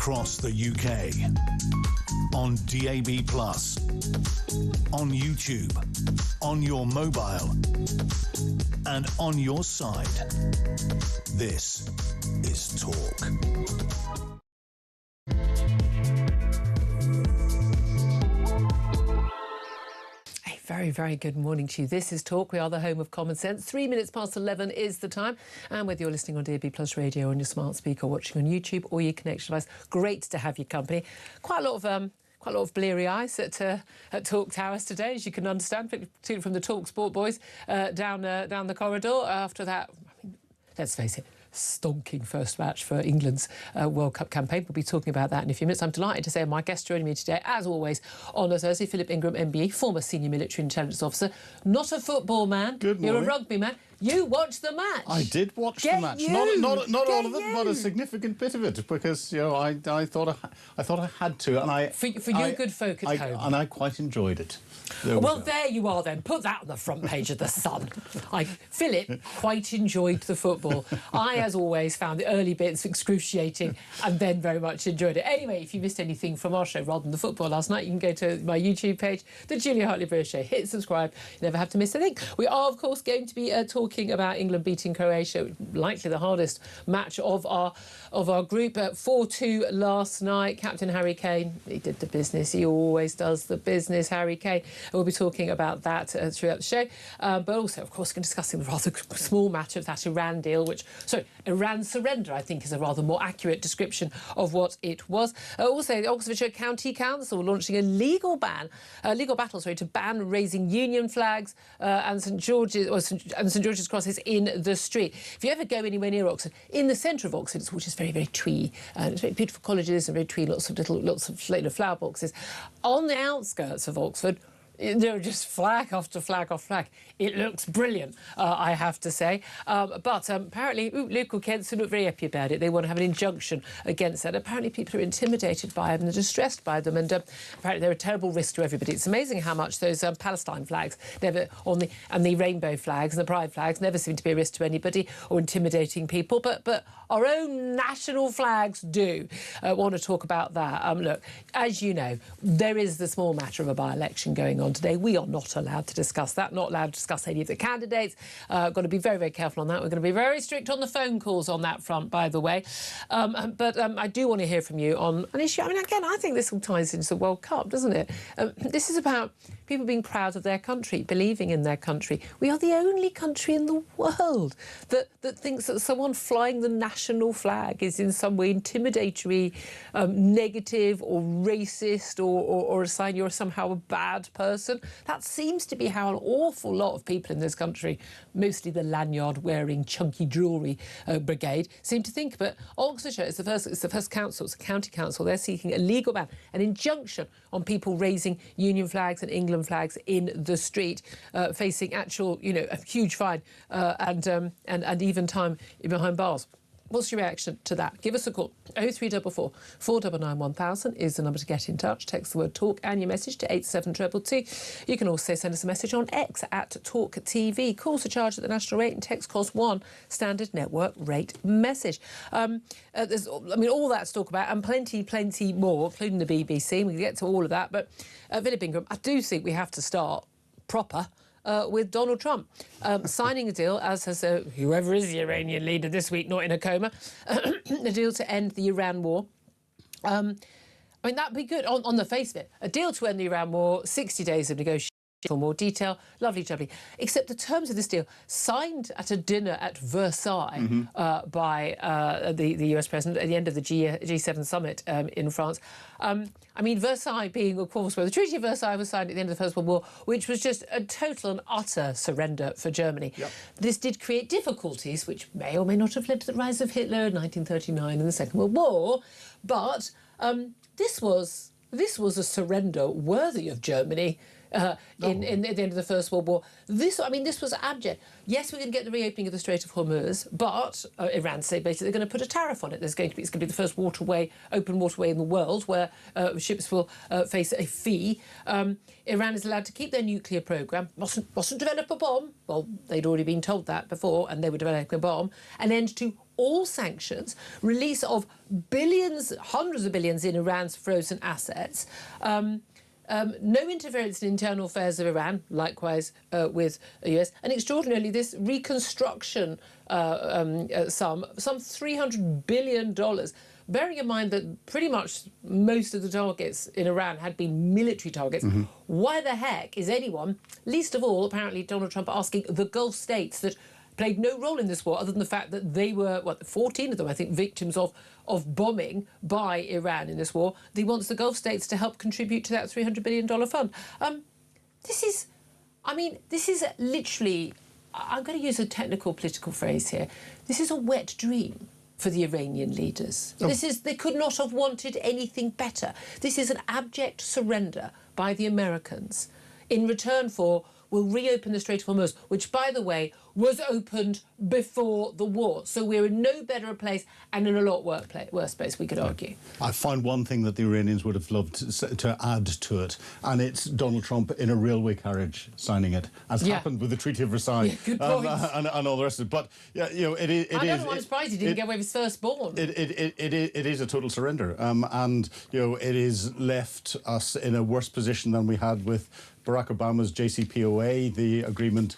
across the UK. On DAB+, on YouTube, on your mobile, and on your side. This is Talk. Very, very good morning to you. This is Talk. We are the home of common sense. 3 minutes past 11 is the time. And whether you're listening on DAB+ radio, on your smart speaker, watching on YouTube or your connection device, great to have your company. Quite a lot of bleary eyes at Talk Towers today, as you can understand, particularly from the Talk Sport boys down the corridor. After that, I mean, let's face it, stonking first match for England's World Cup campaign. We'll be talking about that in a few minutes. I'm delighted to say my guest joining me today, as always, on a Thursday, Philip Ingram, MBE, former senior military intelligence officer, not a football man. Good morning. You're a rugby man. You watched the match. I did watch the match. Not all of it, but a significant bit of it, because I thought I had to, and for you good folk at home, and I quite enjoyed it. There you are then. Put that on the front page of the Sun. Philip quite enjoyed the football. I, as always, found the early bits excruciating and then very much enjoyed it. Anyway, if you missed anything from our show rather than the football last night, you can go to my YouTube page, the Julia Hartley-Brewer Show. Hit subscribe. You never have to miss a thing. We are, of course, going to be talking about England beating Croatia, likely the hardest match of our group. 4-2 last night. Captain Harry Kane, he did the business. He always does the business, Harry Kane. We'll be talking about that throughout the show. But also, of course, discussing the rather small matter of that Iran deal, Iran surrender, I think, is a rather more accurate description of what it was. Also, the Oxfordshire County Council launching a legal battle to ban raising Union flags and St George's crosses in the street. If you ever go anywhere near Oxford, in the centre of Oxford, which is very, very twee, and it's very beautiful colleges and very twee, lots of flower boxes. On the outskirts of Oxford, there are just flag after flag after flag. It looks brilliant, I have to say. But apparently, local Kents are not very happy about it. They want to have an injunction against that. Apparently, people are intimidated by them and distressed by them. And apparently, they're a terrible risk to everybody. It's amazing how much those Palestine flags and the rainbow flags and the pride flags never seem to be a risk to anybody or intimidating people. But our own national flags do. Want to talk about that. Look, as you know, there is the small matter of a by-election going on today. We are not allowed to discuss that, not allowed to discuss any of the candidates. Got to be very, very careful on that. We're going to be very strict on the phone calls on that front, by the way. But I do want to hear from you on an issue. I mean, again, I think this all ties into the World Cup, doesn't it? This is about people being proud of their country, believing in their country. We are the only country in the world that thinks that someone flying the national flag is in some way intimidatory, negative or racist or a sign you're somehow a bad person. That seems to be how an awful lot of people in this country, mostly the lanyard-wearing, chunky jewellery brigade, seem to think. But Oxfordshire is the first council, it's a county council. They're seeking a legal ban, an injunction on people raising Union flags and England flags in the street, facing actual, a huge fine and even time behind bars. What's your reaction to that? Give us a call. 0344 499 1000 is the number to get in touch. Text the word talk and your message to 87222. You can also send us a message on X at talkTV. Calls are charged at the national rate and text costs £1 standard network rate message. There's all that to talk about and plenty more, including the BBC. We can get to all of that. But Philip Ingram, I do think we have to start proper with Donald Trump signing a deal, as has whoever is the Iranian leader this week, not in a coma, a deal to end the Iran war. I mean, that'd be good on the face of it. A deal to end the Iran war, 60 days of negotiation for more detail. Lovely, jubbly. Except the terms of this deal, signed at a dinner at Versailles by the US president at the end of the G7 summit in France. I mean, Versailles being, of course, where the Treaty of Versailles was signed at the end of the First World War, which was just a total and utter surrender for Germany. Yep. This did create difficulties, which may or may not have led to the rise of Hitler in 1939 and the Second World War. But this was a surrender worthy of Germany. At the end of the First World War. This was abject. Yes, we're going to get the reopening of the Strait of Hormuz, but Iran say basically they're going to put a tariff on it. It's going to be the first open waterway in the world where ships will face a fee. Iran is allowed to keep their nuclear programme, mustn't develop a bomb. Well, they'd already been told that before, and they were developing a bomb. An end to all sanctions, release of billions, hundreds of billions in Iran's frozen assets, no interference in internal affairs of Iran, likewise with the US, and extraordinarily this reconstruction some $300 billion. Bearing in mind that pretty much most of the targets in Iran had been military targets, why the heck is anyone, least of all apparently Donald Trump, asking the Gulf states that played no role in this war other than the fact that they were, 14 of them, I think, victims of bombing by Iran in this war. He wants the Gulf states to help contribute to that $300 billion fund. This is literally, I'm going to use a technical political phrase here, this is a wet dream for the Iranian leaders. Oh. They could not have wanted anything better. This is an abject surrender by the Americans in return for, we'll reopen the Strait of Hormuz, which, by the way, was opened before the war. So we're in no better a place and in a lot worse place, we could argue. I find one thing that the Iranians would have loved to add to it, and it's Donald Trump in a railway carriage signing it, as happened with the Treaty of Versailles and all the rest of it. But yeah, you know, I'm surprised he didn't get away with his firstborn. It is a total surrender, and you know, it has left us in a worse position than we had with Barack Obama's JCPOA, the agreement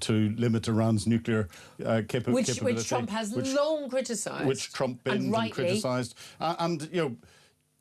to limit Iran's nuclear capability. Which Trump has long criticised. Which Trump binned and criticised. And, you know,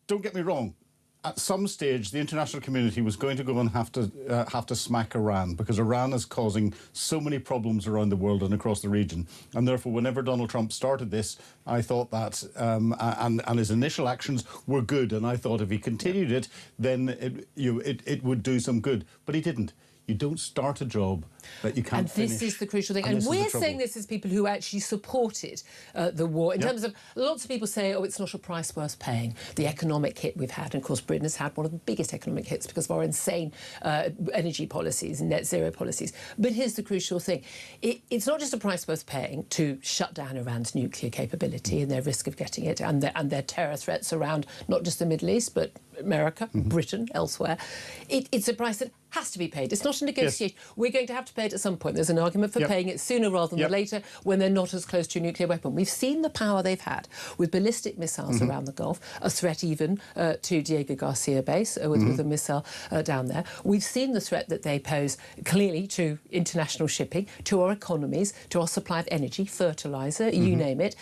don't get me wrong, at some stage the international community was going to go and have to smack Iran, because Iran is causing so many problems around the world and across the region. And therefore, whenever Donald Trump started this, I thought that, and his initial actions were good, and I thought if he continued it, then it would do some good. But he didn't. You don't start a job that you can't finish. And this is the crucial thing. And we're saying this as people who actually supported the war. In terms of, lots of people say, oh, it's not a price worth paying, the economic hit we've had. And of course, Britain has had one of the biggest economic hits because of our insane energy policies and net zero policies. But here's the crucial thing. It's not just a price worth paying to shut down Iran's nuclear capability and their risk of getting it and their terror threats around not just the Middle East, but America, Britain, elsewhere. It's a price that has to be paid. It's not a negotiation. Yes. We're going to have to pay it at some point. There's an argument for paying it sooner rather than later when they're not as close to a nuclear weapon. We've seen the power they've had with ballistic missiles around the Gulf, a threat even to Diego Garcia base with a missile down there. We've seen the threat that they pose clearly to international shipping, to our economies, to our supply of energy, fertiliser, you name it,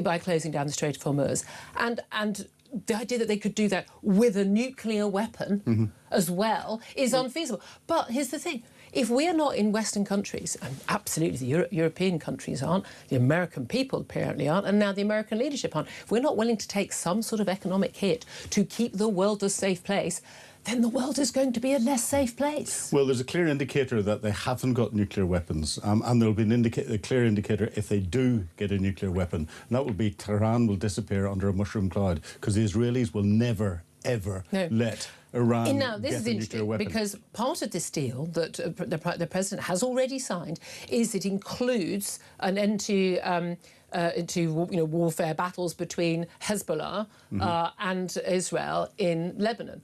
by closing down the Strait of Hormuz. And the idea that they could do that with a nuclear weapon as well is unfeasible. But here's the thing. If we are not in Western countries, and absolutely the European countries aren't, the American people apparently aren't, and now the American leadership aren't, if we're not willing to take some sort of economic hit to keep the world a safe place, then the world is going to be a less safe place. Well, there's a clear indicator that they haven't got nuclear weapons, and there'll be a clear indicator if they do get a nuclear weapon, and that will be Tehran will disappear under a mushroom cloud, because the Israelis will never, ever let Iran this is interesting because part of this deal that the president has already signed is it includes an end to warfare battles between Hezbollah and Israel in Lebanon.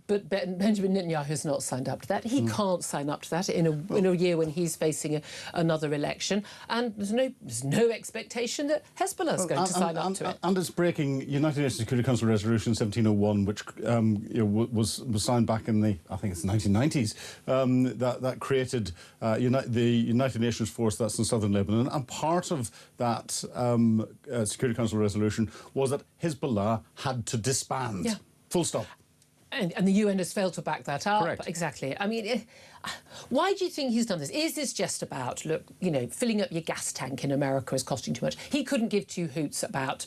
But Benjamin Netanyahu has not signed up to that. He can't sign up to that in a year when he's facing another election. And there's no expectation that Hezbollah is going to sign up to it. And it's breaking United Nations Security Council Resolution 1701, which was signed back in the, I think it's the 1990s, that created the United Nations force that's in southern Lebanon. And part of that Security Council resolution was that Hezbollah had to disband. Yeah. Full stop. And the UN has failed to back that up. Correct. Exactly. I mean, why do you think he's done this? Is this just about, look, filling up your gas tank in America is costing too much? He couldn't give two hoots about,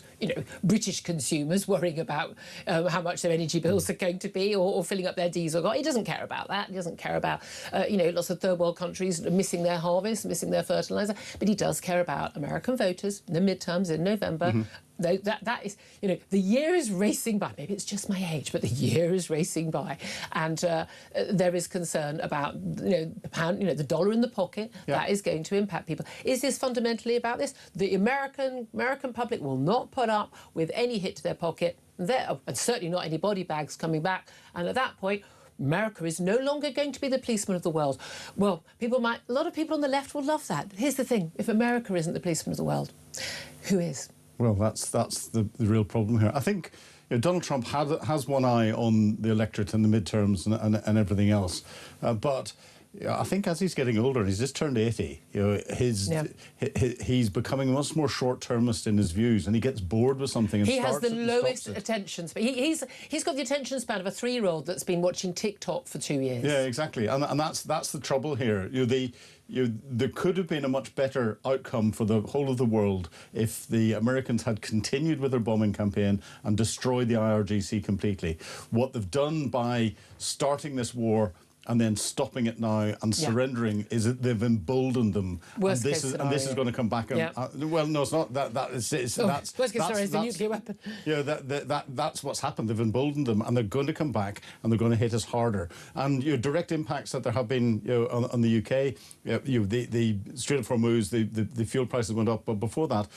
British consumers worrying about how much their energy bills are going to be or filling up their diesel. He doesn't care about that. He doesn't care about, lots of third world countries missing their harvest, missing their fertiliser. But he does care about American voters in the midterms in November. That is, the year is racing by. Maybe it's just my age, but the year is racing by, and there is concern about the pound, the dollar in the pocket. That is going to impact people. Is this fundamentally about this? The American public will not put up with any hit to their pocket, and certainly not any body bags coming back. And at that point, America is no longer going to be the policeman of the world. Well, a lot of people on the left will love that. Here's the thing, if America isn't the policeman of the world, who is? Well, that's the real problem here. I think Donald Trump has one eye on the electorate and the midterms and everything else. But I think as he's getting older, he's just turned 80. He's becoming much more short-termist in his views, and he gets bored with something. And he has the lowest attention span. He's got the attention span of a 3-year-old that's been watching TikTok for 2 years. Yeah, exactly, and that's the trouble here. There could have been a much better outcome for the whole of the world if the Americans had continued with their bombing campaign and destroyed the IRGC completely. What they've done by starting this war and then stopping it now and surrendering is that they've emboldened them. Worst and case this scenario. is going to come back. Well, no, it's not. Worst case scenario is the nuclear weapon. Yeah, that's what's happened. They've emboldened them, and they're going to come back, and they're going to hit us harder. And direct impacts that there have been on the UK. The Strait of Hormuz, the fuel prices went up, but before that,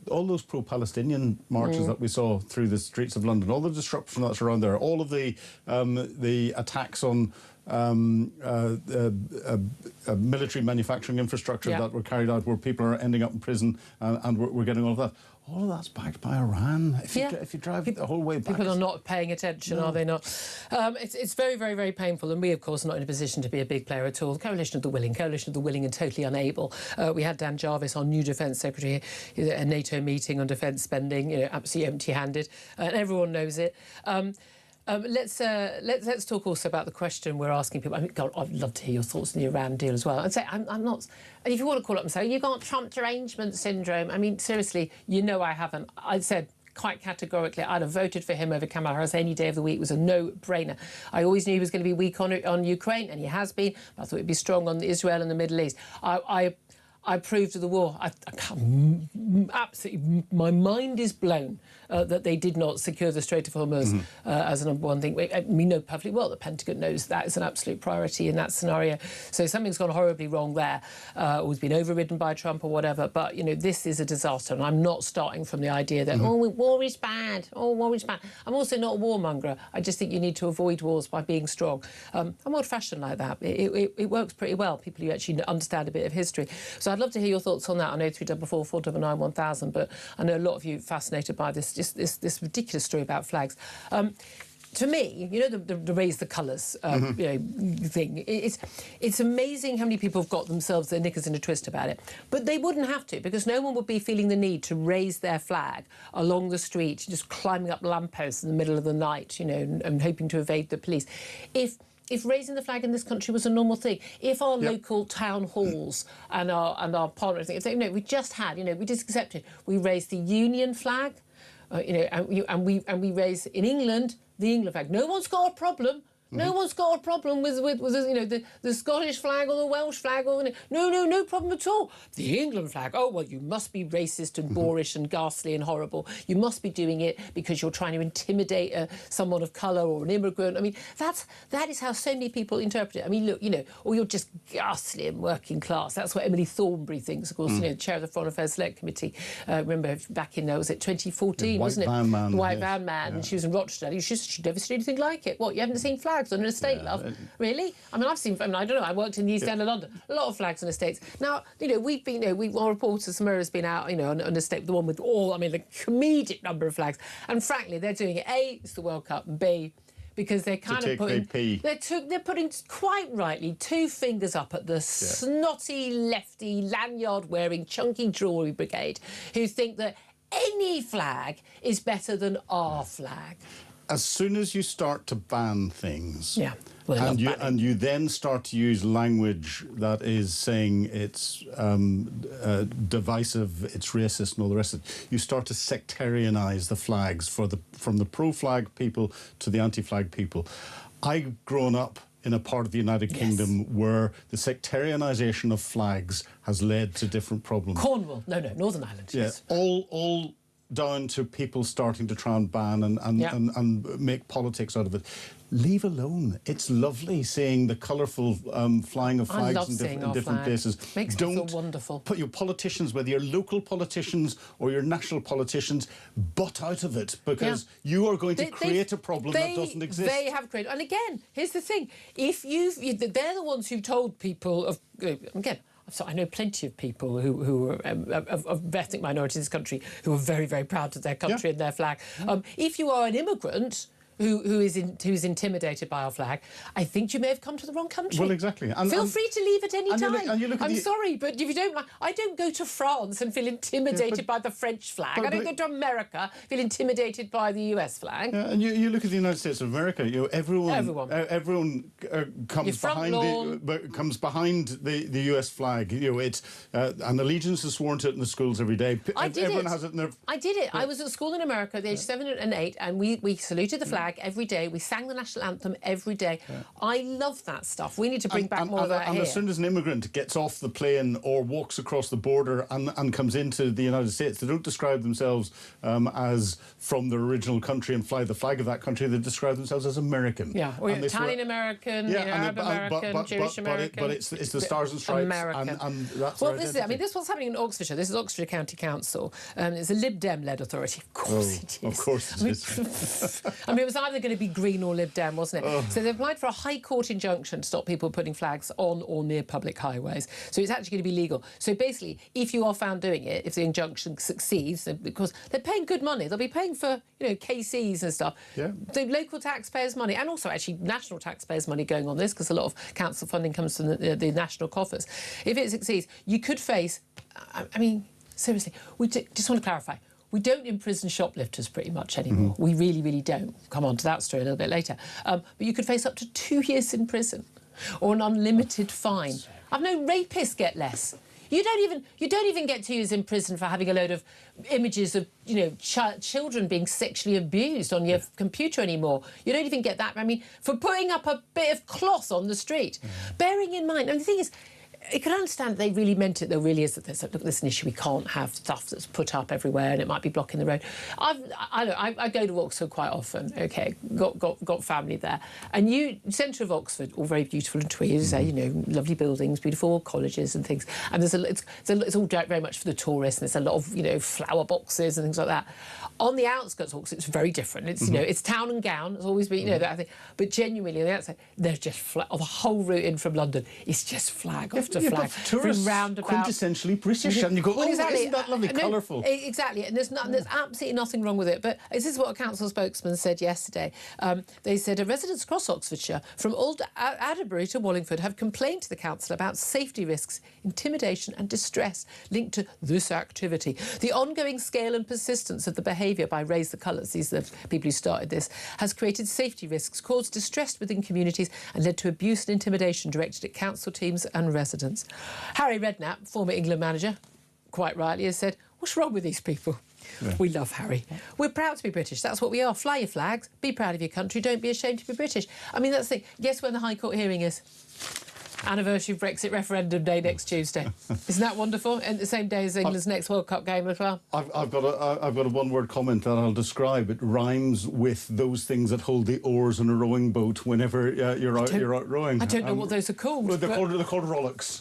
all those pro-Palestinian marches that we saw through the streets of London, all the disruption that's around there, all of the attacks on military manufacturing infrastructure that were carried out, where people are ending up in prison, and we're getting all of that. All of that's backed by Iran. If you drive the whole way back, people are not paying attention, are they not? It's very, very, very painful, and we, of course, are not in a position to be a big player at all. The coalition of the willing, and totally unable. We had Dan Jarvis, our new Defence Secretary, at a NATO meeting on defence spending, absolutely empty-handed, and everyone knows it. Let's talk also about the question we're asking people. I mean, God, I'd love to hear your thoughts on the Iran deal as well. I'd say I'm not. And if you want to call up and say you got Trump derangement syndrome, I mean, seriously, I haven't. I said quite categorically I'd have voted for him over Kamala Harris any day of the week. It was a no-brainer. I always knew he was going to be weak on Ukraine, and he has been. But I thought he'd be strong on Israel and the Middle East. I approved of the war. I can't, absolutely, my mind is blown that they did not secure the Strait of Hormuz as a number one thing. We know perfectly well the Pentagon knows that is an absolute priority in that scenario. So something's gone horribly wrong there, or has been overridden by Trump or whatever. But, this is a disaster, and I'm not starting from the idea that, war is bad, war is bad. I'm also not a warmonger. I just think you need to avoid wars by being strong. I'm old-fashioned like that. It works pretty well, people who actually understand a bit of history. So I'd love to hear your thoughts on that on 0344 499 1000, but I know a lot of you fascinated by this ridiculous story about flags. To me, the raise the colours thing. It's amazing how many people have got themselves their knickers in a twist about it. But they wouldn't have to, because no one would be feeling the need to raise their flag along the street, just climbing up lampposts in the middle of the night, and hoping to evade the police. If raising the flag in this country was a normal thing, if our local town halls and our parliament, if we just had, we just accepted, we raised the Union flag, and we raise in England the England flag. No one's got a problem. No one's got a problem with the Scottish flag or the Welsh flag or no problem at all. The England flag, oh well, you must be racist and boorish and ghastly and horrible. You must be doing it because you're trying to intimidate someone of colour or an immigrant. I mean, that is how so many people interpret it. I mean, look, or you're just ghastly and working class. That's what Emily Thornberry thinks, of course. Chair of the Foreign Affairs Select Committee. Remember back in was it 2014, wasn't it? The White Van Man, and she was in Rochdale. She'd never seen anything like it. What, you haven't seen flags on an estate, love? Really? I mean, I don't know. I worked in the East End of London. A lot of flags on estates. Now, we've been, our reporter Samira's been out, on an estate, the one with the comedic number of flags. And frankly, they're doing it. A, it's the World Cup, and B, because they're kind of putting... They're putting, quite rightly, 2 fingers up at the snotty, lefty, lanyard-wearing, chunky jewellery brigade who think that any flag is better than our flag. As soon as you start to ban things, and you then start to use language that is saying it's divisive, it's racist, and all the rest of it, you start to sectarianise the flags from the pro-flag people to the anti-flag people. I've grown up in a part of the United Kingdom where the sectarianisation of flags has led to different problems. Cornwall, no, Northern Ireland. Yes, all down to people starting to try and ban and make politics out of it. Leave alone. It's lovely seeing the colourful flying of flags in different places. Makes me feel wonderful. Put your politicians, whether you're local politicians or your national politicians, butt out of it, because you are going to create a problem that doesn't exist. They have created. And again, here's the thing: if they're the ones who've told people of again. So I know plenty of people who are of ethnic minorities in this country who are very, very proud of their country and their flag. If you are an immigrant who's intimidated by our flag, I think you may have come to the wrong country. Well, exactly. Feel free to leave at any time. I'm sorry, but if you don't like... I don't go to France and feel intimidated by the French flag. I don't go to America, feel intimidated by the US flag. Yeah, and you look at the United States of America, everyone comes behind the US flag. It's an allegiance is sworn to it in the schools every day. Everyone has it in their... I did it. I was at school in America at the age 7 and 8, and we saluted the flag every day. We sang the national anthem every day. I love that stuff. We need to bring back more of that here. And as soon as an immigrant gets off the plane or walks across the border and comes into the United States, they don't describe themselves as from their original country and fly the flag of that country. They describe themselves as American. Yeah, or Italian-American, Arab-American, Jewish-American. But it's the Stars and Stripes. American. And that's well, this is what's happening in Oxfordshire. This is Oxfordshire County Council. It's a Lib Dem-led authority. Of course it is. Of course it is. I mean, it was either going to be Green or Lib Dem, wasn't it? So they applied for a High Court injunction to stop people putting flags on or near public highways. So it's actually going to be legal. So basically, if you are found doing it, if the injunction succeeds, because they're paying good money, they'll be paying for, KCs and stuff. Yeah. The local taxpayers' money, and also actually national taxpayers' money going on this, because a lot of council funding comes from the national coffers. If it succeeds, you could face... I mean, seriously, just want to clarify. We don't imprison shoplifters pretty much anymore. We really, really don't. We'll come on to that story a little bit later. But you could face up to 2 years in prison or an unlimited fine. I've known rapists get less. You don't even get 2 years in prison for having a load of images of, children being sexually abused on your computer anymore. You don't even get that. I mean, for putting up a bit of cloth on the street. Bearing in mind, and the thing is, you can understand they really meant it. There really is that there's an issue. We can't have stuff that's put up everywhere and it might be blocking the road. I go to Oxford quite often. OK, got family there, and centre of Oxford, all very beautiful and twee, lovely buildings, beautiful colleges and things. And it's all very much for the tourists. And there's a lot of flower boxes and things like that. On the outskirts of Oxford, it's very different. It's it's town and gown. It's always been that thing. But genuinely on the outside, there's just the whole route in from London is just flag after flag. Tourists quintessentially British, and you go, exactly. Isn't that lovely, colourful? Exactly, and there's absolutely nothing wrong with it. But this is what a council spokesman said yesterday. They said residents across Oxfordshire, from Old Adderbury to Wallingford, have complained to the council about safety risks, intimidation and distress linked to this activity. The ongoing scale and persistence of the behaviour by Raise the Colours, these are the people who started this, has created safety risks, caused distress within communities and led to abuse and intimidation directed at council teams and residents. Harry Redknapp, former England manager, quite rightly has said, what's wrong with these people? Yeah. We love Harry. We're proud to be British. That's what we are. Fly your flags. Be proud of your country. Don't be ashamed to be British. I mean, that's the thing. Guess when the High Court hearing is? Anniversary of Brexit referendum day next Tuesday. Isn't that wonderful? And the same day as England's next World Cup game as well. I've got a one-word comment that I'll describe. It rhymes with those things that hold the oars in a rowing boat whenever you're out rowing. I don't know what those are called. Well, they're called rollocks.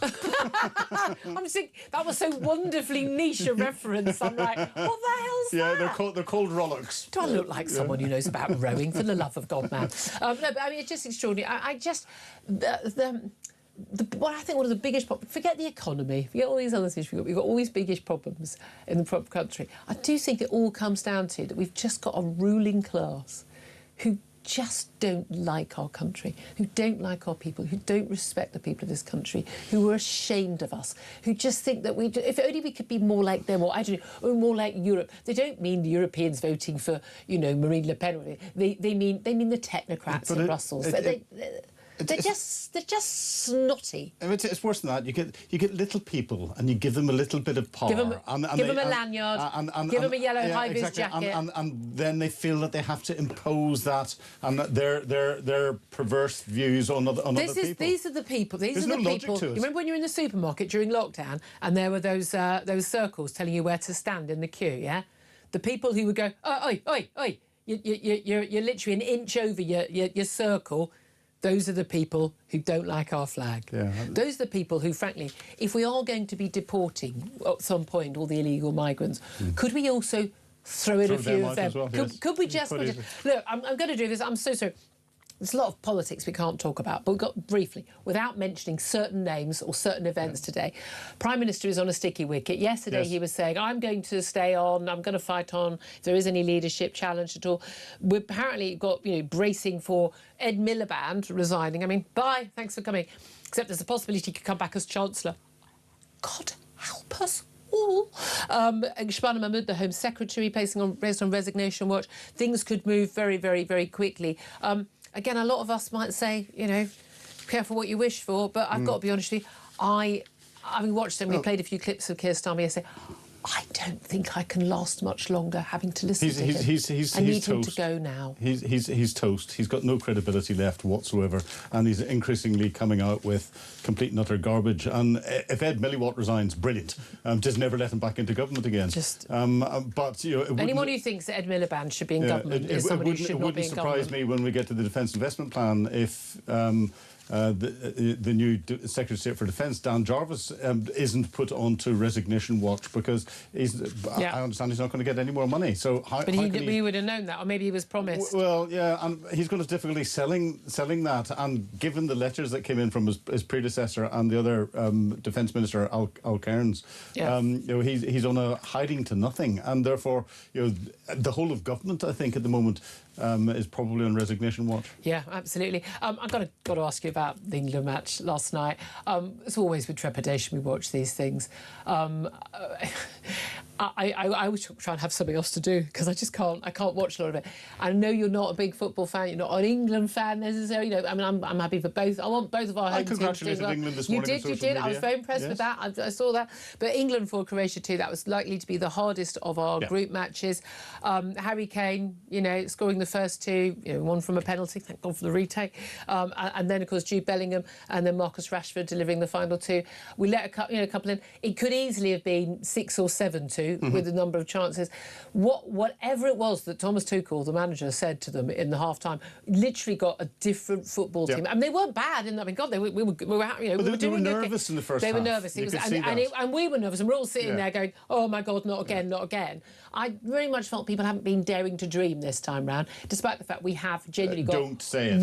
I'm just thinking, that was so wonderfully niche a reference. I'm like, what the hell's that? Yeah, they're called rollocks. Do I look like someone who knows about rowing? For the love of God, man. No, but I mean, it's just extraordinary. What I think one of the biggest problems, forget the economy, forget all these other things we've got all these biggish problems in the country. I do think it all comes down to that we've just got a ruling class who just don't like our country, who don't like our people, who don't respect the people of this country, who are ashamed of us, who just think that if only we could be more like them, or I don't know, or more like Europe. They don't mean the Europeans voting for, Marine Le Pen. They mean the technocrats in Brussels. They're just snotty. It's worse than that. You get little people and you give them a little bit of power. Give them a lanyard. Give them a yellow high-vis jacket. And then they feel that they have to impose that and that their perverse views on other people. These are the people. There's no logic to it. You remember when you were in the supermarket during lockdown and there were those circles telling you where to stand in the queue, yeah? the people who would go, oh, oi, oi, oi, you're literally an inch over your circle. Those are the people who don't like our flag. Yeah. Those are the people who, frankly, if we are going to be deporting at some point all the illegal migrants, could we also throw in a few of them? Well, could we just... Look, I'm going to do this. I'm so sorry. There's a lot of politics we can't talk about, but we've got briefly, without mentioning certain names or certain events today. Prime Minister is on a sticky wicket. Yesterday he was saying, I'm going to stay on, I'm going to fight on if there is any leadership challenge at all. We've apparently got, bracing for Ed Miliband resigning. I mean, bye, thanks for coming. Except there's a possibility he could come back as Chancellor. God help us all. Shbana Mahmood, the Home Secretary, based on resignation watch. Things could move very, very, very quickly. Again, a lot of us might say, careful what you wish for, but I've got to be honest with you, having watched them, we played a few clips of Keir Starmer yesterday, I don't think I can last much longer having to listen to him. I need him to go now. He's toast. He's got no credibility left whatsoever, and he's increasingly coming out with complete and utter garbage. And if Ed Miliband resigns, brilliant. Just never let him back into government again. But anyone who thinks that Ed Miliband should be in government is somebody who should not be in government. It wouldn't surprise me when we get to the Defence Investment Plan if the new Secretary of State for Defence, Dan Jarvis, isn't put onto resignation watch because I understand he's not going to get any more money. So he would have known that, or maybe he was promised. Well, yeah, and he's going to have difficulty selling that. And given the letters that came in from his predecessor and the other Defence Minister, Al Cairns, he's on a hiding to nothing, and therefore, the whole of government, I think, at the moment, is probably on resignation watch. Yeah, absolutely. I've got to ask you about the England match last night. It's always with trepidation we watch these things. I always try and have something else to do because I just can't. I can't watch a lot of it. I know you're not a big football fan. You're not an England fan necessarily. I'm happy for both. I want both of our home teams to do well. I congratulated England this morning. You did. I was very impressed with that. I saw that. But England for Croatia too. That was likely to be the hardest of our group matches. Harry Kane, scoring the first two. One from a penalty. Thank God for the retake. And then of course Jude Bellingham and then Marcus Rashford delivering the final two. We let a couple in. It could easily have been 6 or 7-2. With a number of chances. Whatever it was that Thomas Tuchel, the manager, said to them in the half-time, literally got a different football team. I mean, they weren't bad. God, we were nervous in the first half. They were nervous. And we were nervous. And we're all sitting there going, oh, my God, not again, not again. I very much felt people haven't been daring to dream this time round, despite the fact we have genuinely got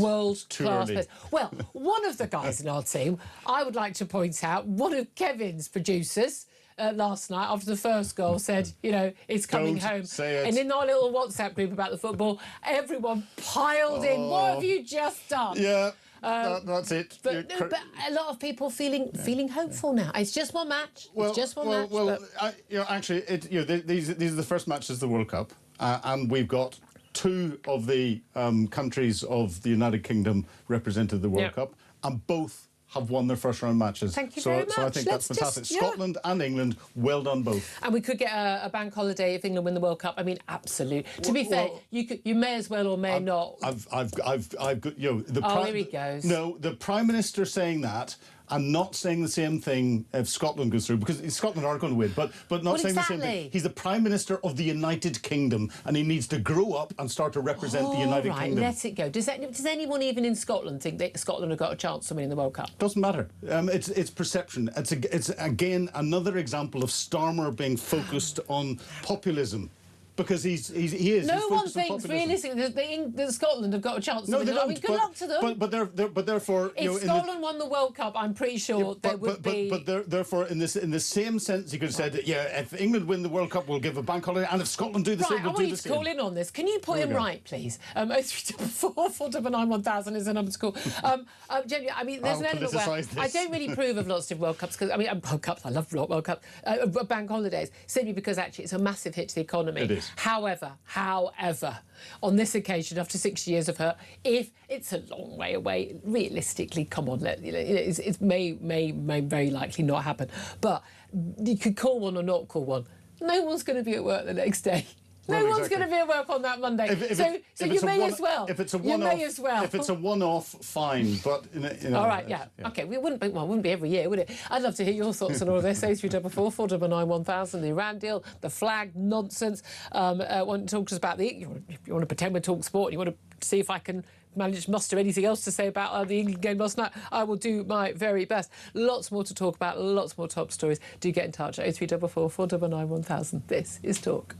world-class players. Well, one of the guys in our team, I would like to point out, one of Kevin's producers, last night, after the first goal, said, it's coming home. And in our little WhatsApp group about the football, everyone piled in. What have you just done? Yeah, that's it. But a lot of people feeling hopeful now. It's just one match. Actually, these are the first matches of the World Cup, and we've got two of the countries of the United Kingdom represented the World Cup, and both have won their first round matches. Thank you very much. So I think that's fantastic. Scotland and England, well done both. And we could get a bank holiday if England win the World Cup. I mean, absolutely. To be fair, you may as well or may not. I've got here he goes. No, the Prime Minister saying that. I'm not saying the same thing if Scotland goes through, because Scotland are going to win, but not saying the same thing. He's the Prime Minister of the United Kingdom, and he needs to grow up and start to represent the United Kingdom. Let it go. Does anyone even in Scotland think that Scotland have got a chance of winning the World Cup? Doesn't matter. It's perception. It's again another example of Starmer being focused on populism. Because he is. No one thinks realistically that Scotland have got a chance. No, they don't. I mean, good luck to them. But therefore, if Scotland won the World Cup, I'm pretty sure there would be. But therefore, in the same sense, you could have said, if England win the World Cup, we'll give a bank holiday, and if Scotland do the same, we'll do the same. I want you to call in on this. Can you put him right, please? 034491000 is the number to call. Genuinely, I mean, there's an element where I don't really approve of lots of World Cups because World Cups. I love World Cups, bank holidays, simply because actually it's a massive hit to the economy. It is. However, on this occasion, after 6 years of her, if it's a long way away, realistically, come on, it may very likely not happen. But you could call one or not call one. No one's going to be at work the next day. No one's going to be at work on that Monday. So you may as well. If it's a one-off, if it's a one-off, fine. But all right, yeah. Okay, we wouldn't be every year, would it? I'd love to hear your thoughts on all of this. 0344 499 1000, the Iran deal, the flag nonsense. Want to talk to us about if you want to pretend we're talking sport, you want to see if I can manage to muster anything else to say about the England game last night, I will do my very best. Lots more to talk about, lots more top stories. Do get in touch at 0344 499 1000. This is Talk.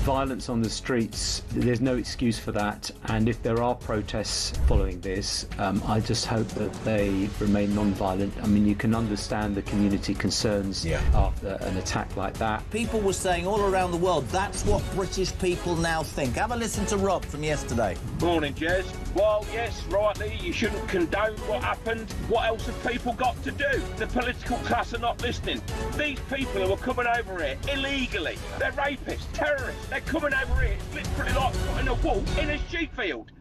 Violence on the streets, there's no excuse for that, and if there are protests following this, I just hope that they remain non-violent. I mean, you can understand the community concerns after an attack like that. People were saying all around the world that's what British people now think. Have a listen to Rob from yesterday. Morning, Jez. Well, yes, rightly, you shouldn't condone what happened. What else have people got to do? The political class are not listening. These people who are coming over here illegally, they're rapists, terrorists, they're coming over here. It's literally like putting a wolf in a sheep field.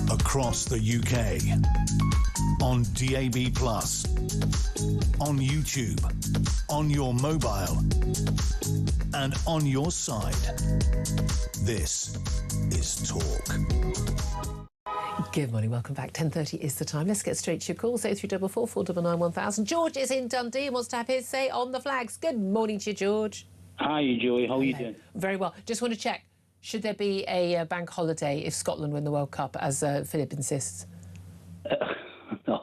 Across the UK, on DAB+, on YouTube, on your mobile, and on your side. This is Talk. Good morning, welcome back. 10:30 is the time. Let's get straight to your calls. 0344 499 1000. George is in Dundee and wants to have his say on the flags. Good morning to you, George. Hi, Joey. How are you doing? Very well. Just want to check. Should there be a bank holiday if Scotland win the World Cup, as Philip insists? No,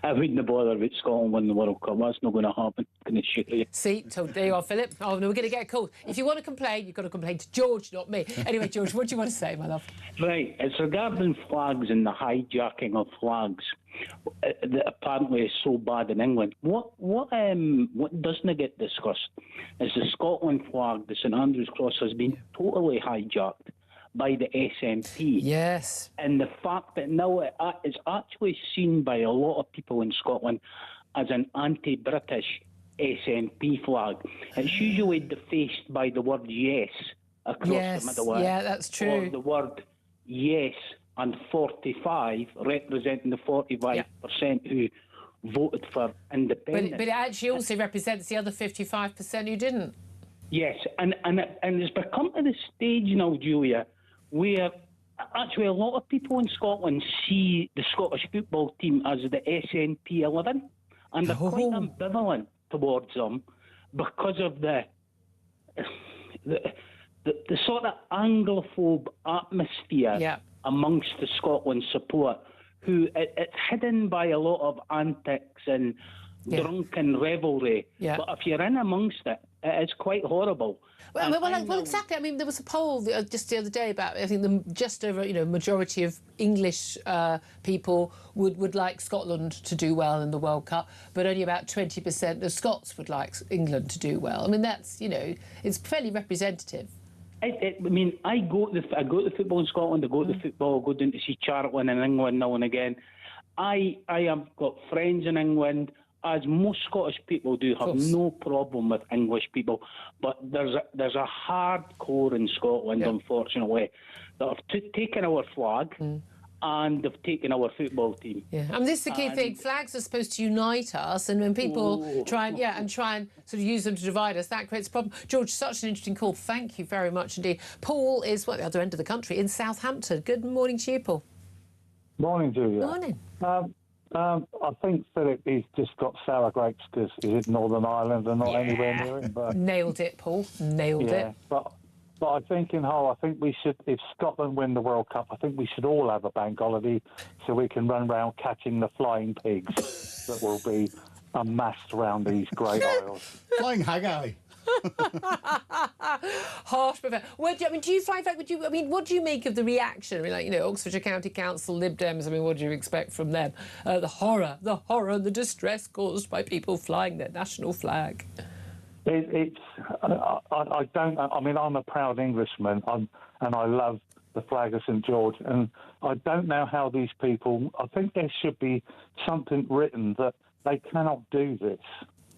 I wouldn't bother about Scotland winning the World Cup. That's not going to happen. Going to shoot you. See, so there you are, Philip. Oh, no, we're going to get a call. If you want to complain, you've got to complain to George, not me. Anyway, George, what do you want to say, my love? Right, it's regarding flags and the hijacking of flags that apparently is so bad in England. What doesn't get discussed is the Scotland flag, the St Andrew's Cross, has been totally hijacked by the SNP. Yes. And the fact that now it's actually seen by a lot of people in Scotland as an anti-British SNP flag. It's usually defaced by the word yes across the middle. Yeah, that's true. Or the word yes and 45 representing the 45% who voted for independence. But it actually also represents the other 55% who didn't. Yes, and it's become to the stage now, Julia, where actually a lot of people in Scotland see the Scottish football team as the SNP 11, and they're quite ambivalent towards them because of the sort of Anglophobe atmosphere amongst the Scotland support, who it's hidden by a lot of antics and drunken revelry. Yeah. But if you're in amongst it, it is quite horrible. Well, exactly. I mean, there was a poll just the other day about, I think, just over, majority of English people would like Scotland to do well in the World Cup, but only about 20% of Scots would like England to do well. I mean, that's, it's fairly representative. I mean, I go to the football in Scotland. I go to the football. I go down to see Charlton in England now and again. I have got friends in England, as most Scottish people do, have no problem with English people. But there's a hardcore in Scotland, unfortunately, that have taken our flag and they've taken our football team. Yeah, I mean, this is the key thing. Flags are supposed to unite us, and when people try and sort of use them to divide us, that creates a problem. George, such an interesting call. Thank you very much indeed. Paul is at the other end of the country in Southampton. Good morning to you, Paul. Morning, Julia. Morning. I think Philip, he's just got sour grapes because he's in Northern Ireland and not anywhere near him. But nailed it, Paul. Nailed it. But I think in whole, I think we should, if Scotland win the World Cup, I think we should all have a bank holiday so we can run around catching the flying pigs that will be amassed around these great isles. Flying haggai. Harsh, but do you find that? What do you make of the reaction? I mean, Oxfordshire County Council, Lib Dems. I mean, what do you expect from them? The horror, and the distress caused by people flying their national flag. I don't. I mean, I'm a proud Englishman, and I love the flag of St George, and I don't know how these people. I think there should be something written that they cannot do this.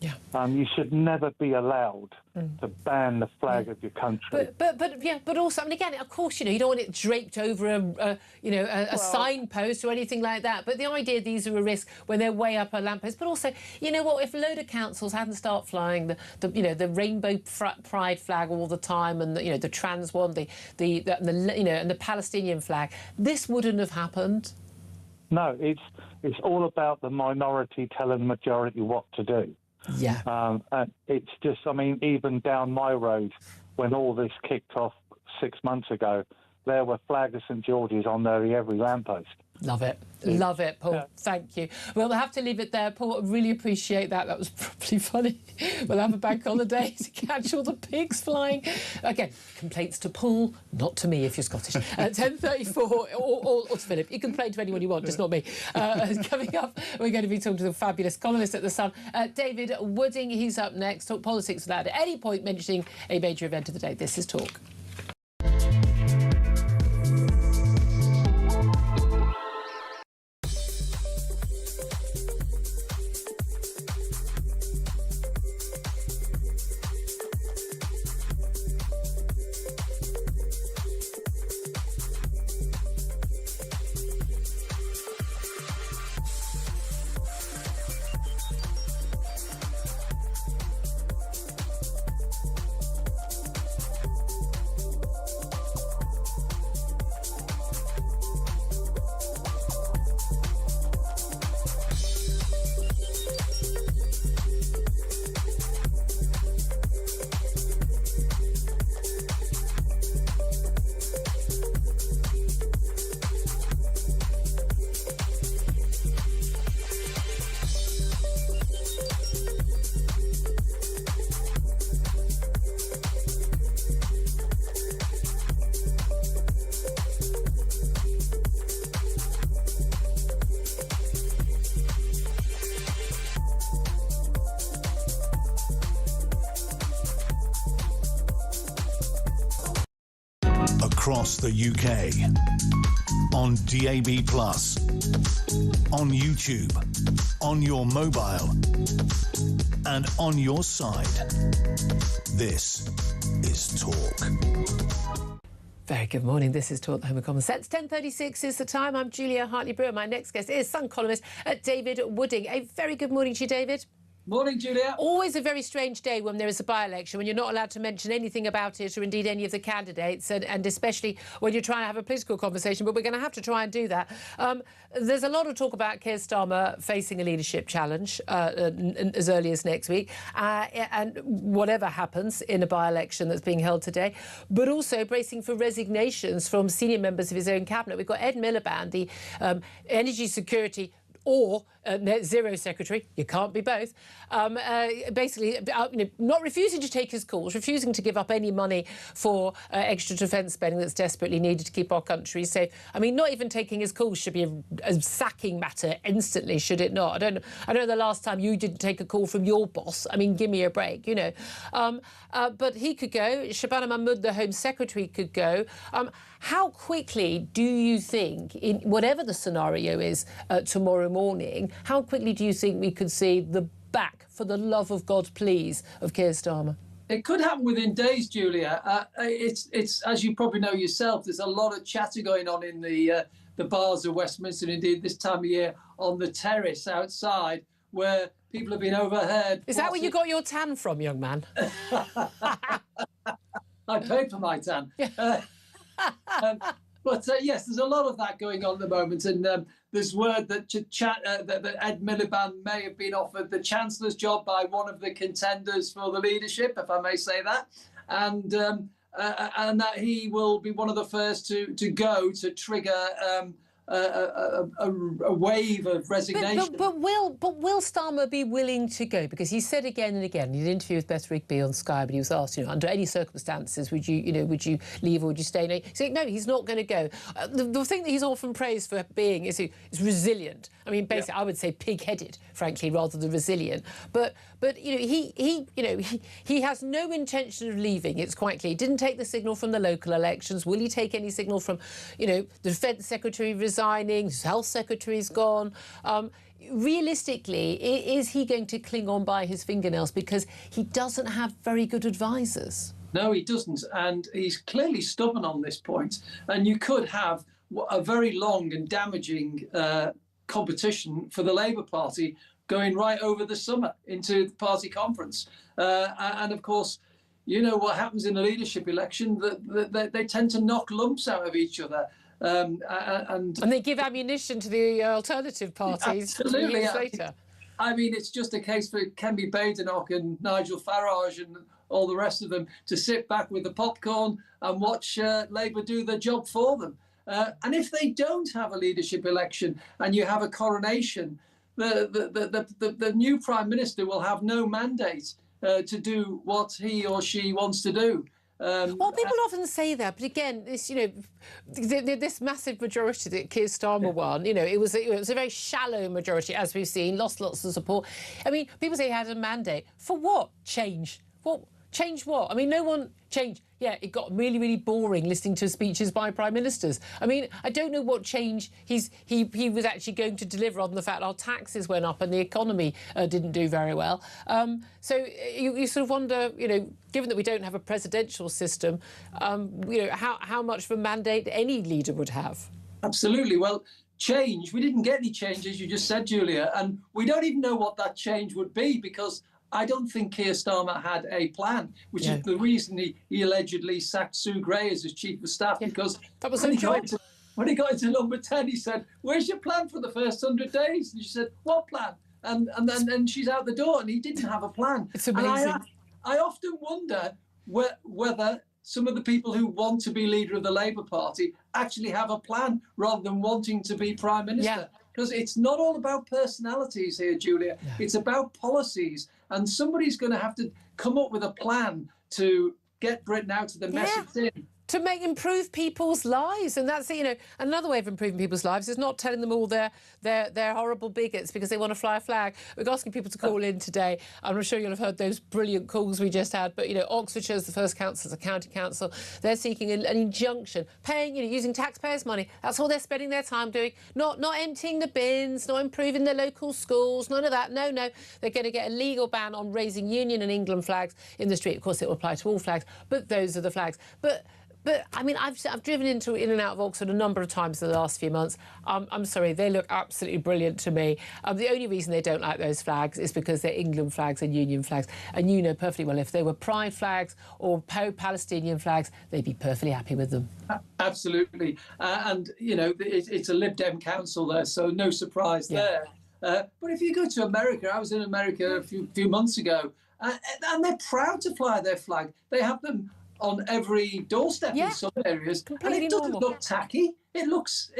Yeah. You should never be allowed to ban the flag of your country. But also, I mean, again, of course, you don't want it draped over a signpost or anything like that. But the idea these are a risk when they're way up a lamppost. But also, you know what? If a load of councils hadn't started flying the rainbow pride flag all the time, and the trans one, and the Palestinian flag, this wouldn't have happened. No, it's all about the minority telling the majority what to do. Yeah. And it's just, I mean, even down my road, when all this kicked off 6 months ago, there were flag of St George's on nearly every lamppost. Love it. Love it, Paul. Yeah. Thank you. Well, we'll have to leave it there, Paul. I really appreciate that. That was probably funny. We'll have a bank holiday to catch all the pigs flying. Again, complaints to Paul, not to me if you're Scottish. 10:34, or to Philip. You can complain to anyone you want, just not me. Coming up, we're going to be talking to the fabulous columnist at The Sun, David Wooding. He's up next. Talk politics without at any point mentioning a major event of the day. This is Talk. Across the UK, on DAB+, on YouTube, on your mobile, and on your side. This is Talk. Very good morning. This is Talk, the Home of Common Sense. 10:36 is the time. I'm Julia Hartley-Brewer. My next guest is Sun columnist David Wooding. A very good morning to you, David. Morning, Julia. Always a very strange day when there is a by-election, when you're not allowed to mention anything about it or indeed any of the candidates, and especially when you're trying to have a political conversation, but we're going to have to try and do that. There's a lot of talk about Keir Starmer facing a leadership challenge as early as next week, and whatever happens in a by-election that's being held today, but also bracing for resignations from senior members of his own cabinet. We've got Ed Miliband, the energy security or net zero secretary, you can't be both, basically not refusing to take his calls, refusing to give up any money for extra defence spending that's desperately needed to keep our country safe. I mean, not even taking his calls should be a sacking matter instantly, should it not? I know the last time you didn't take a call from your boss. I mean, give me a break, you know. But he could go. Shabana Mahmood, the Home Secretary, could go. How quickly do you think, in whatever the scenario is tomorrow morning, how quickly do you think we could see the back, for the love of God, please, of Keir Starmer? It could happen within days, Julia. It's as you probably know yourself, there's a lot of chatter going on in the bars of Westminster, indeed this time of year, on the terrace outside, where people have been overheard. Is that where you got your tan from, young man? I paid for my tan. But yes, there's a lot of that going on at the moment, and there's word that that Ed Miliband may have been offered the Chancellor's job by one of the contenders for the leadership, if I may say that, and that he will be one of the first to go to trigger a wave of resignation. But will Starmer be willing to go? Because he said again and again, in an interview with Beth Rigby on Sky, but he was asked, under any circumstances, would you leave or would you stay? No, he said, no, he's not going to go. The thing that he's often praised for being is resilient. I mean, basically, I would say pig-headed, frankly, rather than resilient. But he has no intention of leaving. It's quite clear. He didn't take the signal from the local elections. Will he take any signal from, the Defence Secretary resigning, his Health Secretary's gone? Realistically, is he going to cling on by his fingernails because he doesn't have very good advisors? No, he doesn't, and he's clearly stubborn on this point. And you could have a very long and damaging competition for the Labour Party going right over the summer into the party conference. And of course, you know what happens in a leadership election, that they tend to knock lumps out of each other. And they give ammunition to the alternative parties 2 years later. I mean, it's just a case for Kemi Badenoch and Nigel Farage and all the rest of them to sit back with the popcorn and watch Labour do their job for them. And if they don't have a leadership election and you have a coronation, the new Prime Minister will have no mandate to do what he or she wants to do. Well, people often say that, but again, this this massive majority that Keir Starmer won, it was a very shallow majority, as we've seen, lost lots of support. I mean, people say he had a mandate for what? Change. What? Change what? I mean, no one changed. Yeah, it got really, really boring listening to speeches by prime ministers. I mean, I don't know what change he was actually going to deliver on the fact our taxes went up and the economy didn't do very well. So you sort of wonder, given that we don't have a presidential system, how much of a mandate any leader would have. Absolutely. Well, change. We didn't get any change, as you just said, Julia, and we don't even know what that change would be because I don't think Keir Starmer had a plan, which is the reason he allegedly sacked Sue Gray as his chief of staff, because that was when he got into number 10, he said, "Where's your plan for the first 100 days?" And she said, "What plan?" And then she's out the door, and he didn't have a plan. It's amazing. And I often wonder whether some of the people who want to be leader of the Labour Party actually have a plan rather than wanting to be Prime Minister. Yeah. Because it's not all about personalities here, Julia. Yeah. It's about policies. And somebody's going to have to come up with a plan to get Britain out of the mess it's in. To improve people's lives. And that's, another way of improving people's lives is not telling them all they're horrible bigots because they want to fly a flag. We're asking people to call in today. I'm sure you'll have heard those brilliant calls we just had. But, Oxfordshire's the first council, the county council. They're seeking an injunction, paying, using taxpayers' money. That's all they're spending their time doing. Not emptying the bins, not improving their local schools, none of that. No. They're going to get a legal ban on raising Union and England flags in the street. Of course, it will apply to all flags, but those are the flags. But I mean, I've driven in and out of Oxford a number of times in the last few months. I'm sorry, they look absolutely brilliant to me. The only reason they don't like those flags is because they're England flags and Union flags. And you know perfectly well, if they were Pride flags or Palestinian flags, they'd be perfectly happy with them. Absolutely. And, it's a Lib Dem council there, so no surprise there. But if you go to America, I was in America a few months ago, and they're proud to fly their flag. They have them on every doorstep in some areas, completely and it doesn't normal. Look tacky. It looks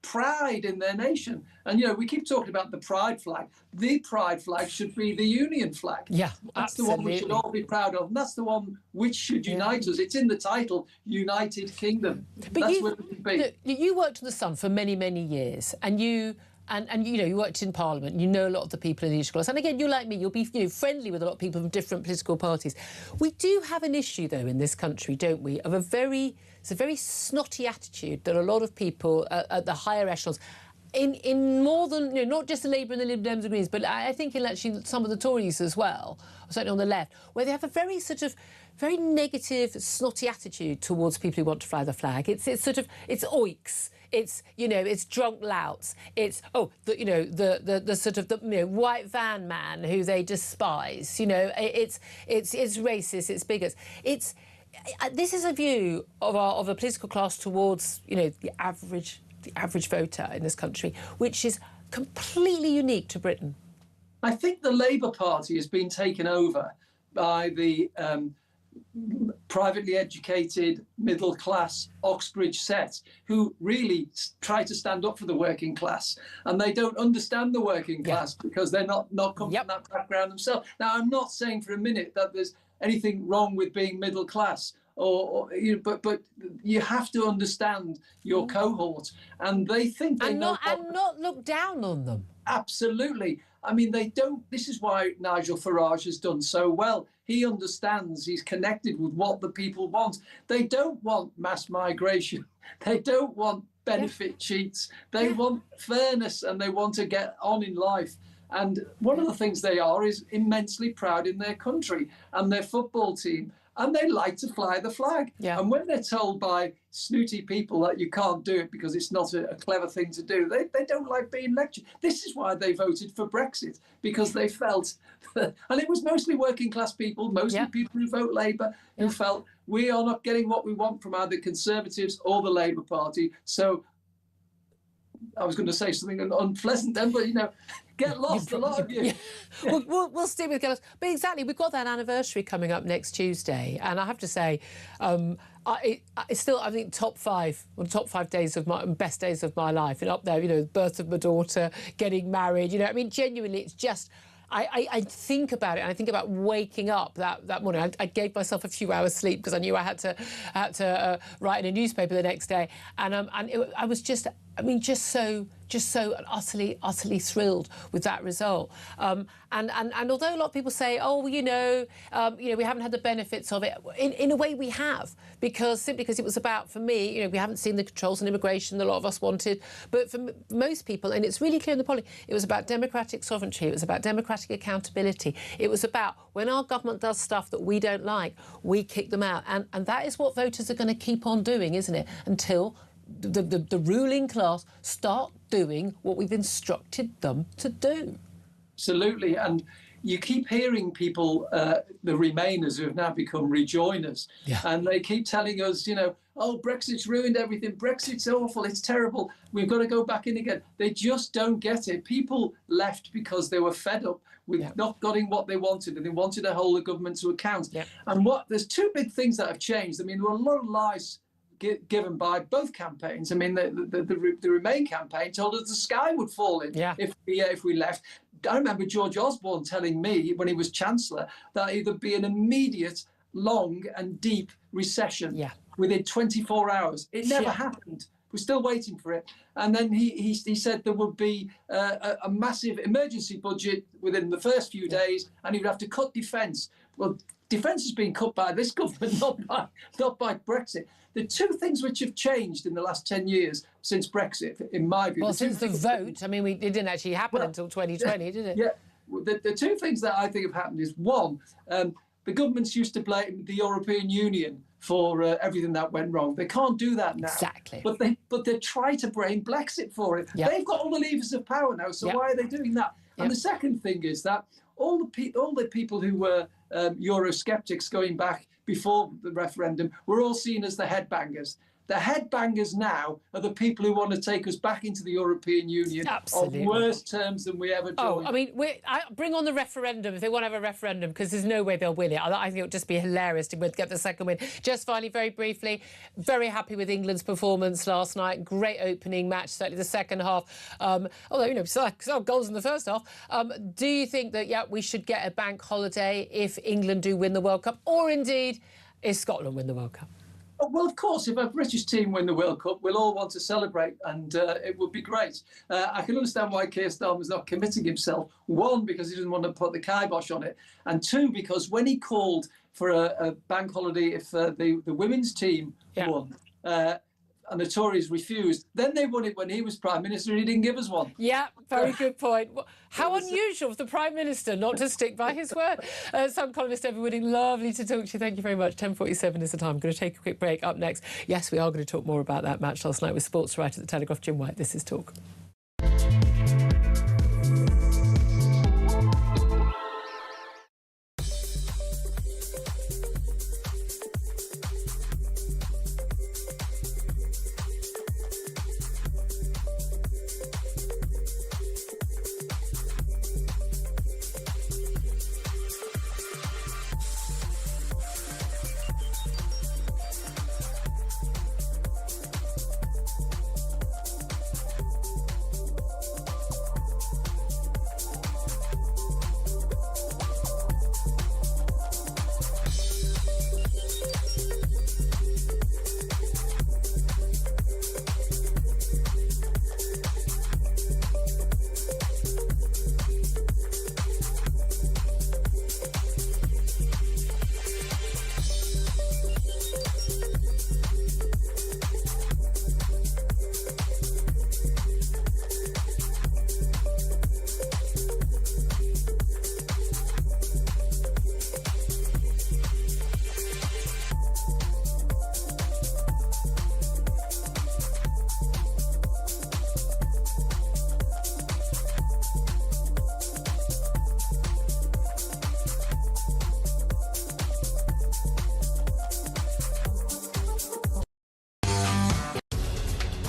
pride in their nation. And, we keep talking about the pride flag. The pride flag should be the Union flag. Yeah, that's absolutely. the one we should all be proud of. And that's the one which should unite us. It's in the title, United Kingdom. But that's where we should be. Look, you worked in the Sun for many, many years, and you worked in Parliament. You know a lot of the people in the leadership class. And again, you're like me. You'll be friendly with a lot of people from different political parties. We do have an issue, though, in this country, don't we, of a very snotty attitude that a lot of people at the higher echelons, in more than, not just the Labour and the Lib Dems and Greens, but I think in actually some of the Tories as well, certainly on the left, where they have a very negative, snotty attitude towards people who want to fly the flag. It's oiks. It's drunk louts. It's the white van man who they despise. It's racist. It's bigots. This is a view of a political class towards the average voter in this country, which is completely unique to Britain. I think the Labour Party has been taken over by the privately educated, middle-class Oxbridge set, who really try to stand up for the working class. And they don't understand the working class because they're not come from that background themselves. Now, I'm not saying for a minute that there's anything wrong with being middle class, but you have to understand your cohort, and they think they know. And not look down on them. Absolutely. I mean, they don't. This is why Nigel Farage has done so well. He understands. He's connected with what the people want. They don't want mass migration. They don't want benefit cheats. They want fairness, and they want to get on in life. And one of the things they are is immensely proud in their country and their football team. And they like to fly the flag. Yeah. And when they're told by snooty people that you can't do it because it's not a clever thing to do, they don't like being lectured. This is why they voted for Brexit, because they felt, and it was mostly working class people, mostly people who vote Labour, who felt we are not getting what we want from either Conservatives or the Labour Party. So I was going to say something unpleasant then, but get lost, a lot of you. Yeah. We'll stick with get lost. But exactly, we've got that anniversary coming up next Tuesday, and I have to say, it's still, I think, top 5 days of my best days of my life, and up there, the birth of my daughter, getting married. Genuinely, it's just. I think about it, and I think about waking up that morning. I gave myself a few hours sleep because I knew I had to write in a newspaper the next day, and I was just so utterly thrilled with that result. And although a lot of people say, we haven't had the benefits of it, in a way we have, simply because it was about, for me, we haven't seen the controls on immigration that a lot of us wanted, but for most people, and it's really clear in the polling, it was about democratic sovereignty, it was about democratic accountability, it was about when our government does stuff that we don't like, we kick them out, and that is what voters are going to keep on doing, isn't it, until the ruling class start doing what we've instructed them to do. Absolutely. And you keep hearing people, the Remainers, who have now become rejoiners, and they keep telling us, Brexit's ruined everything. Brexit's awful. It's terrible. We've got to go back in again. They just don't get it. People left because they were fed up with not getting what they wanted, and they wanted to hold the government to account. And there's two big things that have changed. I mean, there were a lot of lies given by both campaigns. I mean, the Remain campaign told us the sky would fall in if we left. I remember George Osborne telling me when he was Chancellor that there'd be an immediate, long and deep recession within 24 hours. It never happened. We're still waiting for it. And then he said there would be a massive emergency budget within the first few days, and he would have to cut defence. Well, defence has been cut by this government, not by Brexit. The two things which have changed in the last 10 years since Brexit, in my view... Well, since the vote, I mean, it didn't actually happen until 2020, did it? Yeah. The two things that I think have happened is, one, the governments used to blame the European Union for everything that went wrong. They can't do that now. Exactly. But they try to blame Brexit for it. They've got all the levers of power now, so why are they doing that? And the second thing is that all the people who were Eurosceptics going back before the referendum were all seen as the headbangers. The headbangers now are the people who want to take us back into the European Union Absolutely. on worse terms than we ever joined. I mean, bring on the referendum if they want to have a referendum, because there's no way they'll win it. I think it would just be hilarious to get the second win. Just finally, very briefly, very happy with England's performance last night. Great opening match, certainly the second half. Although, you know, so goals in the first half. Do you think that, yeah, we should get a bank holiday if England do win the World Cup? Or indeed, is Scotland win the World Cup? Well, of course, if a British team win the World Cup, we'll all want to celebrate, and it would be great. I can understand why Keir Starmer's not committing himself. One, because he doesn't want to put the kibosh on it, and two, because when he called for a bank holiday if the women's team won, and the Tories refused, then they won it when he was Prime Minister and he didn't give us one. Yeah, very good point. How unusual for the Prime Minister not to stick by his word. Sun columnist Evan Wooding, lovely to talk to you. Thank you very much. 10:47 is the time. I'm going to take a quick break. Up next, yes, we are going to talk more about that match last night with sports writer at The Telegraph, Jim White. This is Talk.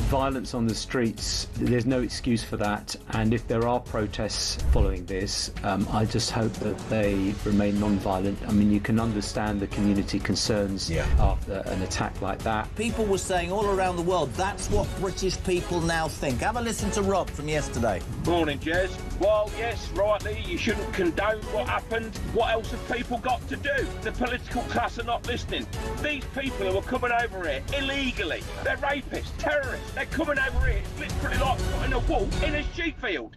Violence on the streets, there's no excuse for that, and if there are protests following this, I just hope that they remain non-violent. I mean, you can understand the community concerns after an attack like that. People were saying all around the world, that's what British people now think. Have a listen to Rob from yesterday. Morning, Jez. Well, yes, rightly, you shouldn't condone what happened. What else have people got to do? The political class are not listening. These people who are coming over here illegally, they're rapists, terrorists. They're coming over here, it's literally like putting a wall in a sheep field.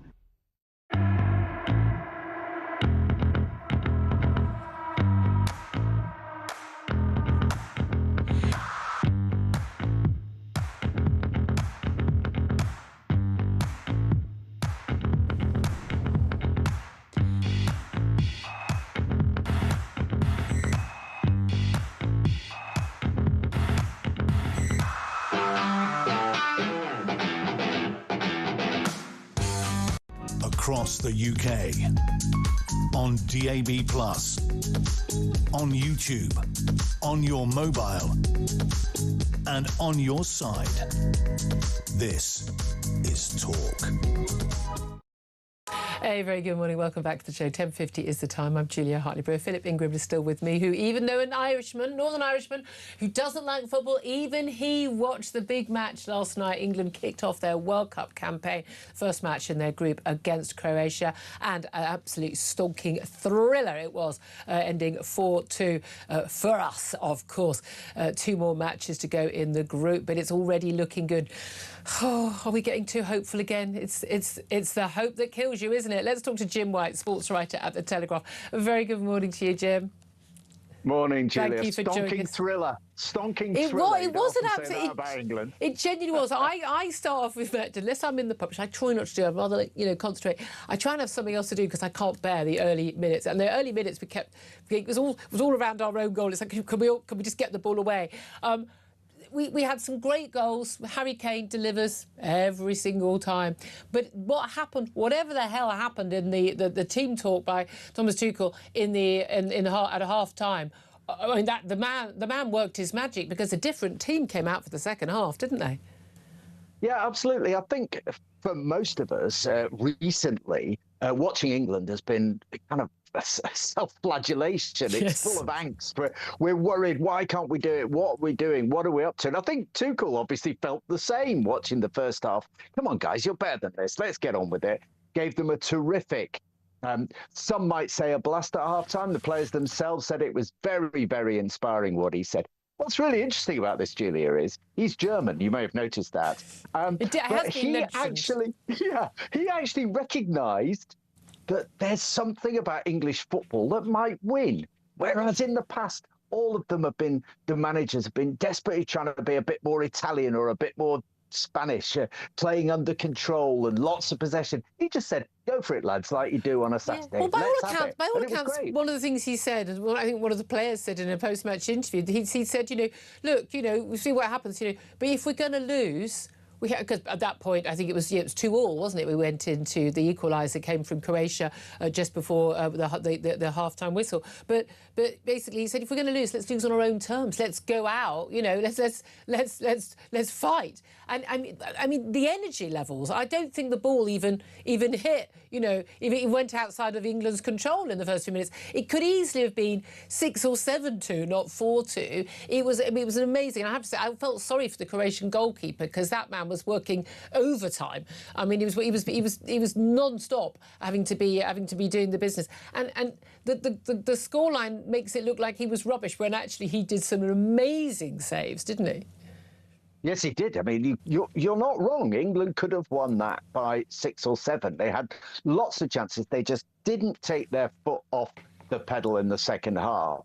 Across the UK, on DAB+, on YouTube, on your mobile, and on your side. This is Talk. A very good morning. Welcome back to the show. 10:50 is the time. I'm Julia Hartley-Brewer. Philip Ingram is still with me, who, even though an Irishman, Northern Irishman, who doesn't like football, even he watched the big match last night. England kicked off their World Cup campaign, first match in their group against Croatia, and an absolute stonking thriller it was, ending 4-2 for us, of course. Two more matches to go in the group, but it's already looking good. Oh, are we getting too hopeful again? It's the hope that kills you, isn't it? Let's talk to Jim White, sports writer at The Telegraph. A very good morning to you, Jim. Morning, Julia. Thank you for joining us. Thriller. Stonking thriller. It was an absolute... about England. It genuinely was. I start off with that, unless I'm in the pub, which I try not to do. I'd rather, concentrate. I try and have something else to do because I can't bear the early minutes. And the early minutes it was all around our own goal. It's like, can we just get the ball away? We had some great goals. Harry Kane delivers every single time. But what happened, whatever the hell happened in the team talk by Thomas Tuchel at half time, I mean, the man worked his magic, because a different team came out for the second half, didn't they? Yeah, absolutely. I think for most of us recently, watching England has been kind of a self-flagellation. Yes. It's full of angst. We're worried. Why can't we do it? What are we doing? What are we up to? And I think Tuchel obviously felt the same watching the first half. Come on, guys, you're better than this. Let's get on with it. Gave them a terrific, some might say a blast at half-time. The players themselves said it was very, very inspiring what he said. What's really interesting about this, Julia, is he's German. You may have noticed that. It has been mentioned. He actually recognised that there's something about English football that might win. Whereas in the past, all of them the managers have been desperately trying to be a bit more Italian or a bit more Spanish, playing under control and lots of possession. He just said, go for it, lads, like you do on a Saturday. Yeah. Well, by all accounts, one of the things he said, and I think one of the players said in a post-match interview, he said, look, we'll see what happens, but if we're going to lose, because at that point, I think it was 2-2, wasn't it? We went into the equaliser, came from Croatia just before the half-time whistle. But basically, he said, if we're going to lose, let's lose on our own terms. Let's go out, let's fight. And I mean, the energy levels. I don't think the ball even hit. If it went outside of England's control in the first few minutes, it could easily have been 6 or 7-2, not 4-2. It was an amazing. And I have to say, I felt sorry for the Croatian goalkeeper, because that man was working overtime. I mean, he was non-stop having to be doing the business. And the scoreline makes it look like he was rubbish, when actually he did some amazing saves, didn't he? Yes, he did. I mean, you're not wrong. England could have won that by 6 or 7. They had lots of chances. They just didn't take their foot off the pedal in the second half.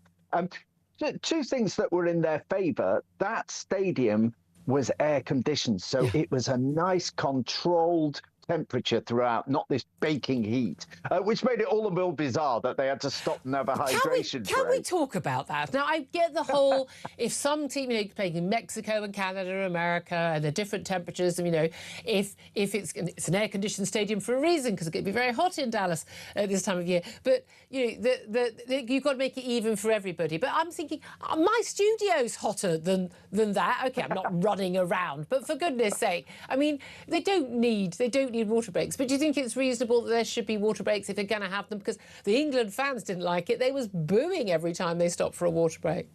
Two things that were in their favour. That stadium was air conditioned, so it was a nice controlled temperature throughout, not this baking heat, which made it all the more bizarre that they had to stop and have a hydration break. Can we talk about that? Now, I get the whole, if some team, playing in Mexico and Canada or America, and the different temperatures, if it's an air-conditioned stadium for a reason, because it could be very hot in Dallas at this time of year, but, you've got to make it even for everybody. But I'm thinking, my studio's hotter than that. OK, I'm not running around, but for goodness sake, I mean, they don't need water breaks. But do you think it's reasonable that there should be water breaks if they're going to have them? Because the England fans didn't like it. They was booing every time they stopped for a water break.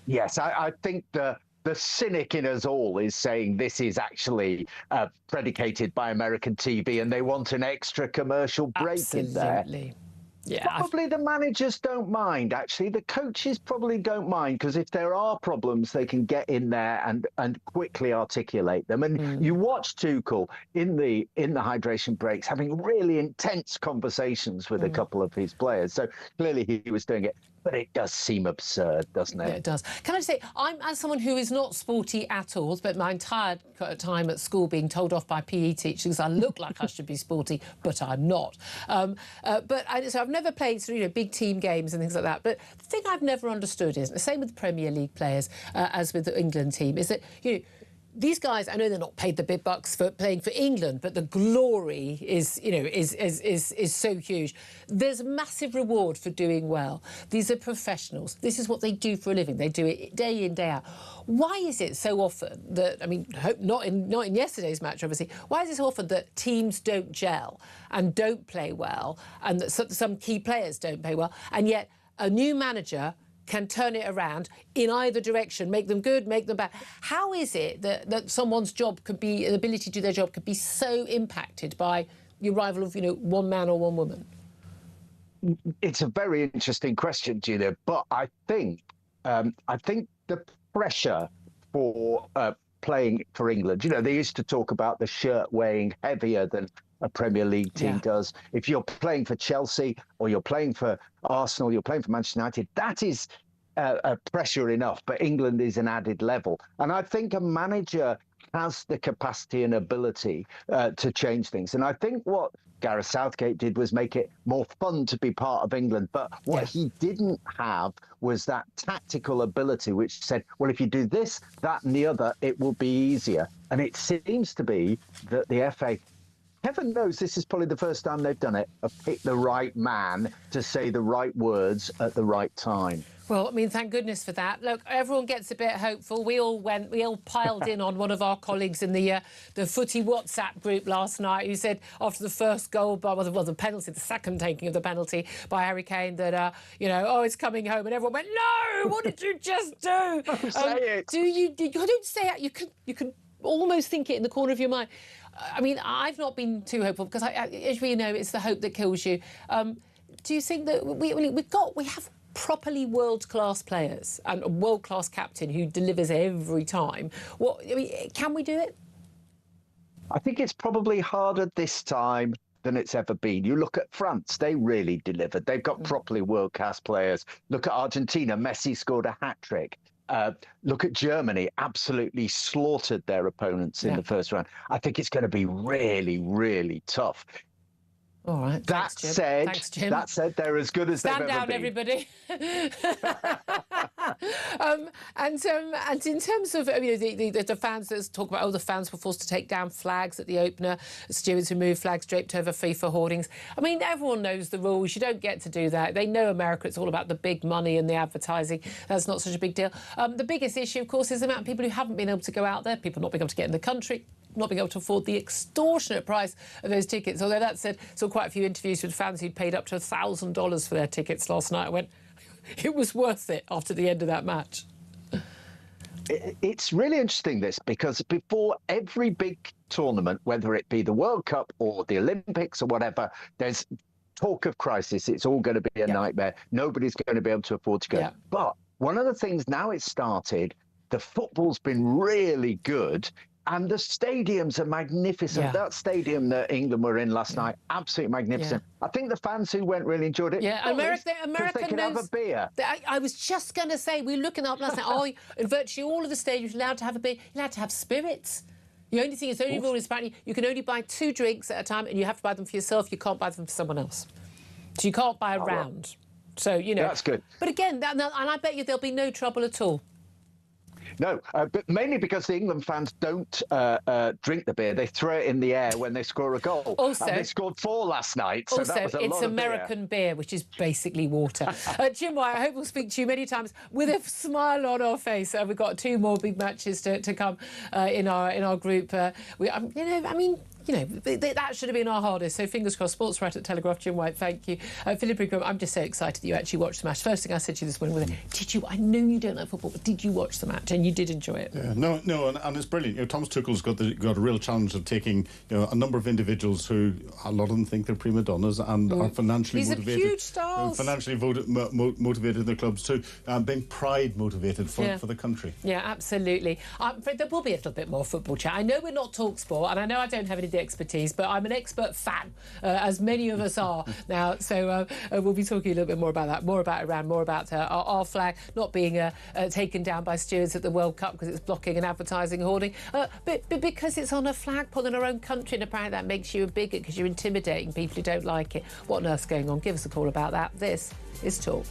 Yes, I think the cynic in us all is saying this is actually predicated by American TV, and they want an extra commercial break in there. Absolutely. Yeah, probably the managers don't mind, actually. The coaches probably don't mind, because if there are problems, they can get in there and quickly articulate them. And you watch Tuchel in the hydration breaks having really intense conversations with a couple of his players. So clearly he was doing it. But it does seem absurd, doesn't it? Yeah, it does. Can I say, I'm, as someone who is not sporty at all, spent my entire time at school being told off by PE teachers I look like I should be sporty, but I'm not. So I've never played big team games and things like that. But the thing I've never understood is, the same with the Premier League players as with the England team, is that, these guys, I know they're not paid the big bucks for playing for England, but the glory is so huge. There's a massive reward for doing well. These are professionals. This is what they do for a living. They do it day in, day out. Why is it so often that, I mean, not in yesterday's match, obviously, why is it so often that teams don't gel and don't play well, and that some key players don't play well, and yet a new manager can turn it around in either direction, make them good, make them bad? How is it that someone's job could be, an ability to do their job could be so impacted by the arrival of, one man or one woman? It's a very interesting question, Julia, but I think the pressure for playing for England, they used to talk about the shirt weighing heavier than a Premier League team does. If you're playing for Chelsea or you're playing for Arsenal, you're playing for Manchester United, that is pressure enough, but England is an added level. And I think a manager has the capacity and ability to change things. And I think what Gareth Southgate did was make it more fun to be part of England. But what he didn't have was that tactical ability, which said, well, if you do this, that and the other, it will be easier. And it seems to be that the FA, heaven knows this is probably the first time they've done it, have picked the right man to say the right words at the right time. Well, I mean, thank goodness for that. Look, everyone gets a bit hopeful. We all piled in on one of our colleagues in the footy WhatsApp group last night, who said after the first goal, the penalty, the second taking of the penalty by Harry Kane, that it's coming home, and everyone went, "No, what did you just do?" Don't say it. You don't say it. You can almost think it in the corner of your mind. I mean, I've not been too hopeful because, as we know, it's the hope that kills you. Do you think that we have properly world-class players and a world-class captain who delivers every time? Can we do it? I think it's probably harder this time than it's ever been. You look at France, they really delivered. They've got properly world-class players. Look at Argentina, Messi scored a hat-trick. Look at Germany, absolutely slaughtered their opponents in the first round. I think it's going to be really, really tough. All right. That said, they're as good as they've ever been. Stand down, everybody. And in terms of the fans that talk about, the fans were forced to take down flags at the opener. Stewards removed flags draped over FIFA hoardings. I mean, everyone knows the rules. You don't get to do that. They know America. It's all about the big money and the advertising. That's not such a big deal. The biggest issue, of course, is the amount of people who haven't been able to go out there, people not being able to get in the country, not being able to afford the extortionate price of those tickets. Although that said, saw quite a few interviews with fans who'd paid up to $1,000 for their tickets last night. I went, it was worth it after the end of that match. It's really interesting, this, because before every big tournament, whether it be the World Cup or the Olympics or whatever, there's talk of crisis. It's all going to be a nightmare. Nobody's going to be able to afford to go. Yeah. But one of the things now it's started, the football's been really good. And the stadiums are magnificent. Yeah. That stadium that England were in last night, absolutely magnificent. Yeah. I think the fans who went really enjoyed it. Yeah, America they could have a beer. I was just going to say, we were looking up last night. In virtually all of the stadiums, you're allowed to have a beer. You're allowed to have spirits. The only thing is, the only rule is apparently you can only buy 2 drinks at a time, and you have to buy them for yourself. You can't buy them for someone else. So you can't buy a round. So that's good. But again, and I bet you there'll be no trouble at all. No, but mainly because the England fans don't drink the beer. They throw it in the air when they score a goal. Also, and they scored 4 last night, so that was a lot of beer. It's American beer, which is basically water. Jim White, I hope we'll speak to you many times with a smile on our face. We've got 2 more big matches to come in our group. That should have been our hardest. So fingers crossed. Sports writer at Telegraph, Jim White, thank you. Philip Ingram, I'm just so excited that you actually watched the match. First thing I said to you this morning was, did you? I know you don't like football, but did you watch the match? And you did enjoy it. Yeah, no, and it's brilliant. Thomas Tuchel's got a real challenge of taking a number of individuals who a lot of them think they're prima donnas and are financially motivated. These are huge stars. Financially motivated in their clubs too, being pride motivated for the country. Yeah, absolutely. There will be a little bit more football chat. I know we're not TalkSport, and I know I don't have any of the expertise, but I'm an expert fan, as many of us are now. So we'll be talking a little bit more about that, more about Iran, more about our flag not being taken down by stewards at the World Cup because it's blocking an advertising hoarding, but because it's on a flagpole in our own country, and apparently that makes you a bigot because you're intimidating people who don't like it. What on earth's going on? Give us a call about that. This is Talk.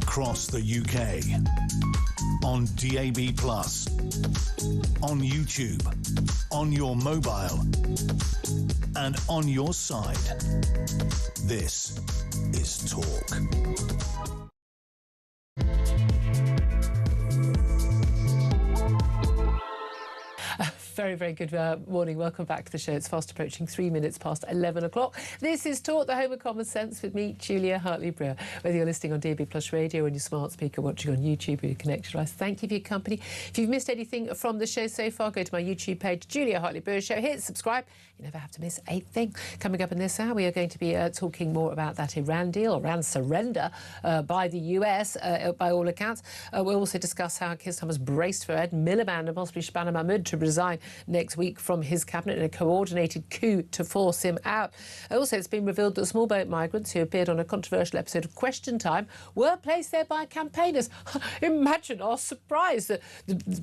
across the UK. On DAB+, on YouTube, on your mobile, and on your side. This is Talk. Very, very good morning. Welcome back to the show. It's fast approaching 3 minutes past 11 o'clock. This is Talk, the home of common sense, with me, Julia Hartley-Brewer. Whether you're listening on DAB+ radio, on your smart speaker, watching on YouTube, or your connection device, thank you for your company. If you've missed anything from the show so far, go to my YouTube page, Julia Hartley-Brewer Show. Hit subscribe. You never have to miss a thing. Coming up in this hour, we are going to be talking more about that Iran deal, Iran surrender by the US, by all accounts. We'll also discuss how Keir Starmer's braced for Ed Miliband and possibly Shabana Mahmood to resign next week from his cabinet in a coordinated coup to force him out. Also, it's been revealed that small boat migrants who appeared on a controversial episode of Question Time were placed there by campaigners. Imagine our surprise that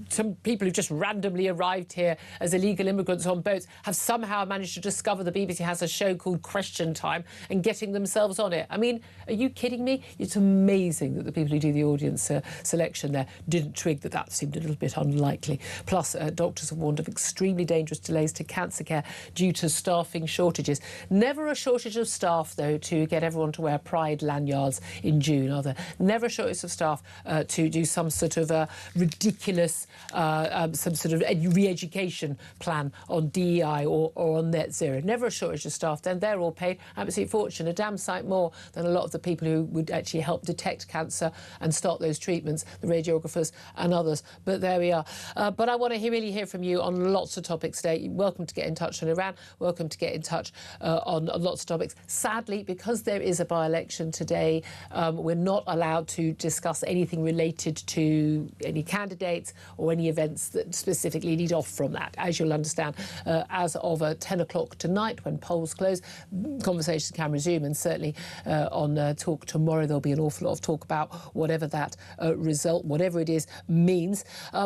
some people who just randomly arrived here as illegal immigrants on boats have somehow managed to discover the BBC has a show called Question Time and getting themselves on it. I mean, are you kidding me? It's amazing that the people who do the audience selection there didn't twig that seemed a little bit unlikely. Plus, doctors have warned of extremely dangerous delays to cancer care due to staffing shortages. Never a shortage of staff, though, to get everyone to wear pride lanyards in June, are there? Never a shortage of staff to do some sort of ridiculous, some sort of re-education plan on DEI or on net zero. Never a shortage of staff. Then they're all paid absolute fortune, a damn sight more than a lot of the people who would actually help detect cancer and start those treatments, the radiographers and others. But there we are. But I want to really hear from you on lots of topics today. You're welcome to get in touch on Iran. Welcome to get in touch on lots of topics. Sadly, because there is a by-election today, we're not allowed to discuss anything related to any candidates or any events that specifically lead off from that. As you'll understand, as of 10 o'clock tonight, when polls close, conversations can resume, and certainly on Talk tomorrow there'll be an awful lot of talk about whatever that result, whatever it is, means,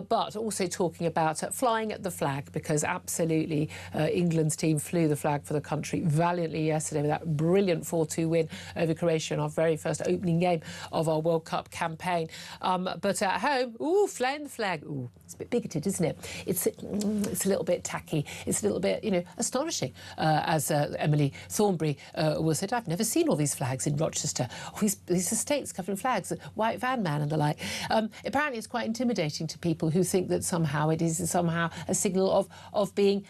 but also talking about flying at the flag, because absolutely England's team flew the flag for the country valiantly yesterday with that brilliant 4-2 win over Croatia in our very first opening game of our World Cup campaign. But at home, flying the flag, it's a bit bigoted, isn't it? It's a little bit tacky. It's a little bit, astonishing, as Emily Thornberry will said. I've never seen all these flags in Rochester. These estates covered in flags, white van man and the like. Apparently, it's quite intimidating to people who think that somehow it is somehow a signal of being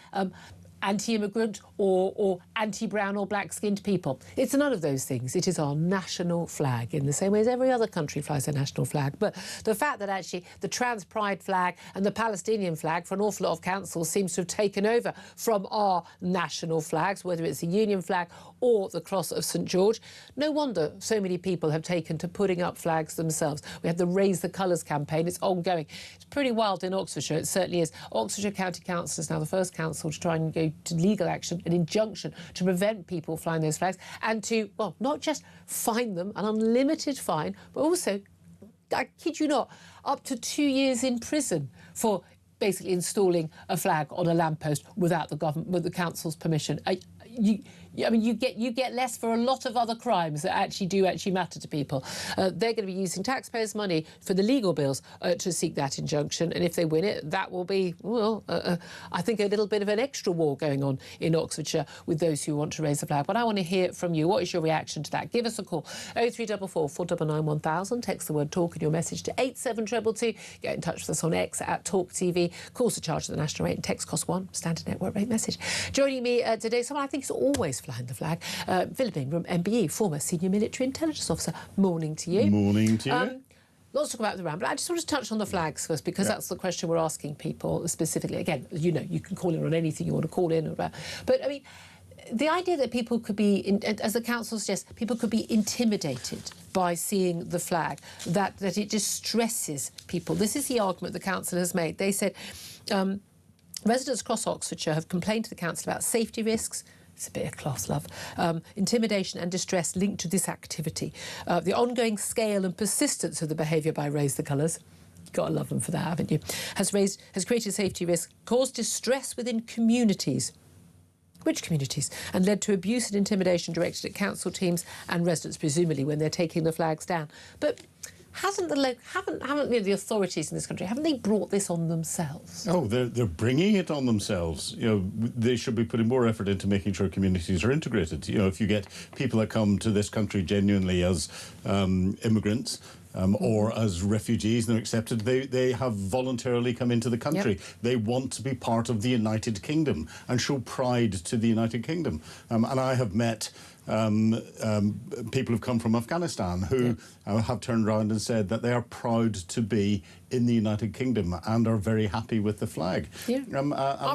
anti-immigrant or anti-brown or black-skinned people. It's none of those things. It is our national flag, in the same way as every other country flies their national flag. But the fact that actually the trans pride flag and the Palestinian flag for an awful lot of councils seems to have taken over from our national flags, whether it's the Union flag or the Cross of St George. No wonder so many people have taken to putting up flags themselves. We had the Raise the Colours campaign. It's ongoing. It's pretty wild in Oxfordshire. It certainly is. Oxfordshire County Council is now the first council to try and go to legal action, an injunction to prevent people flying those flags and to, well, not just fine them, an unlimited fine, but also, I kid you not, up to 2 years in prison for basically installing a flag on a lamppost without the government, with the council's permission. You get less for a lot of other crimes that actually matter to people. They're going to be using taxpayers' money for the legal bills to seek that injunction, and if they win it, that will be, I think, a little bit of an extra war going on in Oxfordshire with those who want to raise the flag. But I want to hear from you. What is your reaction to that? Give us a call, 0344 499 1000. Text the word TALK in your message to 87222. Get in touch with us on X at talkTV. Calls are charged at the national rate and text cost £1. Standard network rate message. Joining me today, someone I think is always flying the flag, Philip Ingram, MBE, former senior military intelligence officer. Morning to you. Morning to you. Lots to talk about the Iran, but I just want to touch on the flags first, because that's the question we're asking people specifically. Again, you can call in on anything you want to call in about. But, I mean, the idea that people could be, as the council suggests, people could be intimidated by seeing the flag, that it distresses people. This is the argument the council has made. They said residents across Oxfordshire have complained to the council about safety risks. It's a bit of class love. Intimidation and distress linked to this activity. The ongoing scale and persistence of the behaviour by Raise the Colours, you've got to love them for that, haven't you, has created safety risks, caused distress within communities. Which communities? And led to abuse and intimidation directed at council teams and residents, presumably, when they're taking the flags down. But haven't the authorities in this country, haven't they brought this on themselves? Oh, they're bringing it on themselves. They should be putting more effort into making sure communities are integrated. If you get people that come to this country genuinely as immigrants, or as refugees and they're accepted, they have voluntarily come into the country. Yep. They want to be part of the United Kingdom and show pride to the United Kingdom. And I have met people who've come from Afghanistan who have turned around and said that they are proud to be in the United Kingdom and are very happy with the flag. Yeah.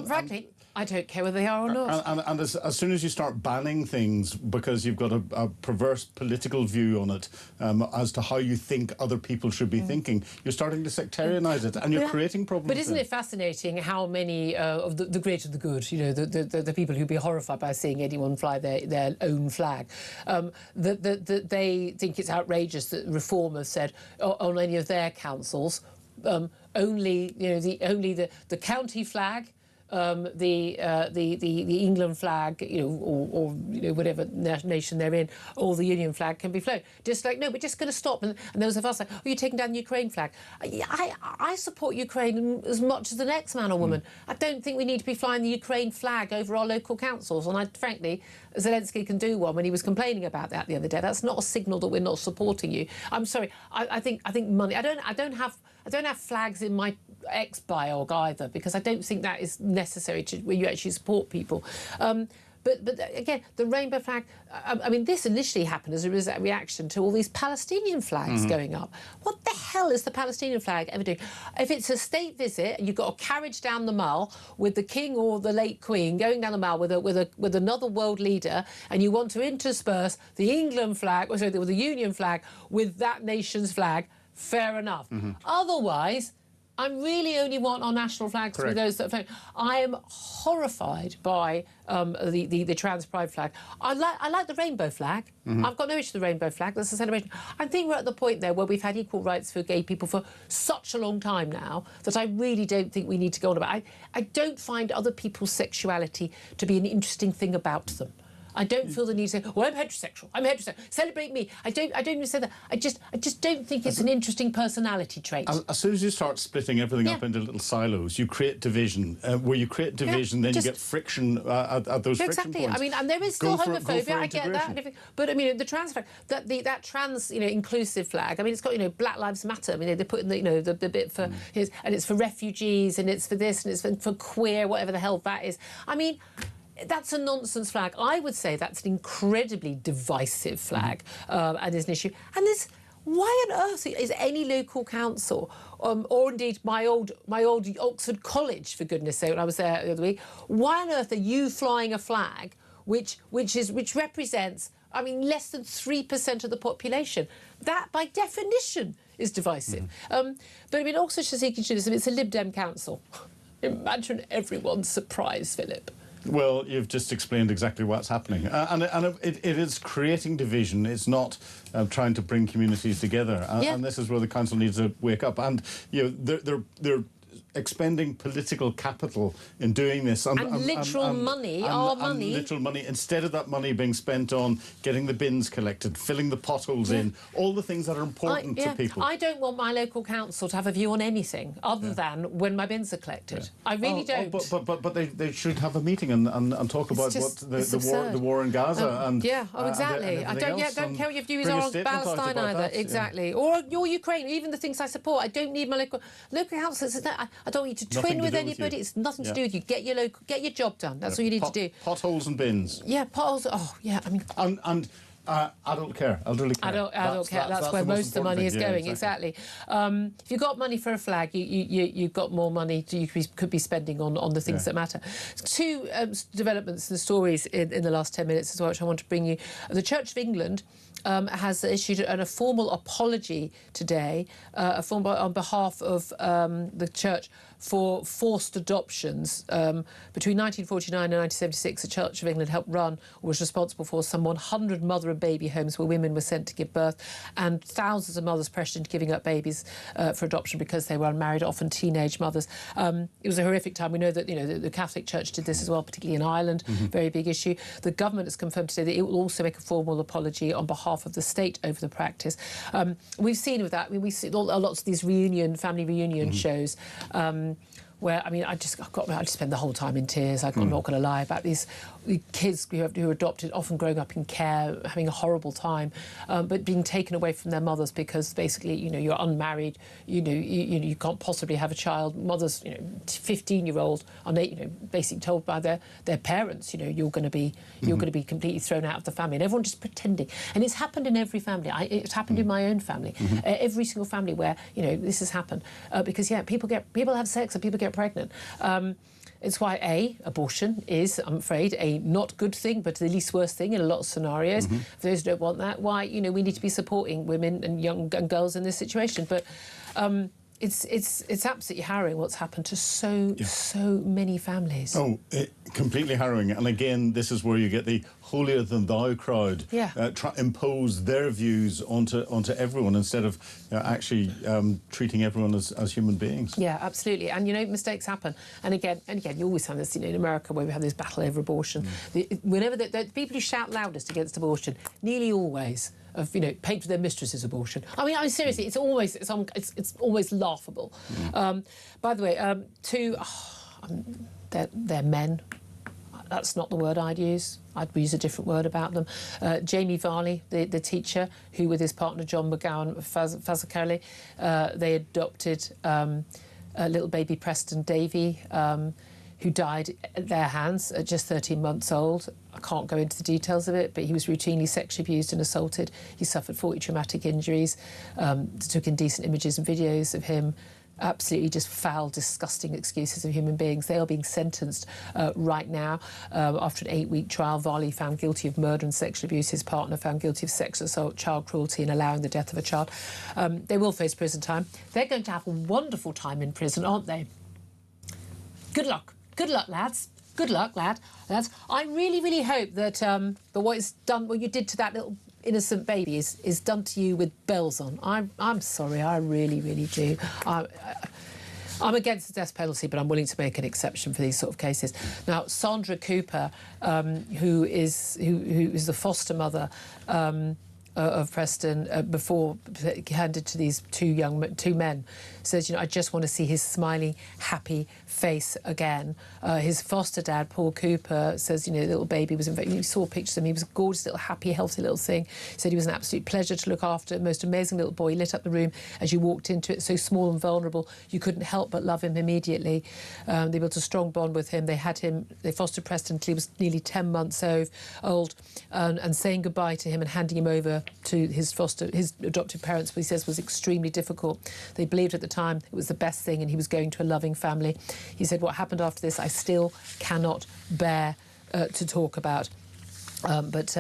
Frankly, I don't care whether they are or not. And as soon as you start banning things because you've got a perverse political view on it as to how you think other people should be thinking, you're starting to sectarianise it and you're creating problems. But isn't it fascinating how many of the great and the good, the people who'd be horrified by seeing anyone fly their own flag, that they think it's outrageous that Reform have said on any of their councils only the county flag, the England flag, or whatever nation they're in, or the Union flag can be flown. Just like, no, we're just going to stop. And there was a fuss like, oh, you're taking down the Ukraine flag. I support Ukraine as much as the next man or woman. I don't think we need to be flying the Ukraine flag over our local councils. And frankly, Zelensky can do one when he was complaining about that the other day. That's not a signal that we're not supporting you. I'm sorry. I think money. I don't have flags in my ex-biog either, because I don't think that is necessary where you actually support people. But again, the rainbow flag, this initially happened as a reaction to all these Palestinian flags going up. What the hell is the Palestinian flag ever doing? If it's a state visit and you've got a carriage down the mall with the king or the late queen going down the mall with another world leader, and you want to intersperse the England flag, or sorry, the Union flag with that nation's flag, fair enough. Otherwise, I really only want our national flags to be those that float. I am horrified by the trans pride flag. I like the rainbow flag. I've got no issue with the rainbow flag. That's a celebration. I think we're at the point there where we've had equal rights for gay people for such a long time now that I really don't think we need to go on about it. I don't find other people's sexuality to be an interesting thing about them. I don't feel the need to say, well, I'm heterosexual. Celebrate me. I don't even say that. I just don't think it's an interesting personality trait. As soon as you start splitting everything up into little silos, you create division. Where you create division, then you get friction at those friction points. And there is still homophobia. I get that. But the trans flag, that trans inclusive flag. It's got Black Lives Matter. They put in the bit for and it's for refugees and it's for this and it's for queer, whatever the hell that is. That's a nonsense flag. I would say that's an incredibly divisive flag and is an issue. And why on earth is any local council, or indeed my old Oxford College, for goodness sake, when I was there the other week, why on earth are you flying a flag which represents, less than 3% of the population? That, by definition, is divisive. But also, Shaziki, it's a Lib Dem council. Imagine everyone's surprise, Philip. Well, you've just explained exactly what's happening. And it is creating division. It's not trying to bring communities together. And this is where the council needs to wake up. And, they're expending political capital in doing this. And literal money, our money. Literal money, instead of that money being spent on getting the bins collected, filling the potholes in, all the things that are important to people. I don't want my local council to have a view on anything other than when my bins are collected. I really don't. But they should have a meeting and talk about the war in Gaza. Exactly. I don't care what your views are on Palestine either. Exactly. Or Ukraine, even the things I support. I don't need my local councils. I don't need to twin with anybody. It's nothing to do with you. Get your job done. That's what you need to do. Potholes and bins. Yeah, potholes. Oh, yeah. And adult care, elderly care. Adult care. That's where most of the money is going. Exactly. If you've got money for a flag, you've got more money you could be spending on the things that matter. Two developments and stories in the last 10 minutes as well, which I want to bring you. The Church of England has issued a formal apology today, on behalf of the Church for forced adoptions. Between 1949 and 1976, the Church of England helped run or was responsible for some 100 mother and and baby homes where women were sent to give birth, and thousands of mothers pressured into giving up babies for adoption because they were unmarried, often teenage mothers. It was a horrific time. We know that the Catholic Church did this as well, particularly in Ireland. Very big issue. The government has confirmed today that it will also make a formal apology on behalf of the state over the practice. We've seen with that. I mean, we see lots of these family reunion shows. Where, I mean, I just spend the whole time in tears. I'm not going to lie about these kids who are adopted, often growing up in care, having a horrible time, but being taken away from their mothers because basically, you're unmarried, you can't possibly have a child. Mothers, 15-year-old are basically told by their parents, you're going to be completely thrown out of the family, and everyone just pretending. And it's happened in every family. It's happened in my own family, every single family where this has happened because people have sex and people get pregnant. It's why abortion is, I'm afraid, a not good thing, but the least worst thing in a lot of scenarios. For those who don't want that, why we need to be supporting women and young girls in this situation. But it's absolutely harrowing what's happened to so many families. Completely harrowing. And again, this is where you get the holier than thou crowd impose their views onto everyone instead of actually treating everyone as human beings. Yeah, absolutely. And mistakes happen. And again, you always have this in America where we have this battle over abortion. Whenever the people who shout loudest against abortion, nearly always paid for their mistress's abortion. I mean, seriously, it's always laughable. By the way, they're men. That's not the word I'd use. I'd use a different word about them. Jamie Varley, the teacher, who with his partner John McGowan Fazakerley, they adopted little baby Preston Davey, who died at their hands at just 13 months old. I can't go into the details of it, but he was routinely sexually abused and assaulted. He suffered 40 traumatic injuries. Took indecent images and videos of him. Absolutely just foul, disgusting excuses of human beings. They are being sentenced right now after an 8-week trial. Varley found guilty of murder and sexual abuse. His partner found guilty of sexual assault, child cruelty and allowing the death of a child. They will face prison time. They're going to have a wonderful time in prison, aren't they? Good luck. Good luck, lads. Good luck, lads. I really, really hope that what you did to that little innocent baby is done to you with bells on. I'm sorry, I really, really do. I'm against the death penalty, but I'm willing to make an exception for these sort of cases. Now, Sandra Cooper, who is the foster mother of Preston, before handed to these two men, says, I just want to see his smiling, happy face again. His foster dad, Paul Cooper, says, the little baby was, you saw pictures of him, he was a gorgeous little, happy, healthy little thing. He said he was an absolute pleasure to look after, most amazing little boy. He lit up the room as you walked into it, so small and vulnerable, you couldn't help but love him immediately. They built a strong bond with him. They fostered Preston until he was nearly 10 months old, and saying goodbye to him and handing him over to his adoptive parents, what he says was extremely difficult. They believed at the time it was the best thing and he was going to a loving family. He said, what happened after this, I still cannot bear to talk about. It's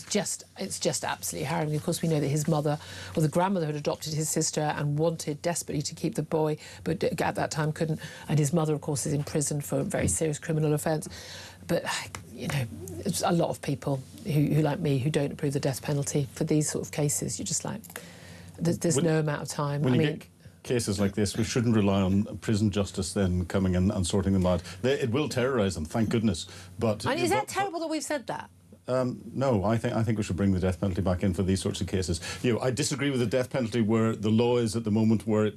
just absolutely harrowing. Of course, we know that his mother, or the grandmother, had adopted his sister and wanted desperately to keep the boy, but at that time couldn't. And his mother, of course, is in prison for a very serious criminal offence. But, it's a lot of people who, like me, who don't approve the death penalty for these sort of cases. You're just like, there's no amount of time. Get cases like this, we shouldn't rely on prison justice then coming in and sorting them out. It will terrorise them, thank goodness. But is that terrible that we've said that? No, I think we should bring the death penalty back in for these sorts of cases. I disagree with the death penalty where the law is at the moment, where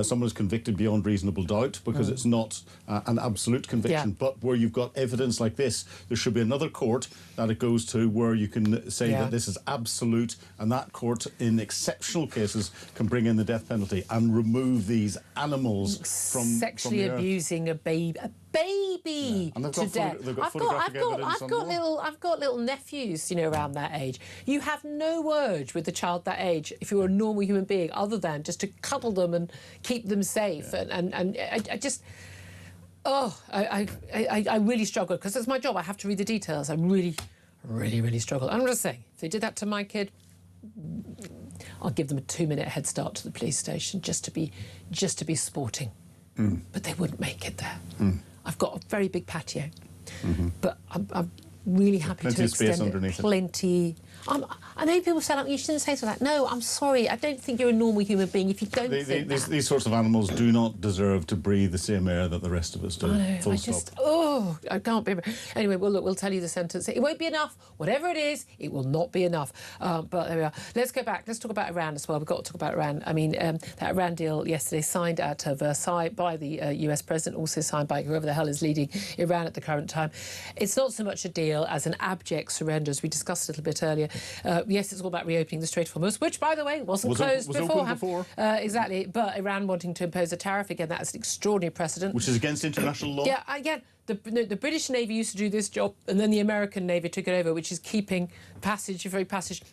someone is convicted beyond reasonable doubt, because it's not an absolute conviction. Yeah. But where you've got evidence like this, there should be another court that it goes to where you can say that this is absolute, and that court, in exceptional cases, can bring in the death penalty and remove these animals from sexually abusing a baby. And to death. I've got little nephews, around that age. You have no urge with a child that age, if you're a normal human being, other than just to cuddle them and keep them safe. Yeah. And I just, I really struggle, because it's my job. I have to read the details. I really, really, really struggle. I'm just saying, if they did that to my kid, I'll give them a 2-minute head start to the police station just to be sporting. But they wouldn't make it there. I've got a very big patio, but really happy Plenty to of space extend underneath it. plenty. I know people say, like, you shouldn't say something like that. No, I'm sorry. I don't think you're a normal human being if you don't think that. These sorts of animals do not deserve to breathe the same air that the rest of us do. I know, Full stop. I can't be. Anyway, well, look, we'll tell you the sentence. It won't be enough. Whatever it is, it will not be enough. But there we are. Let's go back. Let's talk about Iran as well. We've got to talk about Iran. I mean, that Iran deal yesterday signed at Versailles by the US president, also signed by whoever the hell is leading Iran at the current time. It's not so much a deal as an abject surrender, as we discussed a little bit earlier. Yes, it's all about reopening the Strait of Hormuz, which, by the way, wasn't closed beforehand. Open before. Exactly. But Iran wanting to impose a tariff, again, that's an extraordinary precedent. Which is against international law. Yeah, again, the British Navy used to do this job, and then the American Navy took it over, which is keeping free passage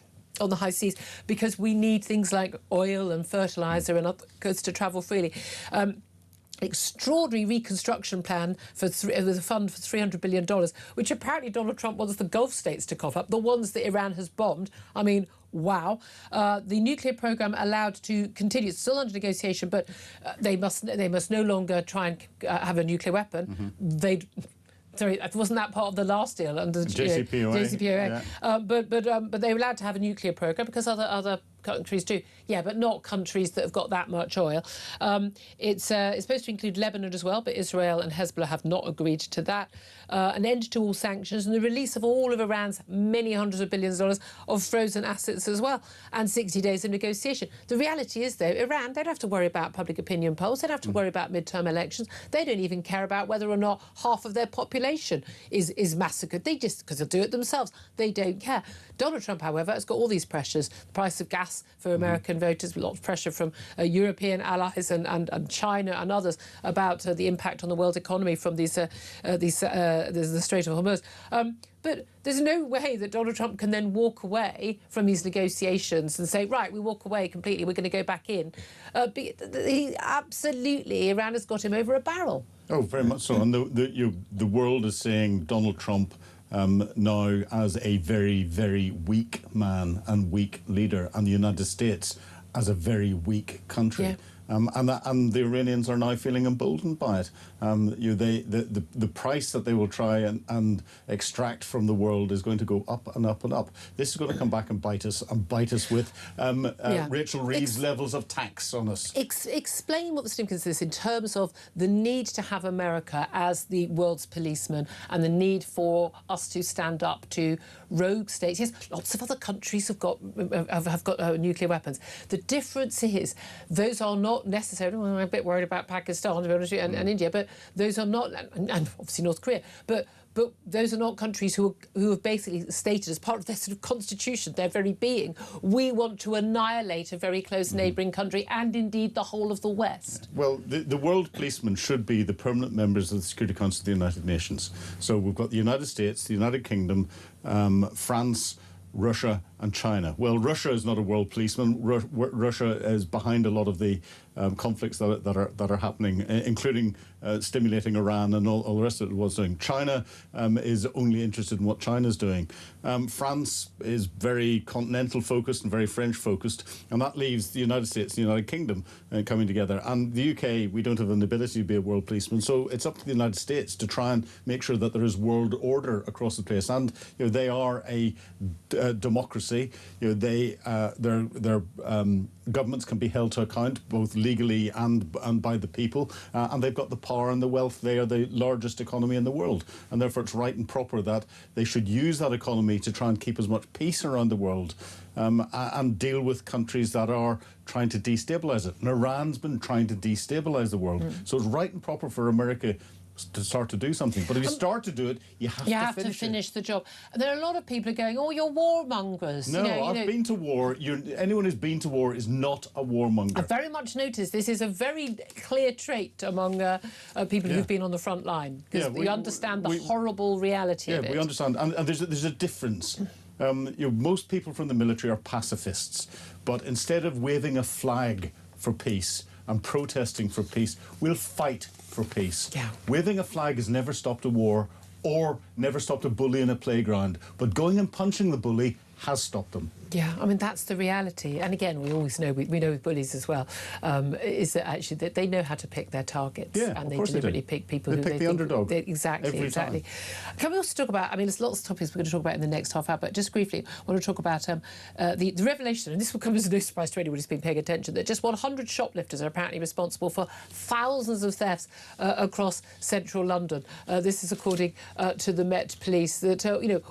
on the high seas, because we need things like oil and fertiliser and other goods to travel freely. Extraordinary reconstruction plan with a fund for $300 billion, which apparently Donald Trump wants the Gulf states to cough up, the ones that Iran has bombed. I mean, wow. The nuclear programme allowed to continue. It's still under negotiation, but they must no longer try and have a nuclear weapon. Sorry, wasn't that part of the last deal under JCPOA? Yeah. But they're allowed to have a nuclear programme because other countries do. Yeah, but not countries that have got that much oil. It's supposed to include Lebanon as well, but Israel and Hezbollah have not agreed to that. An end to all sanctions and the release of all of Iran's many hundreds of billions of dollars of frozen assets as well, and 60 days of negotiation. The reality is, though, Iran, they don't have to worry about public opinion polls. They don't have to worry about midterm elections. They don't even care about whether or not half of their population is massacred. They just, because they'll do it themselves, they don't care. Donald Trump, however, has got all these pressures. The price of gas for American voters, lots of pressure from European allies and China and others about the impact on the world economy from the Strait of Hormuz. But there's no way that Donald Trump can then walk away from these negotiations and say, right, we walk away completely, we're going to go back in. Iran has got him over a barrel. Oh, very much so. And the world is saying Donald Trump now as a very, very weak man and weak leader, and the United States as a very weak country. Yeah. And the Iranians are now feeling emboldened by it. The price that they will try and extract from the world is going to go up and up and up. This is going to come back and bite us with Rachel Reeves levels of tax on us. Explain what the significance is in terms of the need to have America as the world's policeman and the need for us to stand up to rogue states. Yes, lots of other countries have got nuclear weapons. The difference is those are not necessarily, well, I'm a bit worried about Pakistan, to be honest with you, and India, but those are not, and obviously North Korea, but those are not countries who have basically stated as part of their sort of constitution, their very being, we want to annihilate a very close neighbouring country and indeed the whole of the West. Well, the world policemen should be the permanent members of the Security Council of the United Nations. So we've got the United States, the United Kingdom, France, Russia and China. Well, Russia is not a world policeman. Russia is behind a lot of the conflicts that are happening, including stimulating Iran and all the rest of it was doing. China is only interested in what China's doing. France is very continental focused and very French focused, and that leaves the United States and the United Kingdom coming together. And the UK, we don't have an ability to be a world policeman, so it's up to the United States to try and make sure that there is world order across the place. And they are a democracy. Their governments can be held to account both legally and by the people, and they've got the power and the wealth. They are the largest economy in the world, and therefore it's right and proper that they should use that economy to try and keep as much peace around the world and deal with countries that are trying to destabilise it. And Iran's been trying to destabilise the world, so it's right and proper for America to start to do something. But if you start to do it, you have to finish the job. There are a lot of people who are going, oh, you're warmongers. No, I've been to war. Anyone who's been to war is not a warmonger. I've very much noticed this is a very clear trait among people who've been on the front line, because we understand the horrible reality of it. Yeah, we understand. And there's a difference. Most people from the military are pacifists, but instead of waving a flag for peace and protesting for peace, we'll fight for peace. Yeah. Waving a flag has never stopped a war or never stopped a bully in a playground, but going and punching the bully has stopped them. Yeah, I mean, that's the reality. And again, we always know, we know with bullies as well, is that actually that they know how to pick their targets. Yeah, and they of course deliberately pick people who pick the underdog. Exactly. Time. Can we also talk about, I mean, there's lots of topics we're going to talk about in the next half hour, but just briefly, I want to talk about the revelation, and this will come as no surprise to anyone who's been paying attention, that just 100 shoplifters are apparently responsible for thousands of thefts across central London. This is according to the Met Police. That,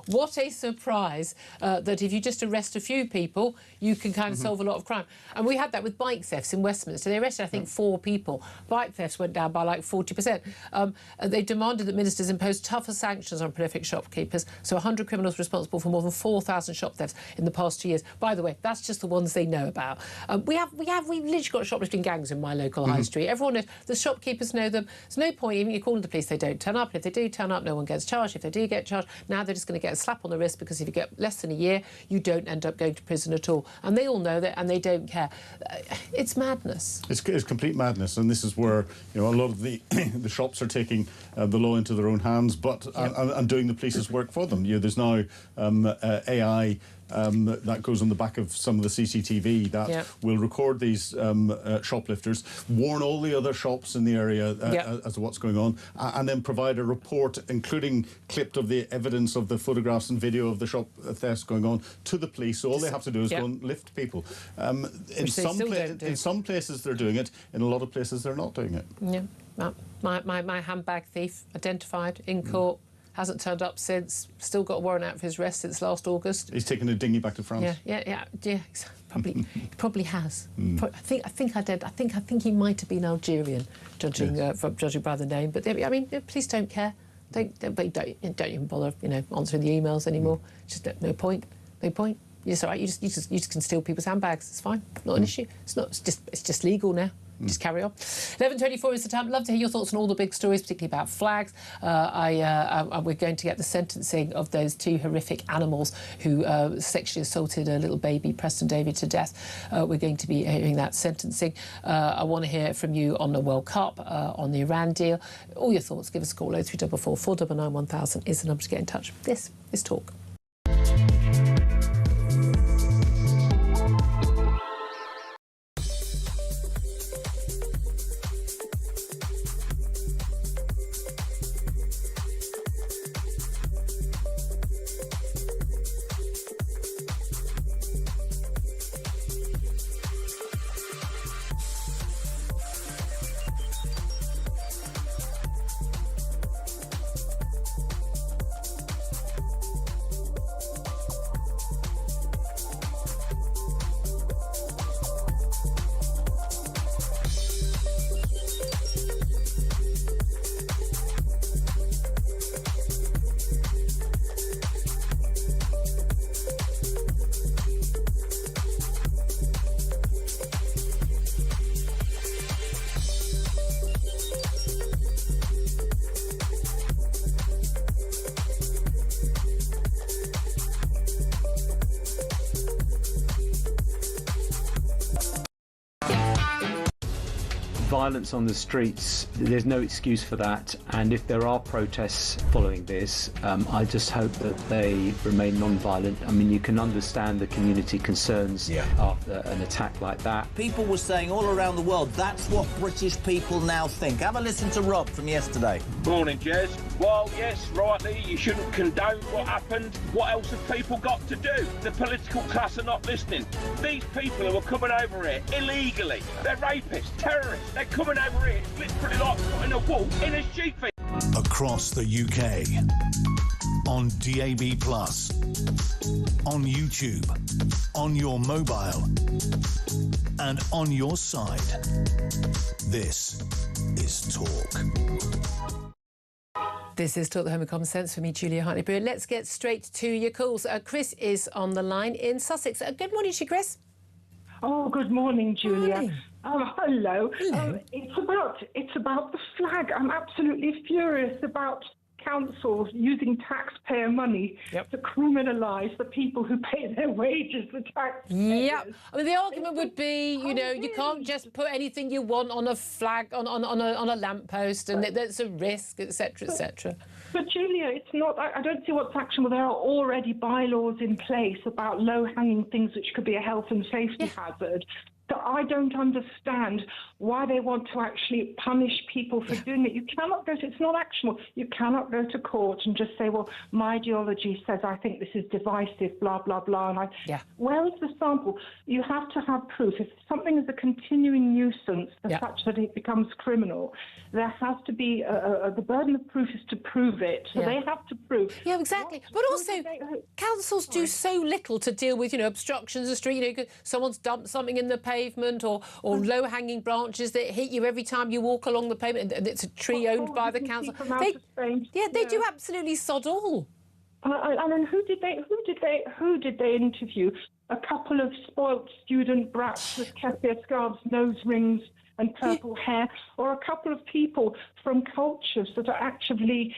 what a surprise that if you just arrest a few people, you can kind of solve a lot of crime. And we had that with bike thefts in Westminster. They arrested, I think, 4 people. Bike thefts went down by like 40%. They demanded that ministers impose tougher sanctions on prolific shopkeepers. So 100 criminals responsible for more than 4,000 shop thefts in the past 2 years. By the way, that's just the ones they know about. We've literally got shoplifting gangs in my local high street. Everyone knows. The shopkeepers know them. There's no point even you calling the police. They don't turn up. And if they do turn up, no one gets charged. If they do get charged, now they're just going to get a slap on the wrist, because if you get less than a year, you don't end up going to prison at all. And they all know that, and they don't care. It's madness. It's complete madness, and this is where a lot of the the shops are taking the law into their own hands, but and doing the police's work for them. There's now AI. That goes on the back of some of the CCTV that will record these shoplifters, warn all the other shops in the area as to what's going on, and then provide a report, including clipped of the evidence of the photographs and video of the shop thefts going on, to the police. So all they have to do is go and lift people. In some places they're doing it, in a lot of places they're not doing it. Yeah, my handbag thief identified in court. Hasn't turned up since. Still got a warrant out for his arrest since last August. He's taken a dinghy back to France. Yeah. Probably has. I think he might have been Algerian, judging by the name. But I mean, police don't care. Don't even bother, answering the emails anymore. Just no point. It's all right. You just can steal people's handbags. It's fine. Not an issue. It's just legal now. Just carry on. 11:24 is the time. Love to hear your thoughts on all the big stories, particularly about flags. We're going to get the sentencing of those 2 horrific animals who sexually assaulted a little baby, Preston David, to death. We're going to be hearing that sentencing. I want to hear from you on the World Cup, on the Iran deal. All your thoughts, give us a call. 0344 499 1000 is the number to get in touch. This is Talk. Violence on the streets, there's no excuse for that, and if there are protests following this, I just hope that they remain non-violent. I mean, you can understand the community concerns after an attack like that. People were saying all around the world, that's what British people now think. Have a listen to Rob from yesterday. Morning, Jez. Well, yes, rightly, you shouldn't condone what happened. What else have people got to do? The political class are not listening. These people who are coming over here illegally, they're rapists, terrorists. They're coming over here, literally like putting a wolf in a sheep pen. Across the UK, on DAB+, on YouTube, on your mobile, and on your side. This is Talk. This is Talk, the Home of Common Sense, for me, Julia Hartley-Brewer. Let's get straight to your calls. Chris is on the line in Sussex. Good morning to you, Chris. Oh, good morning, Julia. Morning. Hello. It's about the flag. I'm absolutely furious about councils using taxpayer money to criminalise the people who pay their wages, the taxpayers. Yeah, I mean, the argument would be, you know, you can't just put anything you want on a flag, on a lamppost, and that's a risk, etc., etc. But Julia, it's not. I don't see what's actionable. There are already bylaws in place about low-hanging things which could be a health and safety hazard. So I don't understand why they want to actually punish people for doing it. You cannot go to, it's not actionable. You cannot go to court and just say, well, my ideology says I think this is divisive, blah, blah, blah. And where is the sample? You have to have proof. If something is a continuing nuisance such that it becomes criminal, there has to be, the burden of proof is to prove it. So they have to prove. Yeah, exactly. But also, councils do so little to deal with, you know, obstructions of the street. You know, someone's dumped something in the pavement or low-hanging branches that hit you every time you walk along the pavement, and it's a tree owned by the council. They do absolutely sod all. And then who did they interview? A couple of spoilt student brats with keffir scarves, nose rings, and purple hair, or a couple of people from cultures that are actively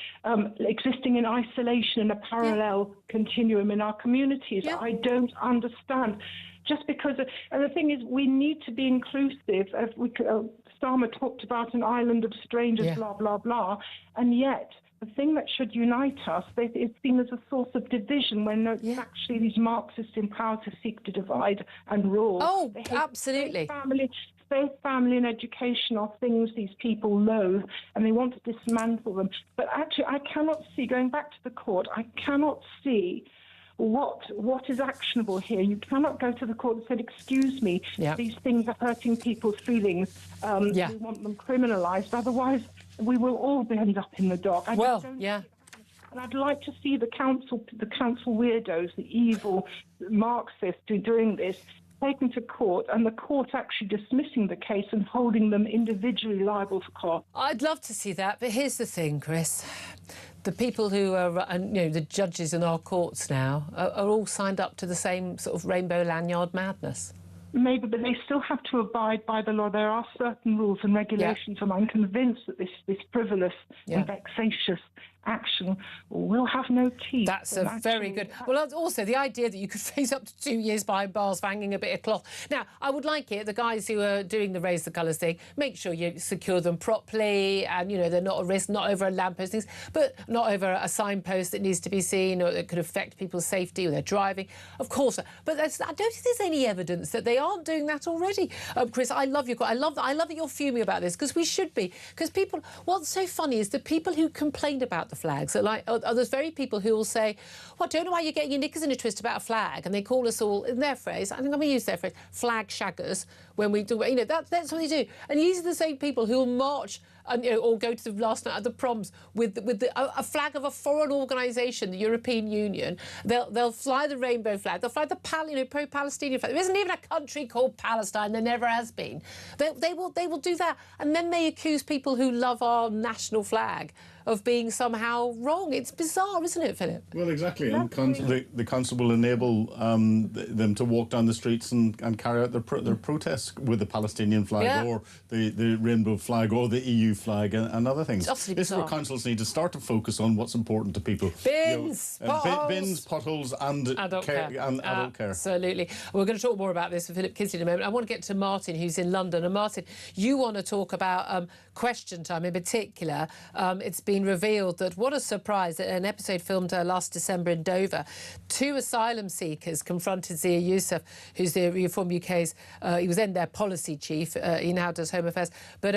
existing in isolation in a parallel continuum in our communities. I don't understand. Just because, and the thing is, we need to be inclusive. As Starmer talked about an island of strangers, blah, blah, blah, and yet the thing that should unite us, it's seen as a source of division when actually these Marxists in power to seek to divide and rule. Oh, absolutely. Faith, family and education are things these people loathe, and they want to dismantle them. But actually, I cannot see, going back to the court, I cannot see what is actionable here. You cannot go to the court and say, excuse me, these things are hurting people's feelings. We want them criminalised. Otherwise, we will all end up in the dock. And I'd like to see the council weirdos, the evil Marxists who are doing this, taken to court, and the court actually dismissing the case and holding them individually liable for cost. I'd love to see that, but here's the thing, Chris. The people who are, you know, the judges in our courts now are all signed up to the same sort of rainbow lanyard madness. Maybe, but they still have to abide by the law. There are certain rules and regulations, and I'm convinced that this frivolous and vexatious action will have no teeth. That's a very good... Well, also, the idea that you could face up to 2 years behind bars for hanging a bit of cloth. Now, I would like it, the guys who are doing the Raise the Colours thing, make sure you secure them properly and, you know, they're not a risk, not over a lamppost, things, but not over a signpost that needs to be seen or that could affect people's safety or their driving. Of course, but I don't think there's any evidence that they aren't doing that already. Chris, I love your... I love that you're fuming about this, because we should be. Because people... What's so funny is the people who complained about the flags are like, there's very people who will say, well, I don't know why you're getting your knickers in a twist about a flag, and they call us all, in their phrase, I think I'm going to use their phrase, flag shaggers, when we do, you know, that's what they do. And these are the same people who will march and, you know, or go to the last night at the proms with a flag of a foreign organisation, the European Union. They'll fly the rainbow flag. They'll fly the pro-Palestinian flag. There isn't even a country called Palestine. There never has been. They will do that, and then they accuse people who love our national flag of being somehow wrong. It's bizarre, isn't it, Philip? Well, exactly. And the council will enable them to walk down the streets and carry out their protests with the Palestinian flag or the rainbow flag or the EU flag and other things. This is where councils need to start to focus on what's important to people. Bins, potholes and adult care. Absolutely. We're going to talk more about this with Philip Kinsey in a moment. I want to get to Martin, who's in London. And Martin, you want to talk about Question Time in particular. It's been revealed that, what a surprise, that an episode filmed last December in Dover, 2 asylum seekers confronted Zia Youssef, who's the Reform UK's, he was then their policy chief, he now does Home Affairs, but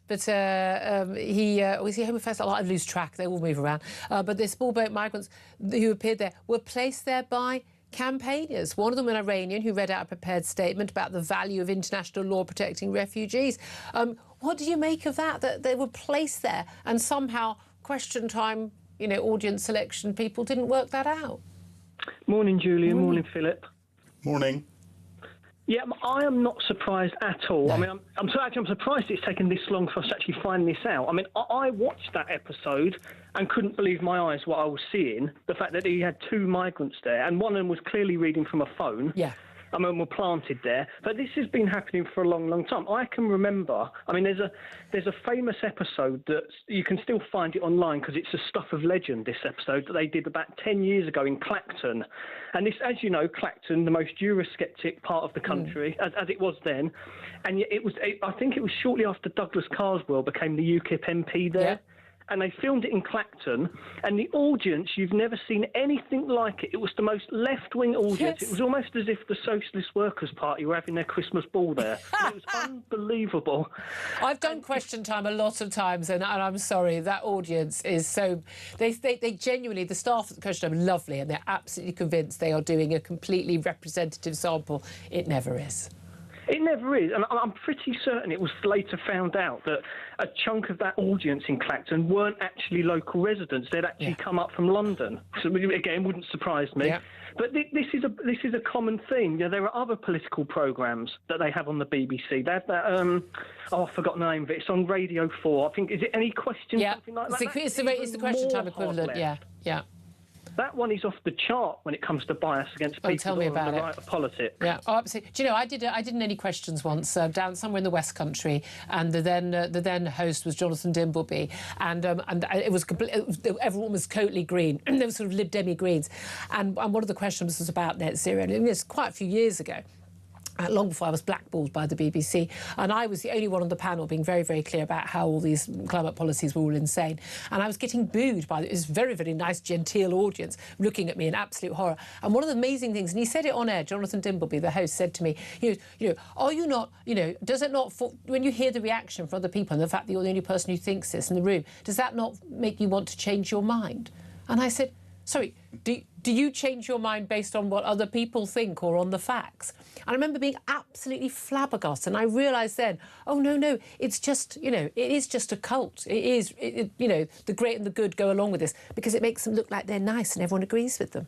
was he Home Affairs? I lose track, they all move around. But the small boat migrants who appeared there were placed there by campaigners. One of them, an Iranian, who read out a prepared statement about the value of international law protecting refugees. What do you make of that they were placed there and somehow Question Time, you know, audience selection people didn't work that out? Morning, Julia. Morning, Philip. Morning. Yeah, I am not surprised at all. No. I mean, I'm surprised it's taken this long for us to actually find this out. I mean, I watched that episode and couldn't believe my eyes what I was seeing. The fact that he had 2 migrants there, and one of them was clearly reading from a phone. Yeah. were planted there. But this has been happening for a long, long time. I can remember. I mean, there's a famous episode that you can still find it online because it's a stuff of legend. This episode that they did about 10 years ago in Clacton, and this, as you know, Clacton, the most Eurosceptic part of the country, as it was then, and yet I think it was shortly after Douglas Carswell became the UKIP MP there. Yeah. And they filmed it in Clacton, and the audience, you've never seen anything like it. It was the most left-wing audience. Yes. It was almost as if the Socialist Workers' Party were having their Christmas ball there. It was unbelievable. I've done Question Time a lot of times, and I'm sorry, that audience is so... They genuinely, the staff at the Question Time are lovely, and they're absolutely convinced they are doing a completely representative sample. It never is. It never is, and I'm pretty certain it was later found out that a chunk of that audience in Clacton weren't actually local residents. They'd actually come up from London. So again, wouldn't surprise me. Yeah. But this is a common theme. You know, there are other political programmes that they have on the BBC. They have that. I've forgotten the name of it. It's on Radio 4. I think, is it Any Question? Yeah, something like that? It's the Question Time equivalent. Yeah. That one is off the chart when it comes to bias against people on the right of politics. Yeah, absolutely. Do you know, I did Any Questions once down somewhere in the West Country, and the then host was Jonathan Dimbleby, and it was everyone was totally green. There was sort of Lib Demi Greens, and one of the questions was about net zero, and it was quite a few years ago. Long before I was blackballed by the BBC, and I was the only one on the panel being very, very clear about how all these climate policies were all insane. And I was getting booed by this very, very nice, genteel audience looking at me in absolute horror. And one of the amazing things, and he said it on air, Jonathan Dimbleby, the host, said to me, you know, are you not, you know, does it not, when you hear the reaction from other people and the fact that you're the only person who thinks this in the room, does that not make you want to change your mind? And I said, sorry, do you change your mind based on what other people think or on the facts? And I remember being absolutely flabbergasted, and I realised then, oh, no, it's just, you know, it is just a cult. It is, you know, the great and the good go along with this because it makes them look like they're nice and everyone agrees with them.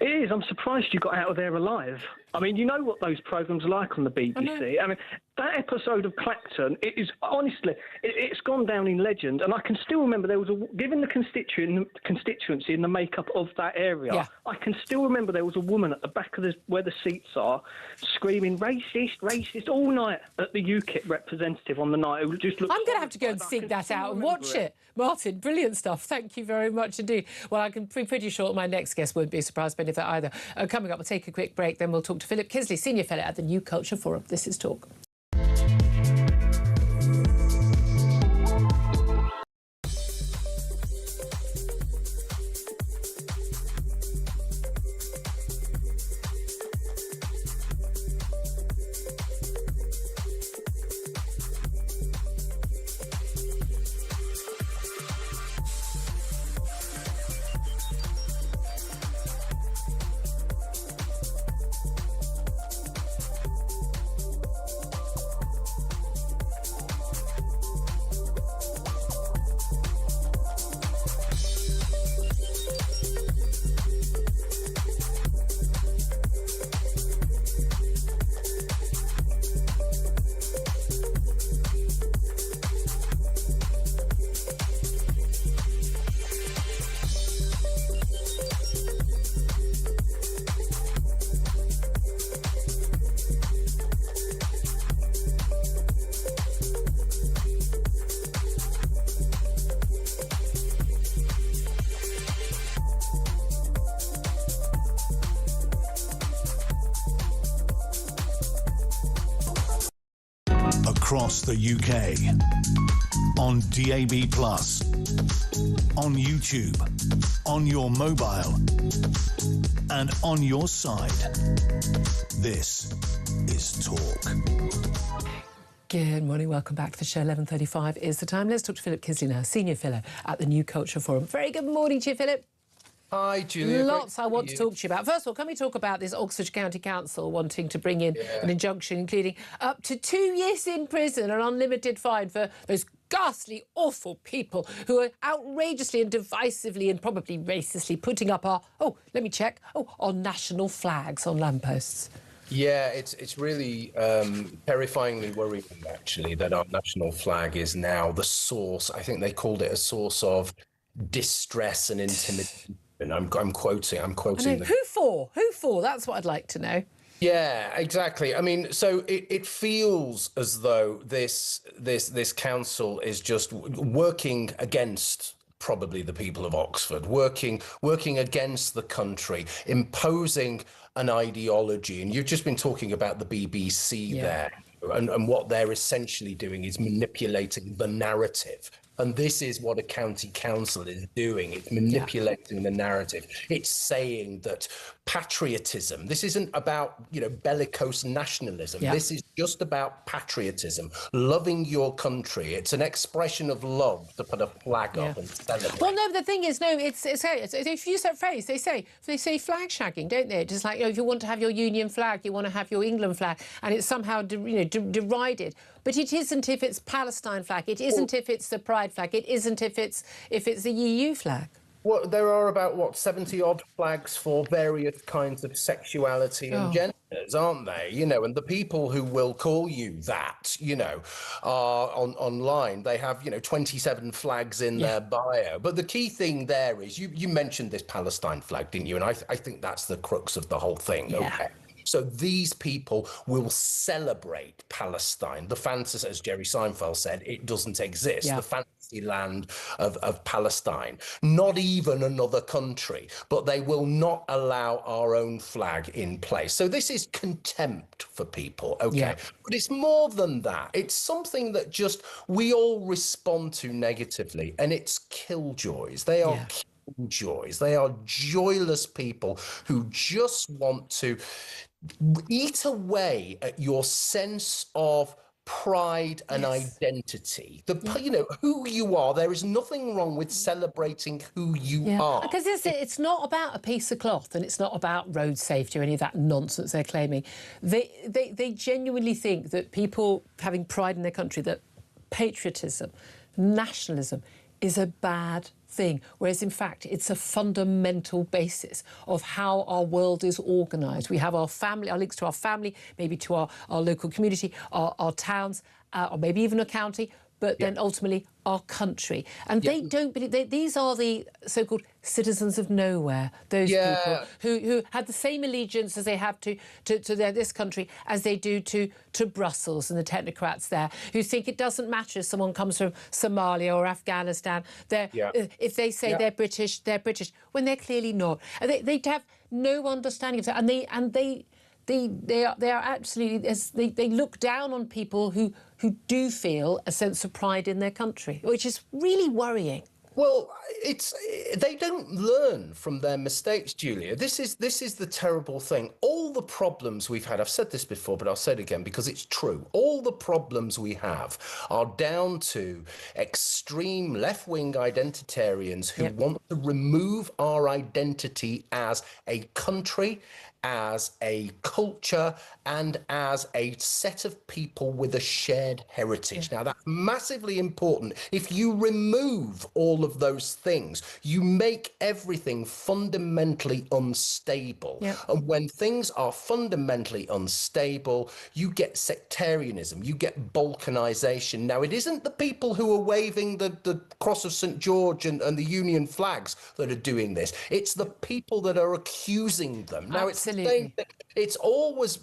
It is. I'm surprised you got out of there alive. I mean, you know what those programmes are like on the BBC. I mean, that episode of Clacton, it is honestly, it's gone down in legend. And I can still remember there was given the constituency and the makeup of that area, I can still remember there was a woman at the back of where the seats are screaming racist all night at the UKIP representative on the night. It just looked. I'm going to have to go and seek that out and watch it. Martin, brilliant stuff. Thank you very much indeed. Well, I can be pretty sure my next guest won't be surprised by any of that either. Coming up, we'll take a quick break, then we'll talk to Philip Kisley, Senior Fellow at the New Culture Forum. This is Talk. Across the UK, on DAB+, on YouTube, on your mobile, and on your side. This is Talk. Good morning, welcome back to the show. 11:35 is the time. Let's talk to Philip Kisley now, Senior Fellow at the New Culture Forum. Very good morning to you, Philip. Hi, Julia. Lots I want to talk to you about. First of all, can we talk about this Oxford County Council wanting to bring in an injunction including up to 2 years in prison and unlimited fine for those ghastly, awful people who are outrageously and divisively and probably racistly putting up our national flags on lampposts? Yeah, it's really terrifyingly worrying, actually, that our national flag is now the source. I think they called it a source of distress and intimidation. And I'm quoting. Who for? That's what I'd like to know. Yeah, exactly. I mean, so it feels as though this council is just working against probably the people of Oxford, working against the country, imposing an ideology. And you've just been talking about the BBC there. And what they're essentially doing is manipulating the narrative. And this is what a county council is doing. It's manipulating the narrative. It's saying that patriotism, this isn't about, bellicose nationalism. This is just about patriotism, loving your country. It's an expression of love to put a flag up and celebrate. Well, no, the thing is, it's if you use that phrase, they say flag shagging, don't they? Just like, if you want to have your Union flag, you want to have your England flag, and it's somehow, derided. But it isn't if it's Palestine flag. It isn't if it's the Pride flag. It isn't if it's the EU flag. Well, there are about 70 odd flags for various kinds of sexuality and genders, aren't they? And the people who will call you that, are online. They have 27 flags in their bio. But the key thing there is you mentioned this Palestine flag, didn't you? And I think that's the crux of the whole thing. Yeah. Okay. So these people will celebrate Palestine. The fantasy, as Jerry Seinfeld said, it doesn't exist. The fantasy land of Palestine. Not even another country, but they will not allow our own flag in place. So this is contempt for people, okay? But it's more than that. It's something that just we all respond to negatively, and it's killjoys. They are killjoys. They are joyless people who just want to eat away at your sense of pride and identity. Who you are. There is nothing wrong with celebrating who you are. Because it's not about a piece of cloth, and it's not about road safety or any of that nonsense they're claiming. They genuinely think that people having pride in their country, that patriotism, nationalism is a bad thing, whereas in fact it's a fundamental basis of how our world is organised. We have our family, our links to our family, maybe to our local community, our towns, or maybe even a county, but then ultimately our country. And they don't believe, these are the so-called citizens of nowhere, those people who had the same allegiance as they have to this country as they do to Brussels and the technocrats there, who think it doesn't matter if someone comes from Somalia or Afghanistan. If they say they're British, when they're clearly not. And they have no understanding of that, and they are absolutely, they look down on people who do feel a sense of pride in their country, which is really worrying. Well, they don't learn from their mistakes, Julia. This is the terrible thing. All the problems we've had, I've said this before, but I'll say it again because it's true. All the problems we have are down to extreme left-wing identitarians who want to remove our identity as a country, as a culture, and as a set of people with a shared heritage. Now, that's massively important. If you remove all of those things, you make everything fundamentally unstable. And when things are fundamentally unstable, you get sectarianism, you get balkanization. Now, it isn't the people who are waving the Cross of St. George and the Union flags that are doing this. It's the people that are accusing them. Now, it's always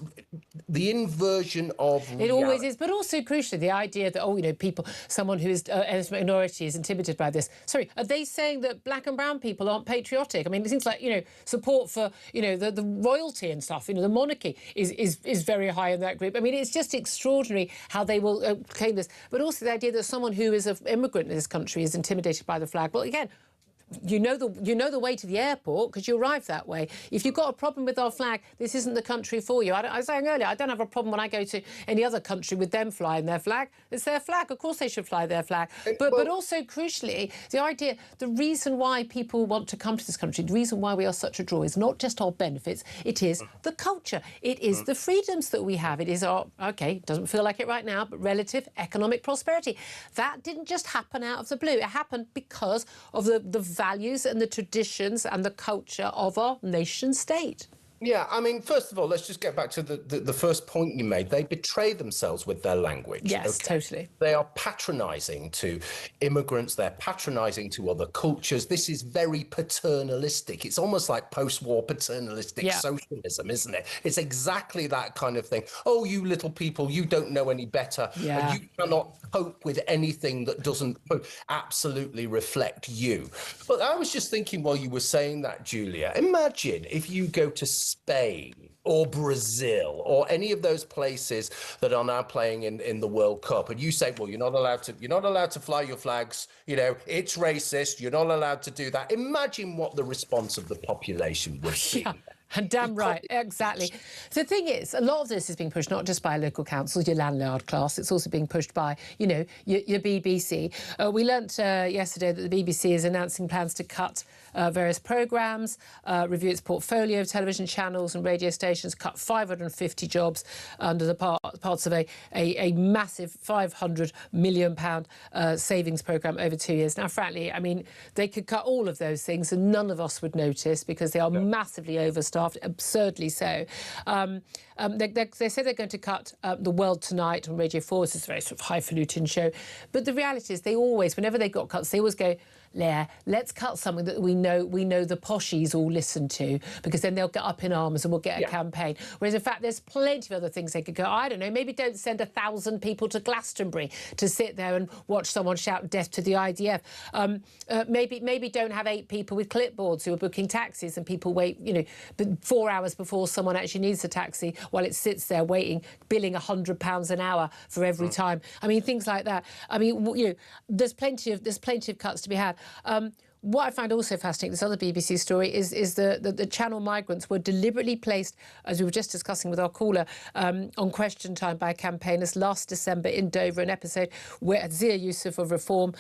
the inversion of reality. It always is, but also crucially the idea that someone who is a minority is intimidated by this. Sorry, are they saying that black and brown people aren't patriotic? I mean, it seems like support for the royalty and stuff, the monarchy is very high in that group. I mean, it's just extraordinary how they will claim this, but also the idea that someone who is an immigrant in this country is intimidated by the flag. Well, again, you know the way to the airport because you arrive that way. If you've got a problem with our flag, this isn't the country for you. I was saying earlier, I don't have a problem when I go to any other country with them flying their flag. It's their flag. Of course they should fly their flag. But also, crucially, the reason why people want to come to this country, the reason why we are such a draw is not just our benefits, it is the culture. It is the freedoms that we have. It is our, it doesn't feel like it right now, but relative economic prosperity. That didn't just happen out of the blue. It happened because of the values and the traditions and the culture of our nation state. Yeah, I mean, first of all, let's just get back to the first point you made. They betray themselves with their language. Yes, totally. They are patronising to immigrants. They're patronising to other cultures. This is very paternalistic. It's almost like post-war paternalistic socialism, isn't it? It's exactly that kind of thing. Oh, you little people, you don't know any better. Yeah. And you cannot cope with anything that doesn't absolutely reflect you. But I was just thinking while you were saying that, Julia, imagine if you go to Spain or Brazil or any of those places that are now playing in the World Cup, and you say, well, you're not allowed to fly your flags, you know, it's racist, you're not allowed to do that. Imagine what the response of the population would be. Yeah. And damn right, exactly. The thing is, a lot of this is being pushed not just by local councils, your landlord class, it's also being pushed by, you know, your BBC. We learnt yesterday that the BBC is announcing plans to cut various programmes, review its portfolio of television channels and radio stations, cut 550 jobs under the parts of a massive £500 million savings programme over 2 years. Now, frankly, I mean, they could cut all of those things and none of us would notice because they are massively overstaffed, absurdly so. They say they're going to cut The World Tonight on Radio 4. This is a very sort of highfalutin show. But the reality is they always, whenever they got cuts, they always go, let's cut something that we know the poshies all listen to, because then they'll get up in arms and we'll get a campaign. Whereas, in fact, there's plenty of other things they could go, I don't know, maybe don't send 1,000 people to Glastonbury to sit there and watch someone shout death to the IDF. Maybe don't have 8 people with clipboards who are booking taxis and people wait, you know, 4 hours before someone actually needs a taxi while it sits there waiting, billing £100 an hour for every time. I mean, things like that. I mean, you know, there's plenty of cuts to be had. What I find also fascinating, this other BBC story, is the channel migrants were deliberately placed, as we were just discussing with our caller, on Question Time by campaigners last December in Dover, an episode where Zia Yusuf of Reform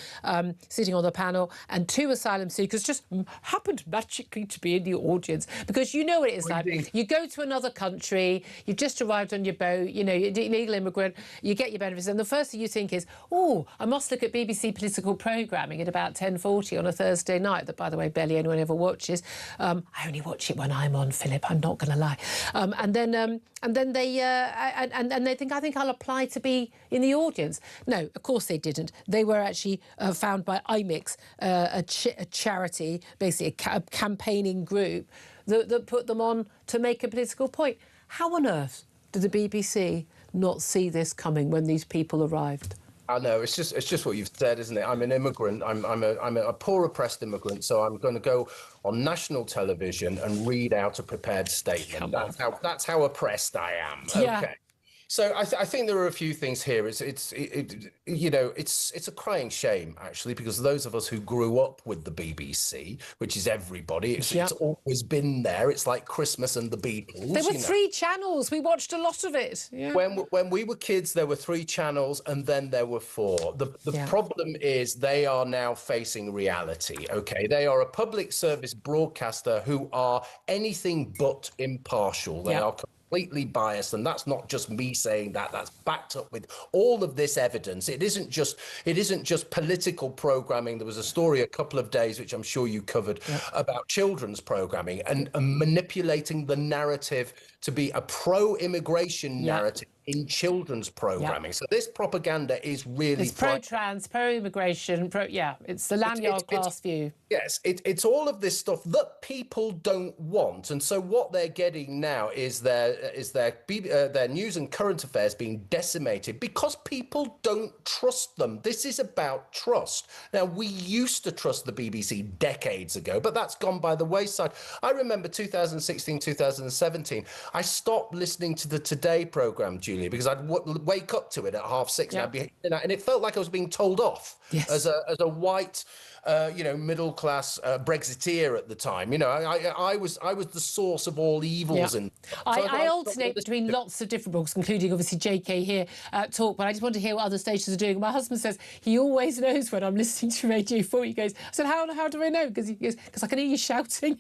sitting on the panel, and 2 asylum seekers just happened magically to be in the audience. Because you know what it is like. You go to another country, you've just arrived on your boat, you know, you're an illegal immigrant, you get your benefits, and the first thing you think is, oh, I must look at BBC political programming at about 10:40 on a Thursday night, that, by the way, barely anyone ever watches. I only watch it when I'm on, Philip, I'm not going to lie. And then they think, I think I'll apply to be in the audience. No, of course they didn't. They were actually found by IMIX, a charity, basically a campaigning group that put them on to make a political point. How on earth did the BBC not see this coming when these people arrived? I know, it's just what you've said, isn't it? I'm an immigrant. I'm a poor oppressed immigrant, so I'm going to go on national television and read out a prepared statement. That's how oppressed I am. Yeah. Okay. So I think there are a few things here. It's a crying shame, actually, because those of us who grew up with the BBC, which is everybody, it's always been there. It's like Christmas and the Beatles. There were 3 channels. We watched a lot of it. Yeah. When we were kids, there were 3 channels, and then there were 4. The problem is they are now facing reality. Okay, they are a public service broadcaster who are anything but impartial. They are completely biased, and that's not just me saying that. That's backed up with all of this evidence. It isn't just political programming. There was a story a couple of days, which I'm sure you covered, about children's programming and manipulating the narrative to be a pro-immigration narrative in children's programming. So this propaganda is really... It's pro-trans, pro-immigration, it's the lanyard class view. Yes, it's all of this stuff that people don't want. And so what they're getting now is their news and current affairs being decimated because people don't trust them. This is about trust. Now, we used to trust the BBC decades ago, but that's gone by the wayside. I remember 2016, 2017, I stopped listening to the Today programme, Julia, because I'd wake up to it at 6:30, and it felt like I was being told off as a white, middle-class Brexiteer at the time. You know, I was the source of all evils. And I alternate between lots of different books, including obviously JK here at Talk, but I just want to hear what other stations are doing. My husband says he always knows when I'm listening to Radio 4. He goes, I said, how do I know? Because I can hear you shouting.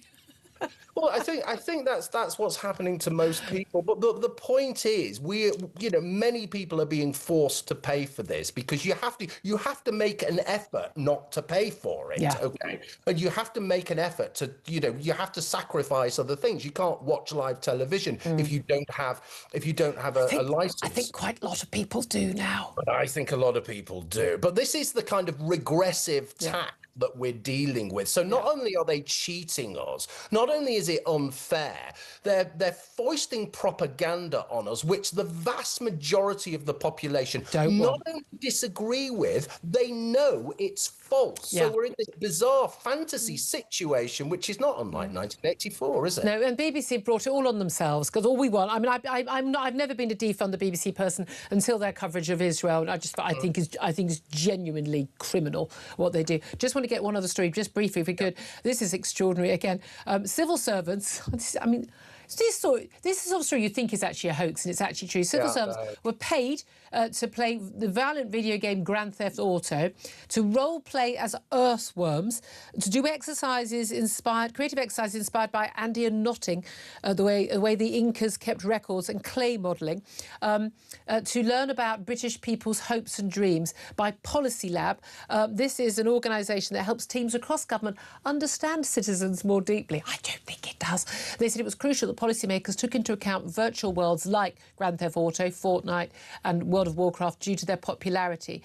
Well, I think that's what's happening to most people. But the point is, many people are being forced to pay for this because you have to make an effort not to pay for it. Yeah. Okay, and you have to make an effort to you have to sacrifice other things. You can't watch live television if you don't have a license. I think quite a lot of people do now. But I think a lot of people do. But this is the kind of regressive tack that we're dealing with. So not only are they cheating us, not only is it unfair, they're foisting propaganda on us, which the vast majority of the population not only disagree with, they know it's false. Yeah. So we're in this bizarre fantasy situation, which is not unlike 1984, is it? No, and BBC brought it all on themselves because all we want. I mean, I've never been a defund the BBC person until their coverage of Israel. And I think it's genuinely criminal what they do. Just want to get one other story, just briefly, if we could. This is extraordinary. Again, civil servants. I mean, this is the sort of story you think is actually a hoax, and it's actually true. Civil servants were paid to play the violent video game Grand Theft Auto, to role play as earthworms, to do creative exercises inspired by Andy and Notting, the way the Incas kept records, and clay modelling, to learn about British people's hopes and dreams by Policy Lab. This is an organisation that helps teams across government understand citizens more deeply. I don't think it does. They said it was crucial that policymakers took into account virtual worlds like Grand Theft Auto, Fortnite and World of Warcraft due to their popularity.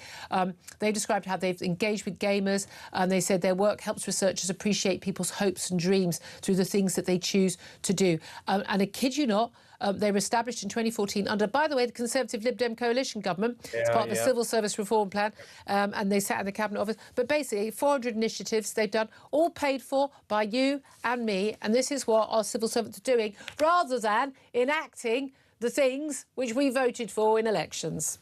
They described how they've engaged with gamers, and they said their work helps researchers appreciate people's hopes and dreams through the things that they choose to do. And I kid you not, they were established in 2014 under, by the way, the Conservative Lib Dem coalition government. It's part of the Civil Service Reform Plan, and they sat in the Cabinet Office. But basically, 400 initiatives they've done, all paid for by you and me, and this is what our civil servants are doing, rather than enacting the things which we voted for in elections.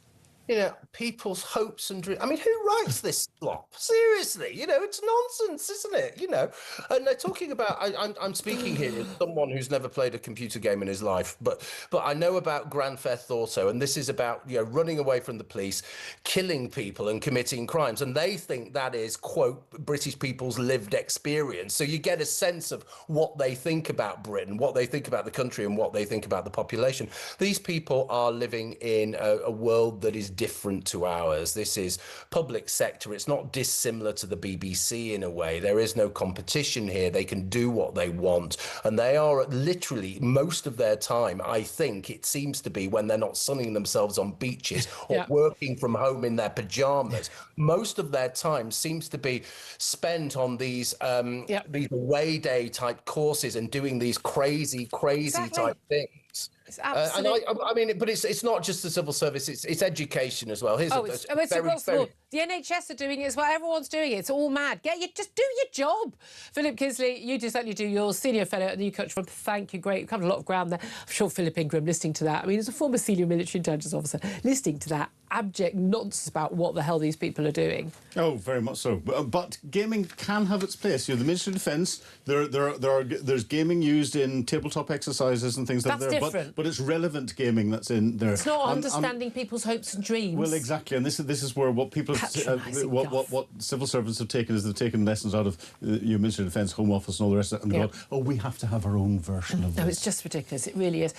People's hopes and dreams. I mean, who writes this slop? Seriously, it's nonsense, isn't it? And they're talking about. I'm speaking here as someone who's never played a computer game in his life, but I know about Grand Theft Auto, and this is about running away from the police, killing people, and committing crimes, and they think that is, quote, British people's lived experience. So you get a sense of what they think about Britain, what they think about the country, and what they think about the population. These people are living in a world that is different to ours. This is public sector. It's not dissimilar to the BBC in a way. There is no competition here. They can do what they want. And they are literally, most of their time, I think it seems to be, when they're not sunning themselves on beaches or working from home in their pajamas, most of their time seems to be spent on these away day type courses and doing these crazy type things. It's absolutely... I mean, but it's not just the civil service; it's education as well. It's across the board. The NHS are doing it as well. Everyone's doing it. It's all mad. Just do your job. Philip Kisley, you just certainly do yours. Senior fellow at the New Culture Fund. Thank you. Great. You've covered a lot of ground there. I'm sure Philip Ingram, listening to that. I mean, as a former senior military intelligence officer, listening to that abject nonsense about what the hell these people are doing. Oh, very much so. But gaming can have its place. The Ministry of Defence, there's gaming used in tabletop exercises and things like that. That's different. But it's relevant gaming that's in there. It's not understanding people's hopes and dreams. Well, exactly, and this is where what people what civil servants have taken is they've taken lessons out of your Ministry of Defence, Home Office, and all the rest of it, and gone, oh, we have to have our own version of this. No, it's just ridiculous. It really is.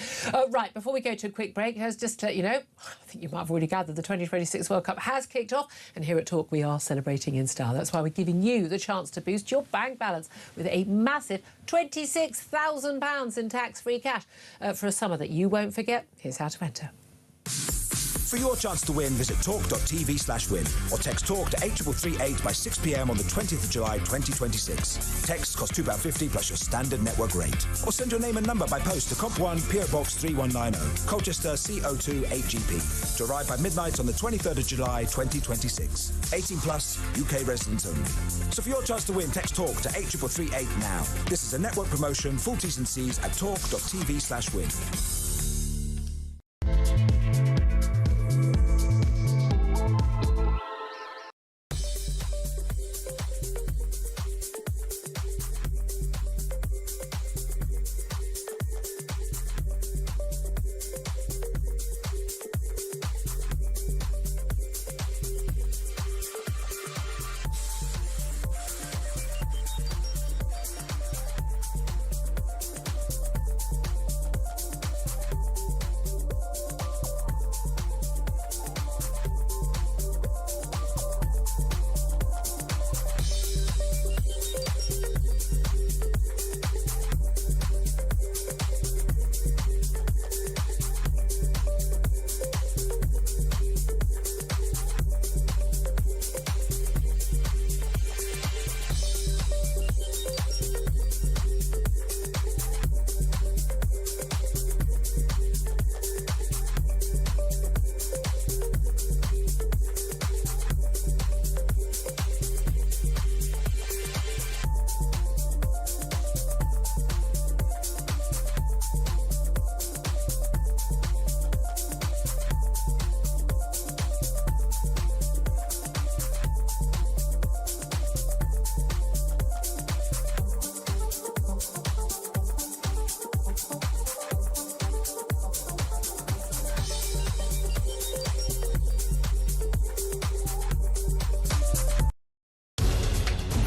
Right, before we go to a quick break, just to let you know, I think you might have already gathered the 2026 World Cup has kicked off, and here at Talk we are celebrating in style. That's why we're giving you the chance to boost your bank balance with a massive £26,000 in tax-free cash for a summer that you won't forget. Here's how to enter. For your chance to win, visit talk.tv/win or text TALK to 8338 by 6 p.m. on the 20th of July 2026. Texts cost £2.50 plus your standard network rate. Or send your name and number by post to Comp 1, PO Box 3190, Colchester CO2 8GP. To arrive by midnight on the 23rd of July 2026. 18 plus, UK residents only. So for your chance to win, text TALK to 8338 now. This is a network promotion. Full T's and C's at talk.tv/win.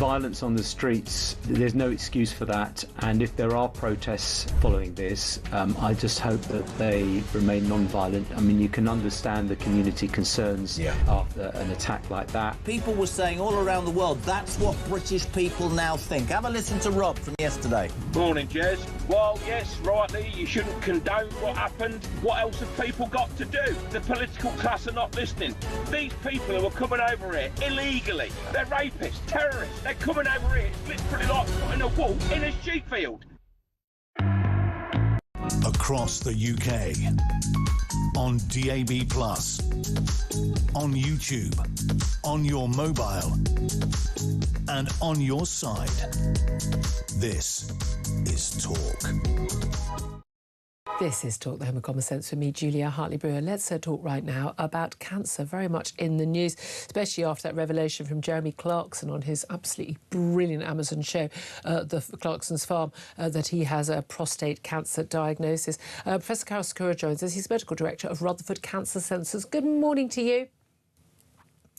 violence on the streets, there's no excuse for that. And if there are protests following this, I just hope that they remain non-violent. I mean, you can understand the community concerns after an attack like that. People were saying all around the world, that's what British people now think. Have a listen to Rob from yesterday. Morning, Jez. Well, yes, rightly, you shouldn't condone what happened. What else have people got to do? The political class are not listening. These people who are coming over here illegally, they're rapists, terrorists. They're coming over here. It's literally like putting a wall in a sheep field. Across the UK, on DAB+, on YouTube, on your mobile, and on your side. This is Talk. This is Talk, the Home of Common Sense, for me, Julia Hartley-Brewer. Let's talk right now about cancer, very much in the news, especially after that revelation from Jeremy Clarkson on his absolutely brilliant Amazon show, The Clarkson's Farm, that he has a prostate cancer diagnosis. Professor Carol Sakura joins us. He's medical director of Rutherford Cancer Centres. Good morning to you.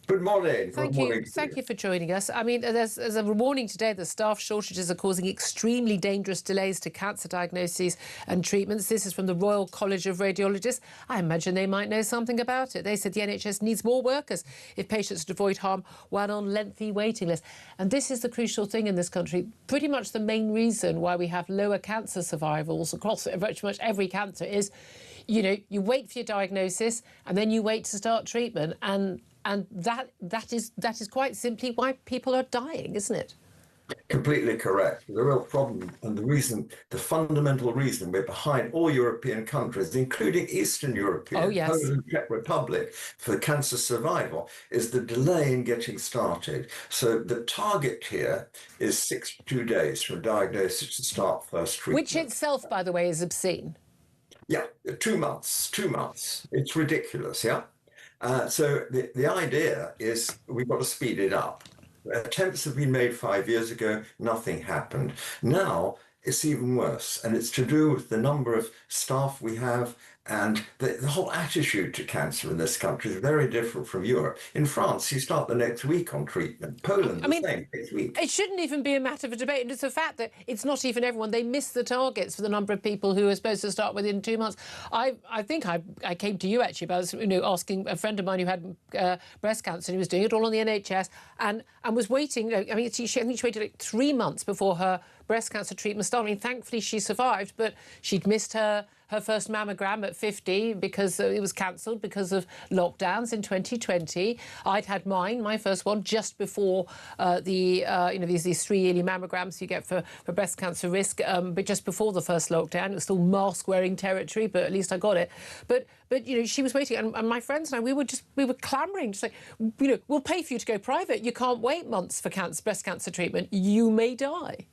Good morning. Thank you for joining us. I mean, there's a warning today that staff shortages are causing extremely dangerous delays to cancer diagnoses and treatments. This is from the Royal College of Radiologists. I imagine they might know something about it. They said the NHS needs more workers if patients to avoid harm while on lengthy waiting lists. And this is the crucial thing in this country. Pretty much the main reason why we have lower cancer survivals across pretty much every cancer is, you know, you wait for your diagnosis and then you wait to start treatment, and that is quite simply why people are dying, isn't it? Completely correct. The real problem and the fundamental reason we're behind all European countries, including Eastern European, Poland, Czech Republic, for cancer survival, is the delay in getting started. So the target here is 62 days from diagnosis to start first treatment. Which itself, by the way, is obscene. Yeah, 2 months. It's ridiculous, yeah? So the idea is we've got to speed it up. Attempts have been made 5 years ago, nothing happened. Now it's even worse, and it's to do with the number of staff we have, and the whole attitude to cancer in this country is very different from Europe. In France, you start the next week on treatment. Poland, the same, next week. It shouldn't even be a matter of debate. And it's the fact that it's not even everyone. They miss the targets for the number of people who are supposed to start within 2 months. I think I came to you, actually, about asking a friend of mine who had breast cancer, and he was doing it all on the NHS, and was waiting. I think she waited like 3 months before her breast cancer treatment started. I mean, thankfully she survived, but she'd missed her first mammogram at 50 because it was cancelled because of lockdowns in 2020. I'd had my first one, just before these 3 yearly mammograms you get for breast cancer risk, but just before the first lockdown. It was still mask-wearing territory, but at least I got it. But she was waiting, and my friends and I, we were clamouring to say, we'll pay for you to go private. You can't wait months for breast cancer treatment. You may die.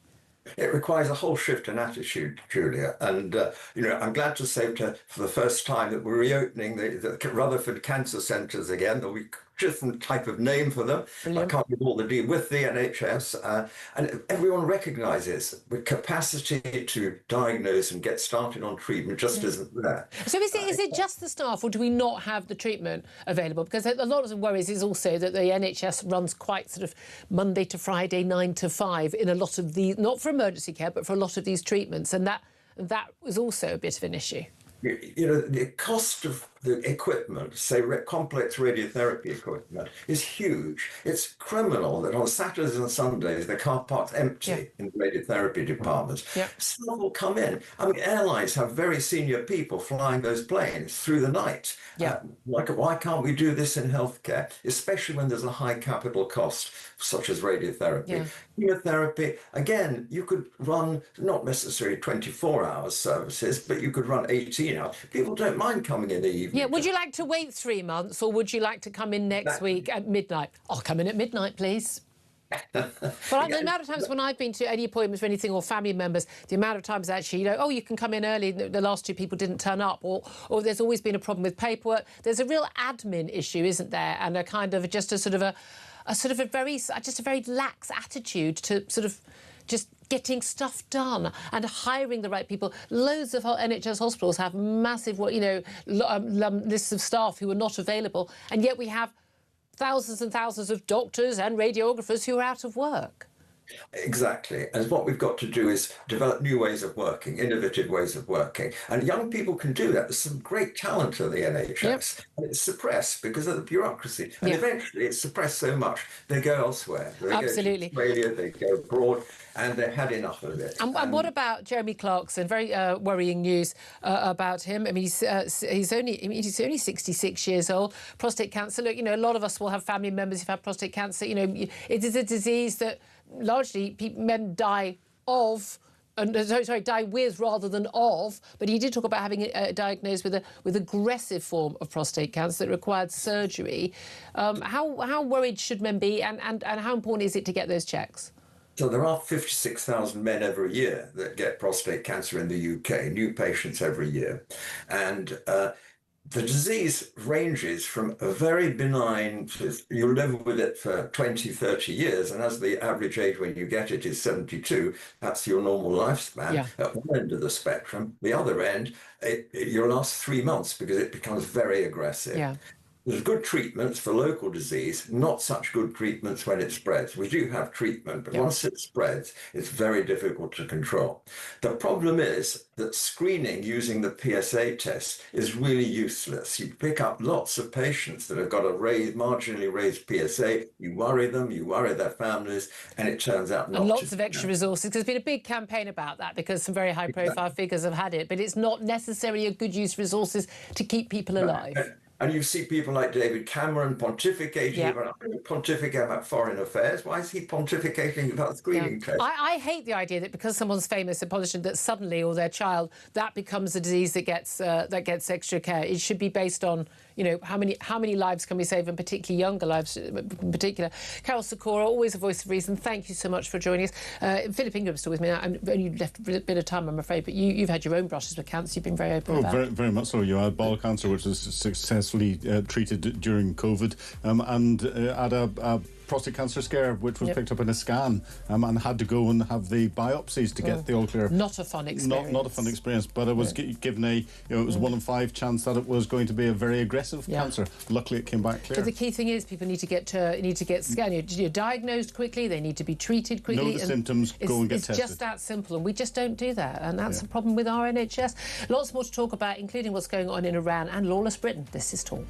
It requires a whole shift in attitude, Julia. And, I'm glad to say for the first time that we're reopening the Rutherford Cancer Centres again. There'll be a different type of name for them. Brilliant. I can't give all the deal with the NHS. And everyone recognises the capacity to diagnose and get started on treatment just isn't there. So is it just the staff, or do we not have the treatment available? Because a lot of the worries is also that the NHS runs quite sort of Monday to Friday, 9 to 5 in a lot of these, not for emergency care, but for a lot of these treatments. And that was also a bit of an issue. The cost of the equipment, say complex radiotherapy equipment, is huge. It's criminal that on Saturdays and Sundays the car park's empty in the radiotherapy departments. Some will come in. I mean, airlines have very senior people flying those planes through the night. Why can't we do this in healthcare, especially when there's a high capital cost, such as radiotherapy? Chemotherapy, again, you could run not necessarily 24-hour services, but you could run 18 hours. People don't mind coming in the evening. Yeah, would you like to wait 3 months, or would you like to come in next week at midnight? I'll come in at midnight, please. But the amount of times when I've been to any appointments for anything, or family members, the amount of times actually, you can come in early, the last 2 people didn't turn up, or there's always been a problem with paperwork. There's a real admin issue, isn't there? And a kind of a very lax attitude to sort of just getting stuff done and hiring the right people. Loads of NHS hospitals have massive, lists of staff who are not available, and yet we have thousands and thousands of doctors and radiographers who are out of work. Exactly. And what we've got to do is develop new ways of working, innovative ways of working. And young people can do that. There's some great talent in the NHS. And it's suppressed because of the bureaucracy. And eventually it's suppressed so much, they go elsewhere. They go to Australia, they go abroad, and they've had enough of it. And what about Jeremy Clarkson? Very worrying news about him. I mean, he's only 66 years old. Prostate cancer. Look, a lot of us will have family members who've had prostate cancer. It is a disease that largely men die of. Die with rather than of, but he did talk about having diagnosed with aggressive form of prostate cancer that required surgery. How worried should men be, and how important is it to get those checks? So there are 56,000 men every year that get prostate cancer in the UK, new patients every year. And the disease ranges from a very benign, you live with it for 20, 30 years, and as the average age when you get it is 72, that's your normal lifespan at one end of the spectrum. The other end, you'll last 3 months because it becomes very aggressive. Yeah. There's good treatments for local disease, not such good treatments when it spreads. We do have treatment, but once it spreads, it's very difficult to control. The problem is that screening using the PSA test is really useless. You pick up lots of patients that have got a marginally raised PSA, you worry them, you worry their families, and it turns out not. And lots of extra resources. There's been a big campaign about that because some very high-profile figures have had it, but it's not necessarily a good use of resources to keep people alive. And you see people like David Cameron pontificating about foreign affairs. Why is he pontificating about screening tests? I hate the idea that because someone's famous, a politician, that suddenly, or their child, that becomes a disease that gets extra care. It should be based on, how many lives can we save, and particularly younger lives in particular. Carol Sikora, always a voice of reason. Thank you so much for joining us. Philip Ingram's still with me now. I've only left a bit of time, I'm afraid, but you've had your own brushes with cancer. You've been very open about it. Very much so. You had bowel cancer, which was successfully treated during COVID, and had a prostate cancer scare, which was picked up in a scan, and had to go and have the biopsies to get the all clear. Not a fun experience. Not a fun experience, but I was given it was 1 in 5 chance that it was going to be a very aggressive cancer. Luckily, it came back clear. But the key thing is, people need to get scanned. You're diagnosed quickly. They need to be treated quickly. Know the symptoms. Go and get tested. It's just that simple, and we just don't do that, and that's the problem with our NHS. Lots more to talk about, including what's going on in Iran and lawless Britain. This is Talk.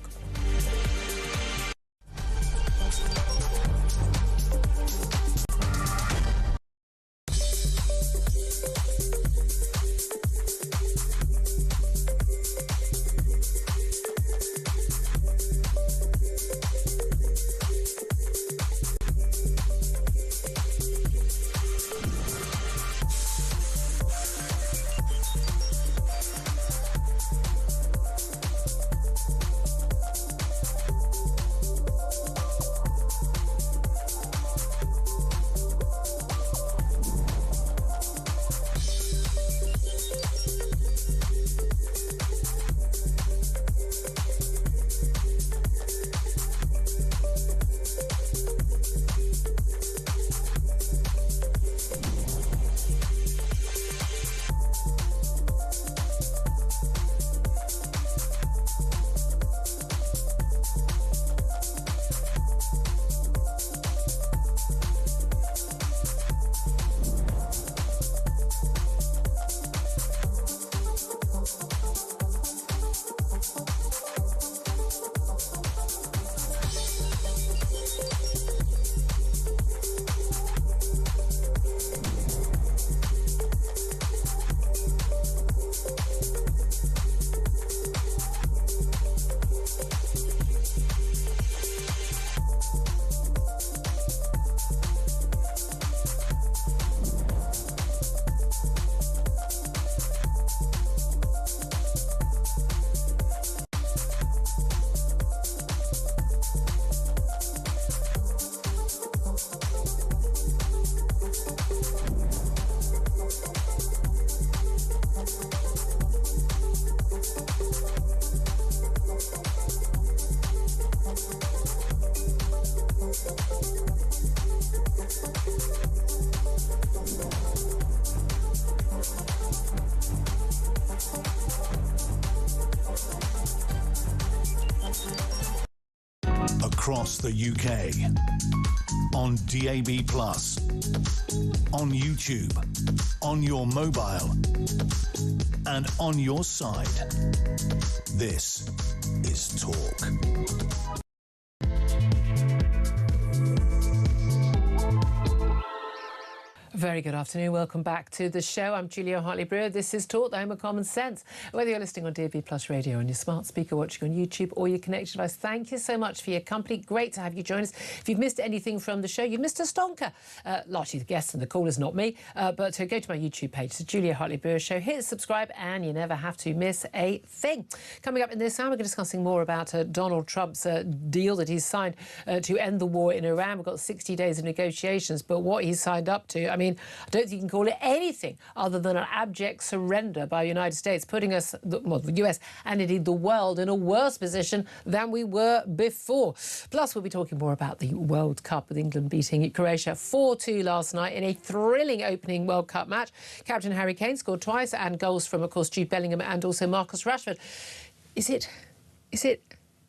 across the UK. On DAB+, on YouTube, on your mobile, and on your side. This is Talk. Very good afternoon. Welcome back to the show. I'm Julia Hartley-Brewer. This is Talk, the home of common sense. Whether you're listening on DAB+ radio, on your smart speaker, watching on YouTube, or your connected device, thank you so much for your company. Great to have you join us. If you've missed anything from the show, you've missed a stonker. Largely the guests and the callers, not me. But go to my YouTube page, the Julia Hartley-Brewer Show. Hit subscribe, and you never have to miss a thing. Coming up in this hour, we're discussing more about Donald Trump's deal that he's signed to end the war in Iran. We've got 60 days of negotiations, but what he's signed up to, I mean, I don't think you can call it anything other than an abject surrender by the United States, putting us, well, the US and indeed the world, in a worse position than we were before. Plus, we'll be talking more about the World Cup, with England beating Croatia 4-2 last night in a thrilling opening World Cup match. Captain Harry Kane scored twice, and goals from, of course, Jude Bellingham and also Marcus Rashford. Is it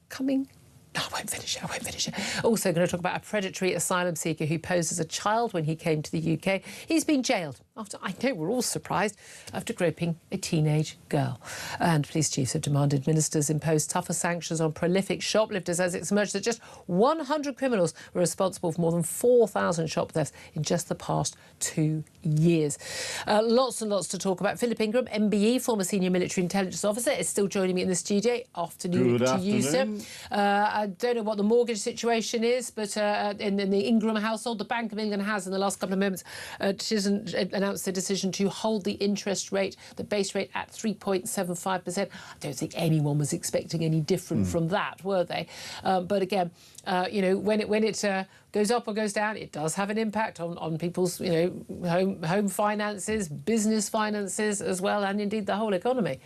coming? No, I won't finish it. Also going to talk about a predatory asylum seeker who posed as a child when he came to the UK. He's been jailed after, I know we're all surprised, after groping a teenage girl. And police chiefs have demanded ministers impose tougher sanctions on prolific shoplifters, as it's emerged that just 100 criminals were responsible for more than 4,000 shop thefts in just the past 2 years. Lots and lots to talk about. Philip Ingram, MBE, former senior military intelligence officer, is still joining me in the studio. Afternoon to you, sir. I don't know what the mortgage situation is, but in the Ingram household, the Bank of England has, in the last couple of moments, announced the decision to hold the interest rate, the base rate, at 3.75%. I don't think anyone was expecting any different from that, were they? But again, when it goes up or goes down, it does have an impact on people's, home finances, business finances as well, and indeed the whole economy.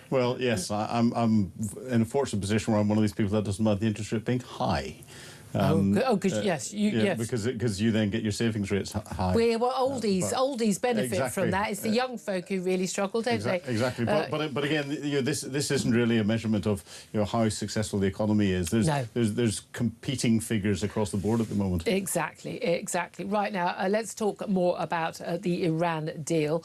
Well, yes, I'm in a fortunate position where I'm one of these people that doesn't mind the interest rate being high. Yes. Because you then get your savings rates high. Oldies benefit exactly. from that. It's the young folk who really struggle, don't they? Exactly. But again, this isn't really a measurement of how successful the economy is. There's competing figures across the board at the moment. Exactly. Right now, let's talk more about the Iran deal,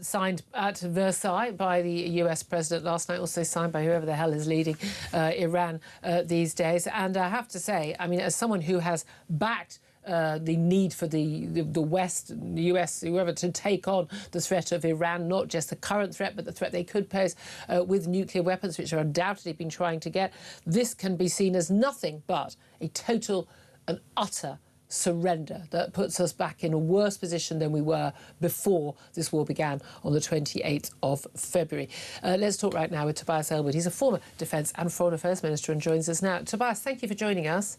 signed at Versailles by the US president last night, also signed by whoever the hell is leading Iran these days. And I have to say, I mean, as someone who has backed the need for the West, the US, whoever, to take on the threat of Iran, not just the current threat, but the threat they could pose with nuclear weapons, which are undoubtedly been trying to get, this can be seen as nothing but a total and utter surrender that puts us back in a worse position than we were before this war began on the 28th of February. Let's talk right now with Tobias Ellwood. He's a former Defence and Foreign Affairs Minister and joins us now. Tobias, thank you for joining us.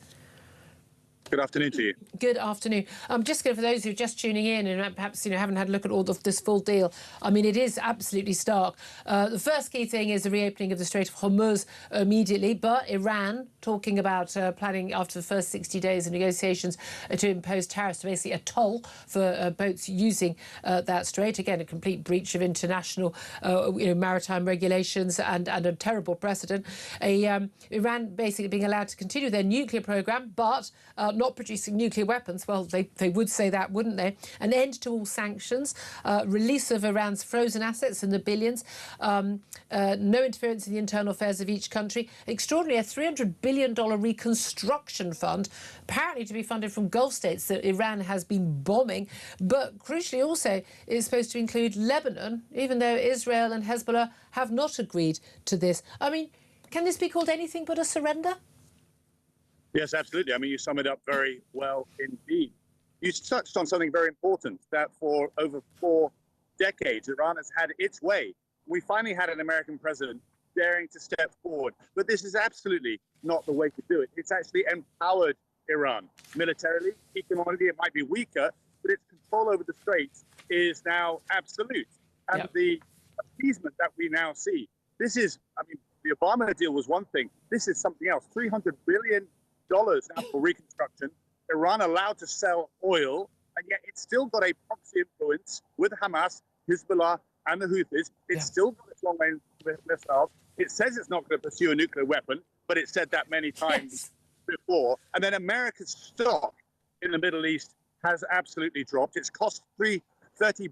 Good afternoon to you. Good afternoon. Just for those who are just tuning in and perhaps haven't had a look at all of this full deal, I mean, it is absolutely stark. The first key thing is the reopening of the Strait of Hormuz immediately, but Iran talking about planning after the first 60 days of negotiations to impose tariffs, basically a toll for boats using that strait. Again, a complete breach of international maritime regulations and a terrible precedent. Iran basically being allowed to continue their nuclear programme, but not producing nuclear weapons. Well, they would say that, wouldn't they? An end to all sanctions, release of Iran's frozen assets in the billions, no interference in the internal affairs of each country, extraordinary, a $300 billion reconstruction fund, apparently to be funded from Gulf states that Iran has been bombing, but crucially also is supposed to include Lebanon, even though Israel and Hezbollah have not agreed to this. I mean, can this be called anything but a surrender? Yes, absolutely. I mean, you sum it up very well indeed. You touched on something very important, that for over 4 decades, Iran has had its way. We finally had an American president daring to step forward. But this is absolutely not the way to do it. It's actually empowered Iran militarily, economically. It might be weaker, but its control over the straits is now absolute. And the appeasement that we now see, this is, I mean, the Obama deal was one thing. This is something else. $300 billion now for reconstruction. Iran allowed to sell oil, and yet it's still got a proxy influence with Hamas, Hezbollah, and the Houthis. It's still got its long-range missiles. It says it's not going to pursue a nuclear weapon, but it's said that many times before. And then America's stock in the Middle East has absolutely dropped. It's cost $30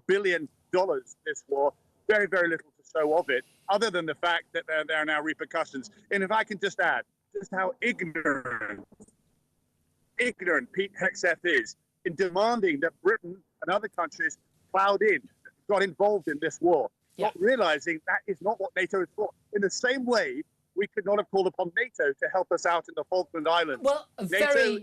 billion this war. Very, very little to show of it, other than the fact that there are now repercussions. And if I can just add, just how ignorant Pete Hegseth is in demanding that Britain and other countries got involved in this war, not realizing that is not what NATO is for. In the same way, we could not have called upon NATO to help us out in the Falkland Islands. Well, a very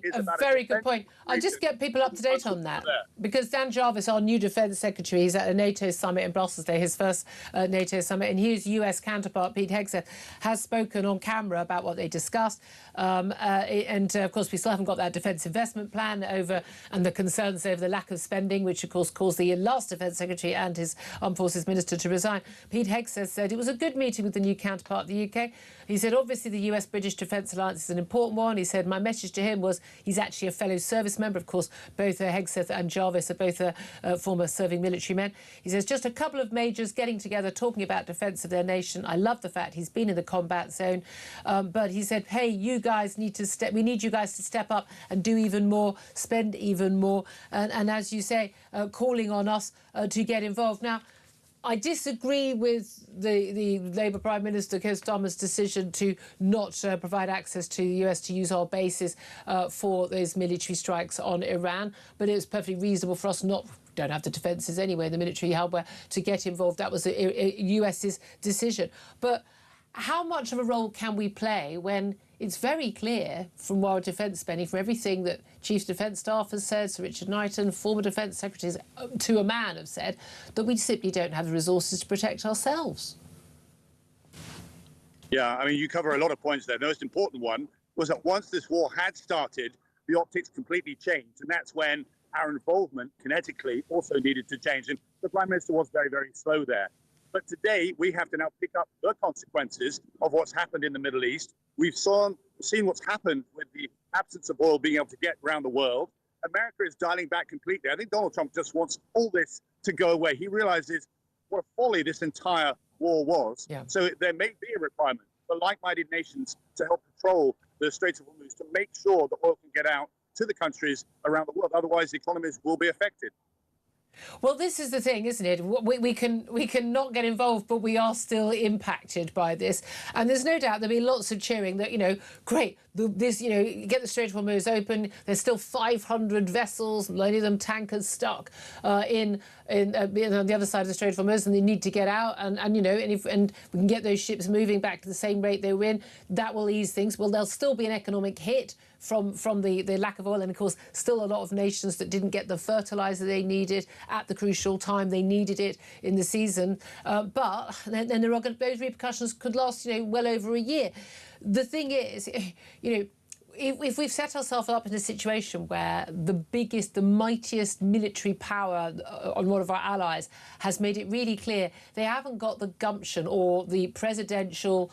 good point. I'll just get people up to date on that, because Dan Jarvis, our new Defence Secretary, he's at a NATO summit in Brussels today, his first NATO summit, and his US counterpart, Pete Hegseth, has spoken on camera about what they discussed. Of course, we still haven't got that defence investment plan and the concerns over the lack of spending, which, of course, caused the last Defence Secretary and his Armed Forces Minister to resign. Pete Hegseth said it was a good meeting with the new counterpart of the UK. He said, obviously, the US-British Defence Alliance is an important one. He said, my message to him was he's actually a fellow service member. Of course, both Hegseth and Jarvis are both former serving military men. He says, just a couple of majors getting together, talking about defence of their nation. I love the fact he's been in the combat zone. But he said, hey, you guys we need you guys to step up and do even more, spend even more. And as you say, calling on us to get involved. Now, I disagree with the Labour Prime Minister Keir Starmer's decision to not provide access to the US to use our bases for those military strikes on Iran. But it was perfectly reasonable for us don't have the defences anyway, the military hardware, to get involved. That was a US's decision. But how much of a role can we play when it's very clear from our defence spending, from everything that Chief Defence Staff has said, Sir Richard Knighton, former Defence Secretaries to a man have said, that we simply don't have the resources to protect ourselves? Yeah, I mean, you cover a lot of points there. The most important one was that once this war had started, the optics completely changed. And that's when our involvement kinetically also needed to change. And the Prime Minister was very, very slow there. But today, we have to now pick up the consequences of what's happened in the Middle East. We've seen what's happened with the absence of oil being able to get around the world. America is dialing back completely. I think Donald Trump just wants all this to go away. He realizes what a folly this entire war was. Yeah. So there may be a requirement for like-minded nations to help control the Straits of Hormuz, to make sure that oil can get out to the countries around the world. Otherwise, the economies will be affected. Well, this is the thing, isn't it? We can not get involved, but we are still impacted by this. And there's no doubt there'll be lots of cheering that, great, get the Strait of Hormuz open. There's still 500 vessels, many of them tankers, stuck on the other side of the Strait of Hormuz, and they need to get out. And we can get those ships moving back to the same rate they were in. That will ease things. Well, there'll still be an economic hit from the lack of oil, and of course still a lot of nations that didn't get the fertilizer they needed at the crucial time they needed it in the season, but then there are those repercussions could last well over a year. The thing is, if we've set ourselves up in a situation where the mightiest military power on one of our allies has made it really clear they haven't got the gumption or the presidential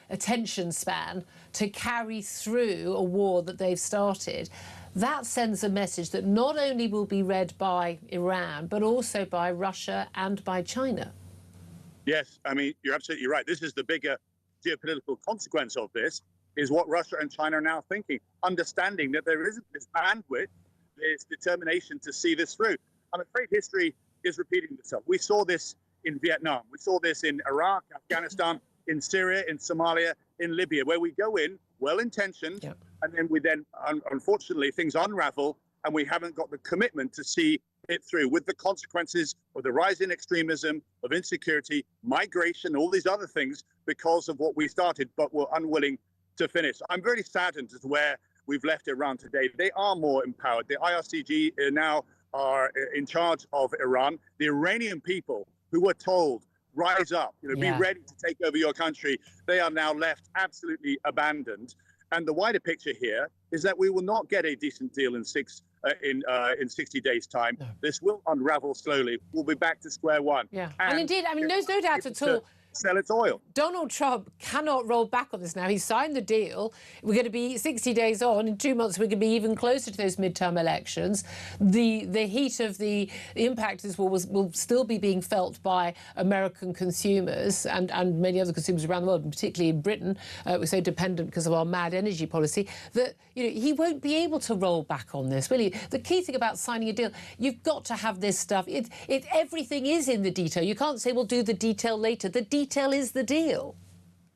attention span to carry through a war that they've started, that sends a message that not only will be read by Iran, but also by Russia and by China. Yes, I mean, you're absolutely right. This is the bigger geopolitical consequence of this, is what Russia and China are now thinking, understanding that there isn't this bandwidth, this determination to see this through. I'm afraid history is repeating itself. We saw this in Vietnam. We saw this in Iraq, Afghanistan, in Syria, in Somalia, in Libya, where we go in well-intentioned, and then unfortunately, things unravel, and we haven't got the commitment to see it through, with the consequences of the rise in extremism, of insecurity, migration, all these other things, because of what we started, but were unwilling to finish. I'm very saddened as to where we've left Iran today. They are more empowered. The IRGC now are in charge of Iran. The Iranian people who were told, rise up, be ready to take over your country, they are now left absolutely abandoned. And the wider picture here is that we will not get a decent deal in 60 days' time. No. This will unravel slowly. We'll be back to square one. Yeah, and indeed, I mean, there's no doubt at all. sell its oil. Donald Trump cannot roll back on this now. He signed the deal. We're going to be 60 days on. In 2 months, we're going to be even closer to those midterm elections. The heat of the impact of this war will still be being felt by American consumers and many other consumers around the world, and particularly in Britain. We're so dependent because of our mad energy policy that he won't be able to roll back on this, will he? The key thing about signing a deal, you've got to have this stuff. Everything is in the detail. You can't say, we'll do the detail later. The detail is the deal.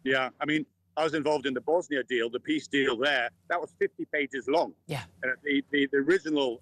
Yeah, I mean, I was involved in the Bosnia deal, the peace deal there. That was 50 pages long. Yeah. The original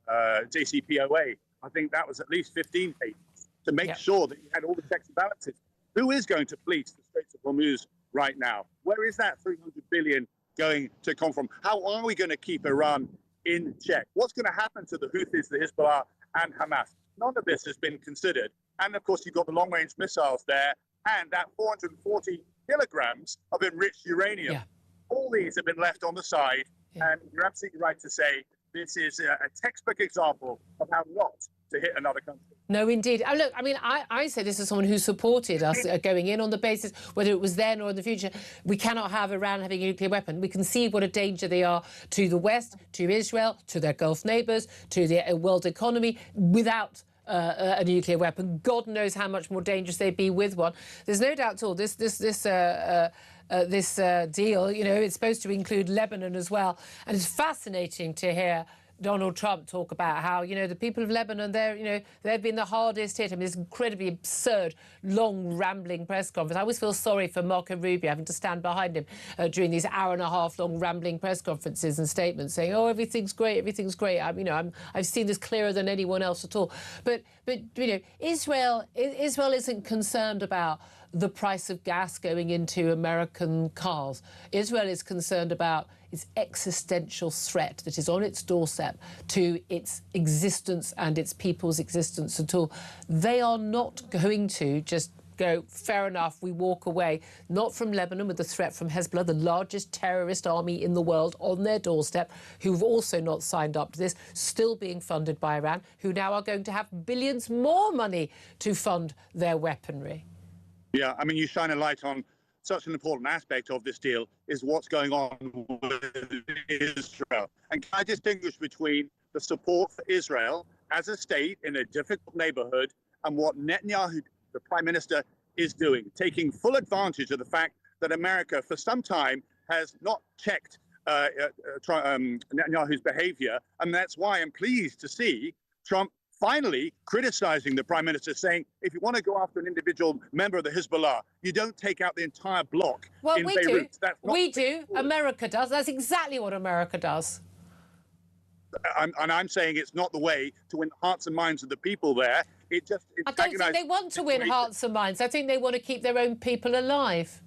JCPOA, I think that was at least 15 pages to make sure that you had all the checks and balances. Who is going to police the Straits of Hormuz right now? Where is that 300 billion going to come from? How are we going to keep Iran in check? What's going to happen to the Houthis, the Hezbollah, and Hamas? None of this has been considered. And of course, you've got the long-range missiles there and that 440 kilograms of enriched uranium. Yeah. All these have been left on the side. Yeah. And you're absolutely right to say this is a textbook example of how not to hit another country. No, indeed. Look, I mean, I say this as someone who supported us going in on the basis, whether it was then or in the future, we cannot have Iran having a nuclear weapon. We can see what a danger they are to the West, to Israel, to their Gulf neighbours, to the world economy without a nuclear weapon. God knows how much more dangerous they'd be with one. There's no doubt at all. This deal, it's supposed to include Lebanon as well. And it's fascinating to hear Donald Trump talk about how, the people of Lebanon, they've been the hardest hit. I mean, this incredibly absurd, long, rambling press conference. I always feel sorry for Marco Rubio having to stand behind him during these hour-and-a-half long rambling press conferences and statements saying, oh, everything's great, everything's great. I've seen this clearer than anyone else at all. But Israel isn't concerned about the price of gas going into American cars. Israel is concerned about its existential threat that is on its doorstep to its existence and its people's existence at all. They are not going to just go, fair enough, we walk away, not from Lebanon with the threat from Hezbollah, the largest terrorist army in the world, on their doorstep, who've also not signed up to this, still being funded by Iran, who now are going to have billions more money to fund their weaponry. Yeah, I mean, you shine a light on such an important aspect of this deal is what's going on with Israel. And can I distinguish between the support for Israel as a state in a difficult neighborhood and what Netanyahu, the prime minister, is doing, taking full advantage of the fact that America for some time has not checked Netanyahu's behavior. And that's why I'm pleased to see Trump finally criticizing the prime minister, saying, if you want to go after an individual member of the Hezbollah, you don't take out the entire bloc in Beirut. We do. America does. That's exactly what America does. I'm saying it's not the way to win the hearts and minds of the people there. I don't think they want to win hearts and minds. I think they want to keep their own people alive.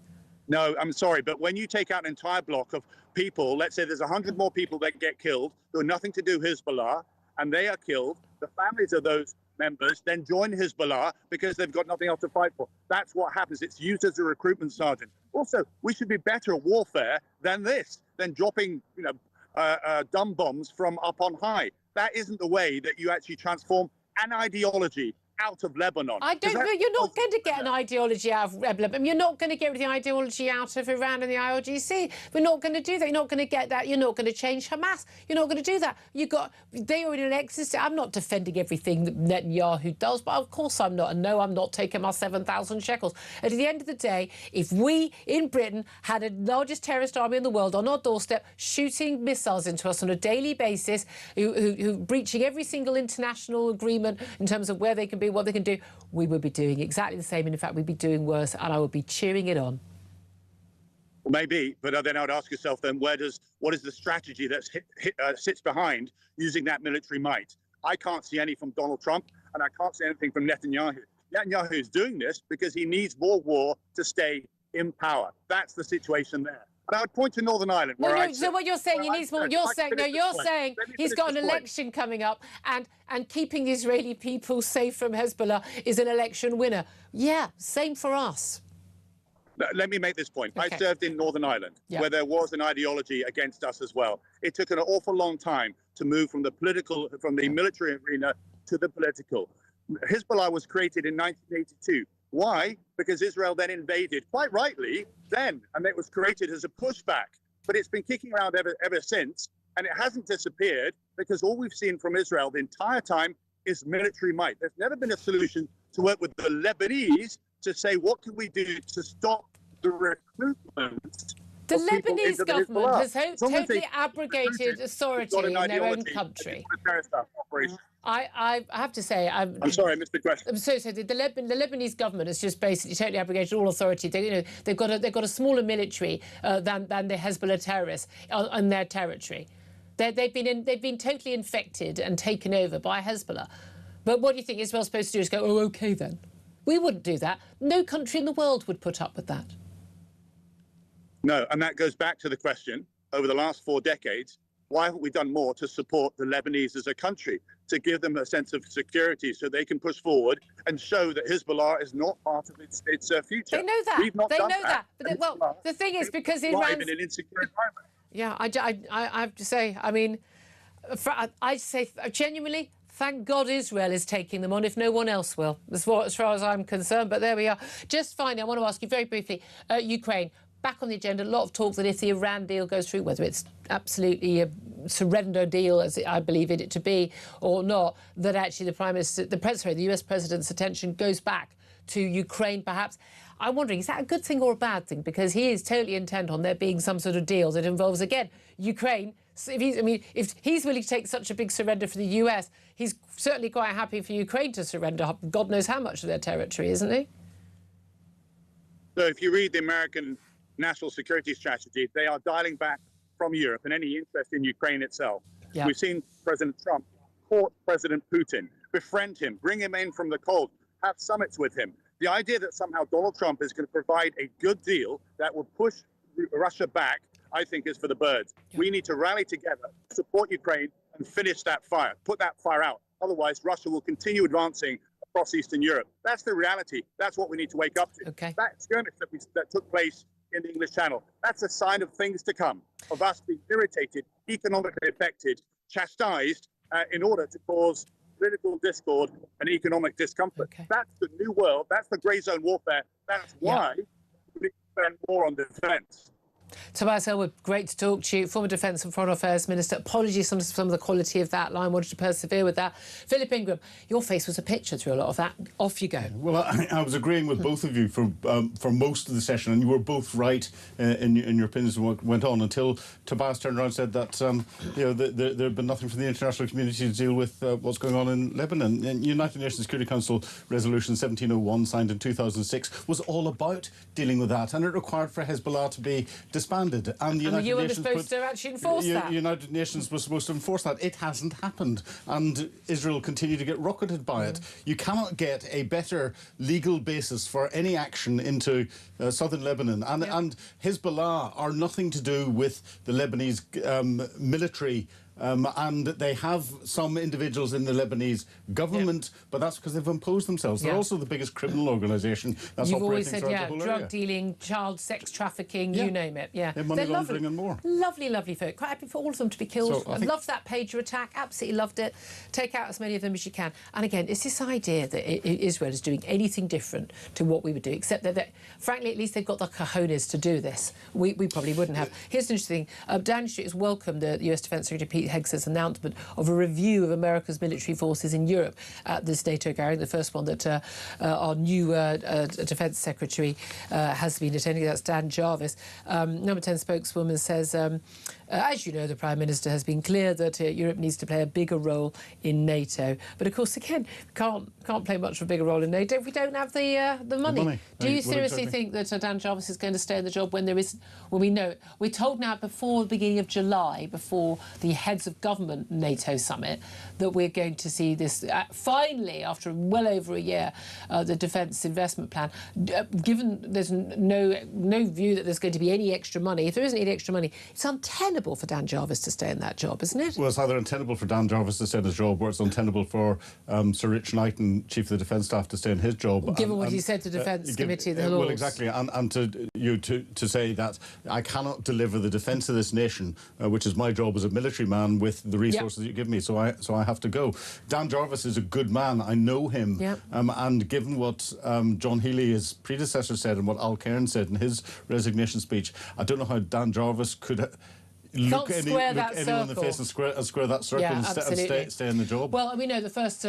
No, I'm sorry, but when you take out an entire bloc of people, let's say there's 100 more people that get killed who have nothing to do with Hezbollah, and they are killed, the families of those members then join Hezbollah because they've got nothing else to fight for. That's what happens. It's used as a recruitment sergeant. Also, we should be better at warfare than this, than dropping, dumb bombs from up on high. That isn't the way that you actually transform an ideology out of Lebanon. I don't know. You're not going to get an ideology out of Lebanon. You're not going to get the ideology out of Iran and the IRGC. We're not going to do that. You're not going to get that. You're not going to change Hamas. You're not going to do that. They are in an existence. I'm not defending everything that Netanyahu does, but of course I'm not. And no, I'm not taking my 7,000 shekels. At the end of the day, if we in Britain had the largest terrorist army in the world on our doorstep, shooting missiles into us on a daily basis, who breaching every single international agreement in terms of where they can be, what they can do, we would be doing exactly the same. And in fact, we'd be doing worse, and I would be cheering it on. Well, maybe, but then I would ask yourself then, what is the strategy that sits behind using that military might? I can't see any from Donald Trump, and I can't see anything from Netanyahu. Netanyahu is doing this because he needs more war to stay in power. That's the situation there. And I would point to Northern Ireland. So what you're saying, he needs more. You're saying he's got an election coming up, and keeping the Israeli people safe from Hezbollah is an election winner. Yeah, same for us. Let me make this point. Okay. I served in Northern Ireland, where there was an ideology against us as well. It took an awful long time to move from the military arena to the political. Hezbollah was created in 1982 Why? Because Israel then invaded, quite rightly, then, and it was created as a pushback. But it's been kicking around ever since, and it hasn't disappeared, because all we've seen from Israel the entire time is military might. There's never been a solution to work with the Lebanese to say, what can we do to stop the recruitment? The Lebanese government has totally abrogated authority in their own country. I have to say, I'm sorry, I missed the question. I'm so sorry. The Lebanese government has just basically totally abrogated all authority. They've got a smaller military than the Hezbollah terrorists on their territory. They've been totally infected and taken over by Hezbollah. But what do you think Israel's supposed to do? Is go, oh, okay then. We wouldn't do that. No country in the world would put up with that. No, and that goes back to the question, over the last 4 decades, why haven't we done more to support the Lebanese as a country, to give them a sense of security so they can push forward and show that Hezbollah is not part of its future? They know that. We've not done that. But the thing is, because Iran's... in an insecure environment. Yeah, I have to say, I mean, I say genuinely, thank God Israel is taking them on if no one else will, as far as I'm concerned. But there we are. Just finally, I want to ask you very briefly, Ukraine, back on the agenda, a lot of talk that if the Iran deal goes through, whether it's absolutely a surrender deal, as I believe it to be, or not, that actually the US president's attention goes back to Ukraine, perhaps. I'm wondering, is that a good thing or a bad thing? Because he is totally intent on there being some sort of deal that involves, again, Ukraine. If he's willing to take such a big surrender for the US, he's certainly quite happy for Ukraine to surrender God knows how much of their territory, isn't he? So if you read the American national security strategy, they are dialing back from Europe and any interest in Ukraine itself. Yeah. We've seen President Trump court President Putin, befriend him, bring him in from the cold, have summits with him. The idea that somehow Donald Trump is going to provide a good deal that will push Russia back, I think, is for the birds. Yeah. We need to rally together, support Ukraine, and finish that fire, put that fire out. Otherwise, Russia will continue advancing across Eastern Europe. That's the reality. That's what we need to wake up to. Okay. That skirmish that took place in the English Channel, that's a sign of things to come, of us being irritated, economically affected, chastised in order to cause political discord and economic discomfort. Okay. That's the new world. That's the grey zone warfare. That's why we need to spend more on defence. Tobias Ellwood, great to talk to you. Former Defence and Foreign Affairs Minister. Apologies for some of the quality of that line. Wanted to persevere with that. Philip Ingram, your face was a picture through a lot of that. Off you go. Well, I was agreeing with both of you for most of the session, and you were both right in your opinions of what went on until Tobias turned around and said that there had been nothing from the international community to deal with what's going on in Lebanon. And United Nations Security Council Resolution 1701, signed in 2006, was all about dealing with that, and it required for Hezbollah to be disbanded, and the United Nations were supposed to actually enforce that. United Nations was supposed to enforce that. It hasn't happened, and Israel continued to get rocketed by it. You cannot get a better legal basis for any action into southern Lebanon, and Hezbollah are nothing to do with the Lebanese military. And they have some individuals in the Lebanese government, but that's because they've imposed themselves. They're also the biggest criminal organisation that's You've operating always said, throughout the whole area. Drug dealing, child sex trafficking, you name it. Yeah, money laundering and more. Lovely, lovely folk. Quite happy for all of them to be killed. I loved that pager attack. Absolutely loved it. Take out as many of them as you can. And again, it's this idea that Israel is doing anything different to what we would do, except that frankly, at least they've got the cojones to do this. We probably wouldn't have. Here's an interesting thing. Downing Street has welcomed the US Defence Secretary Pete Hegseth's announcement of a review of America's military forces in Europe at this NATO gathering, the first one that our new Defence Secretary has been attending. That's Dan Jarvis. Number 10 spokeswoman says, as you know, the Prime Minister has been clear that Europe needs to play a bigger role in NATO. But of course, again, can't play much of a bigger role in NATO if we don't have the money. Do you seriously think that Dan Jarvis is going to stay in the job when we know it? We're told now before the beginning of July, before the heads of government NATO summit, that we're going to see this finally, after well over a year, the defence investment plan. Given there's no view that there's going to be any extra money, if there isn't any extra money, it's untenable for Dan Jarvis to stay in that job, isn't it? Well, it's either untenable for Dan Jarvis to stay in his job, or it's untenable for Sir Rich Knighton, Chief of the Defence Staff, to stay in his job. Given what he said to Defence Committee, the Lords. Well, exactly, and to say that I cannot deliver the defence of this nation, which is my job as a military man, man with the resources you give me, so I have to go. Dan Jarvis is a good man. I know him. Yep. And given what John Healey, his predecessor, said and what Al Cairn said in his resignation speech, I don't know how Dan Jarvis could look anyone in the face and square that circle and stay in the job. Well, we know the first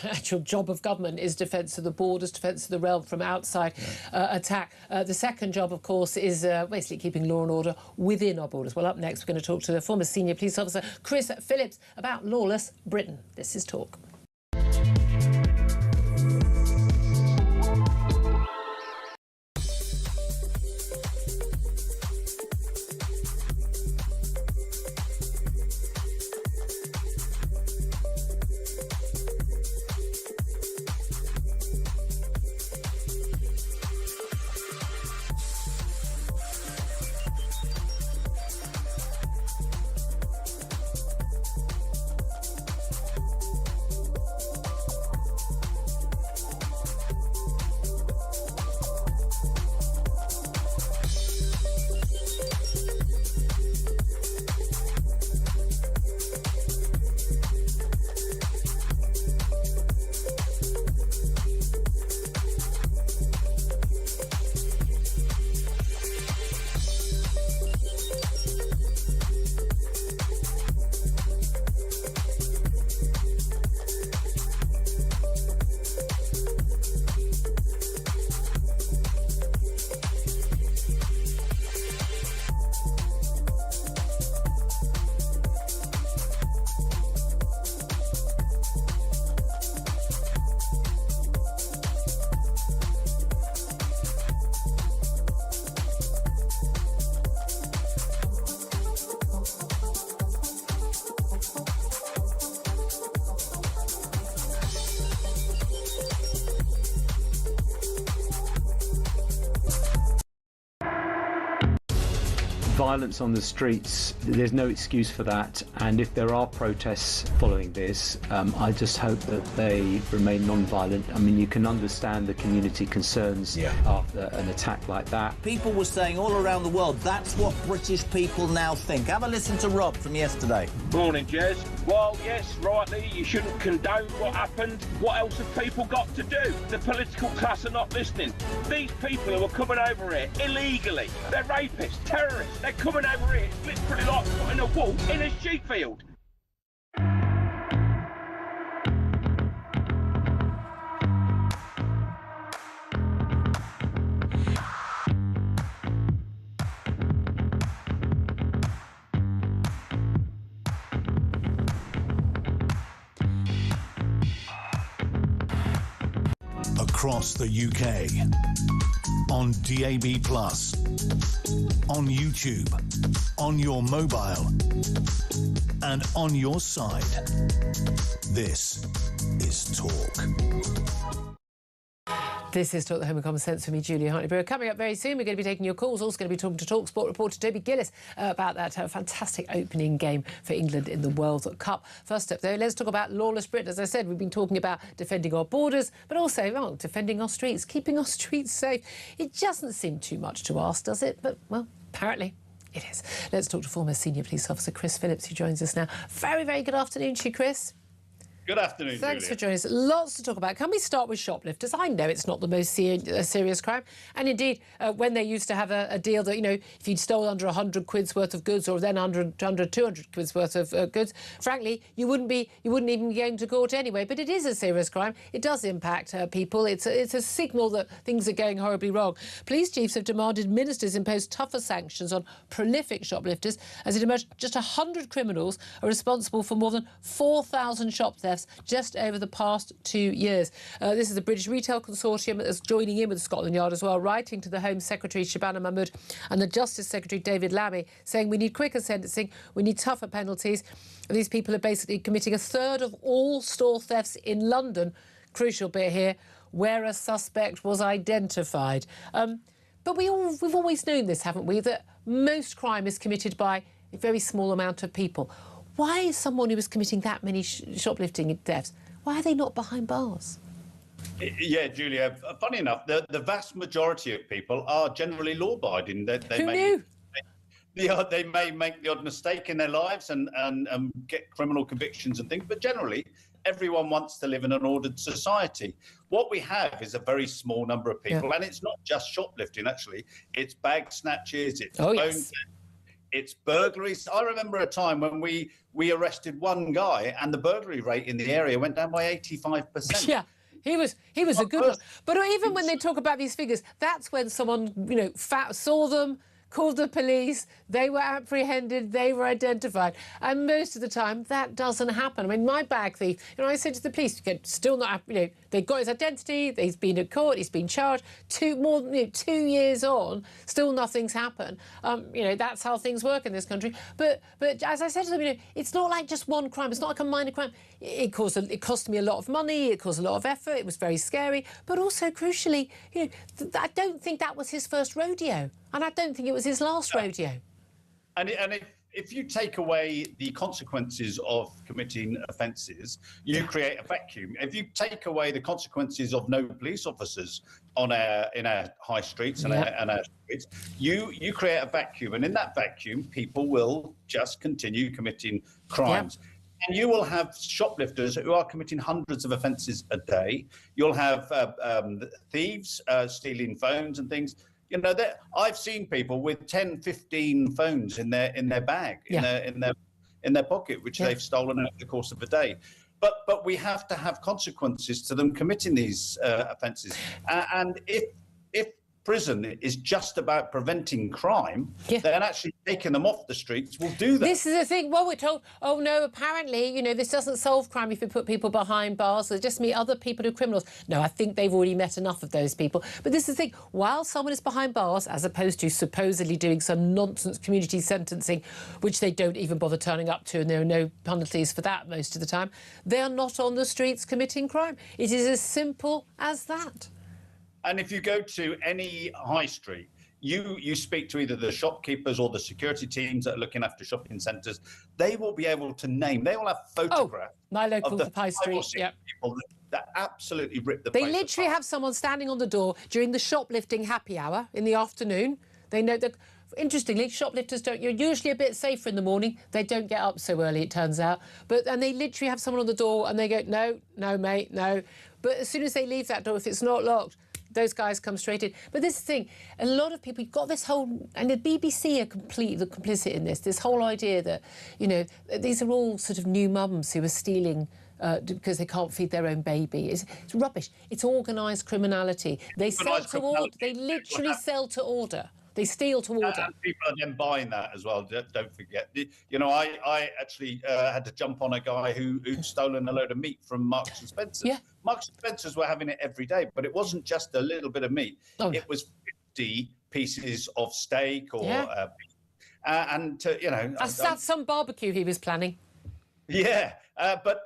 actual job of government is defence of the borders, defence of the realm from outside attack. The second job, of course, is basically keeping law and order within our borders. Well, up next, we're going to talk to the former senior police officer, Chris Phillips, about lawless Britain. This is Talk. Violence on the streets, there's no excuse for that, and if there are protests following this, I just hope that they remain non-violent. I mean, you can understand the community concerns after an attack like that. People were saying all around the world, that's what British people now think. Have a listen to Rob from yesterday. Morning, Jez. Well, yes, rightly, you shouldn't condone what happened. What else have people got to do? The political class are not listening. These people who are coming over here illegally, they're rapists, terrorists. They're coming over here, it's literally like putting a wolf in a sheep field. Across the UK, on DAB+, on YouTube, on your mobile, and on your side. This is Talk. This is Talk, the Home of Common Sense for me, Julia Hartley-Brewer. Coming up very soon, we're going to be taking your calls. Also going to be talking to TalkSport reporter Toby Gillis about that fantastic opening game for England in the World Cup. First up, though, let's talk about lawless Britain. As I said, we've been talking about defending our borders, but also defending our streets, keeping our streets safe. It doesn't seem too much to ask, does it? But, well, apparently it is. Let's talk to former senior police officer Chris Phillips, who joins us now. Very, very good afternoon to you, Chris. Good afternoon, Thanks Julia. for joining us. Lots to talk about. Can we start with shoplifters? I know it's not the most serious crime. And indeed, when they used to have a deal that, if you'd stole under 100 quid's worth of goods or then under 200 quid's worth of goods, frankly, you wouldn't even be going to court anyway. But it is a serious crime. It does impact people. It's a signal that things are going horribly wrong. Police chiefs have demanded ministers impose tougher sanctions on prolific shoplifters as it emerged just 100 criminals are responsible for more than 4,000 shop thefts just over the past 2 years. This is the British Retail Consortium that's joining in with Scotland Yard as well, writing to the Home Secretary Shabana Mahmood and the Justice Secretary David Lammy, saying we need quicker sentencing, we need tougher penalties. These people are basically committing a third of all store thefts in London, crucial bit here, where a suspect was identified. But we've always known this, haven't we, that most crime is committed by a very small amount of people. Why is someone who is committing that many shoplifting thefts, why are they not behind bars? Yeah, Julia, funny enough, the vast majority of people are generally law-abiding. Who knew? They may make the odd mistake in their lives and get criminal convictions and things, but generally, everyone wants to live in an ordered society. What we have is a very small number of people, and it's not just shoplifting, actually. It's bag snatches, it's phone theft, it's burglaries. I remember a time when we arrested one guy and the burglary rate in the area went down by 85%. Yeah. He was a good one. But even when they talk about these figures, that's when someone, saw them, called the police, they were apprehended, they were identified. And most of the time, that doesn't happen. I mean, my bag thief, I said to the police, still not, they got his identity, he's been at court, he's been charged, more than 2 years on, still nothing's happened. That's how things work in this country. But as I said to them, it's not like just one crime, it's not like a minor crime. It cost me a lot of money, it caused a lot of effort, it was very scary, but also, crucially, I don't think that was his first rodeo. And I don't think it was his last rodeo. And if you take away the consequences of committing offences, you create a vacuum. If you take away the consequences of no police officers in our high streets and our streets, you create a vacuum. And in that vacuum, people will just continue committing crimes. Yeah. And you will have shoplifters who are committing hundreds of offences a day. You'll have thieves stealing phones and things. I've seen people with 10, 15 phones in their bag, in their pocket, which they've stolen over the course of a day. But we have to have consequences to them committing these offences. And if prison is just about preventing crime, then actually taking them off the streets will do that. This is the thing. Well, we're told, oh no, apparently, this doesn't solve crime if we put people behind bars. They just meet other people who are criminals. No, I think they've already met enough of those people. But this is the thing. While someone is behind bars, as opposed to supposedly doing some nonsense community sentencing, which they don't even bother turning up to, and there are no penalties for that most of the time, they are not on the streets committing crime. It is as simple as that. And if you go to any high street, you speak to either the shopkeepers or the security teams that are looking after shopping centres, they will be able to name, they will have photographs my local of the High Street, people that absolutely rip the They place literally apart. have someone standing on the door during the shoplifting happy hour in the afternoon. They know that, interestingly, shoplifters you're usually a bit safer in the morning. They don't get up so early, it turns out. And they literally have someone on the door and they go, no, mate, no. But as soon as they leave that door, if it's not locked, those guys come straight in. But this thing, a lot of people, you've got this whole, and the BBC are completely complicit in this whole idea that, these are all sort of new mums who are stealing because they can't feed their own baby. It's rubbish. It's organised criminality. They sell to order. They literally sell to order. They steal to order. And people are then buying that as well. Don't forget. I actually had to jump on a guy who'd stolen a load of meat from Marks and Spencer's. Yeah. Marks and Spencer's were having it every day, but it wasn't just a little bit of meat. Oh. It was 50 pieces of steak or that's some barbecue he was planning. Yeah, but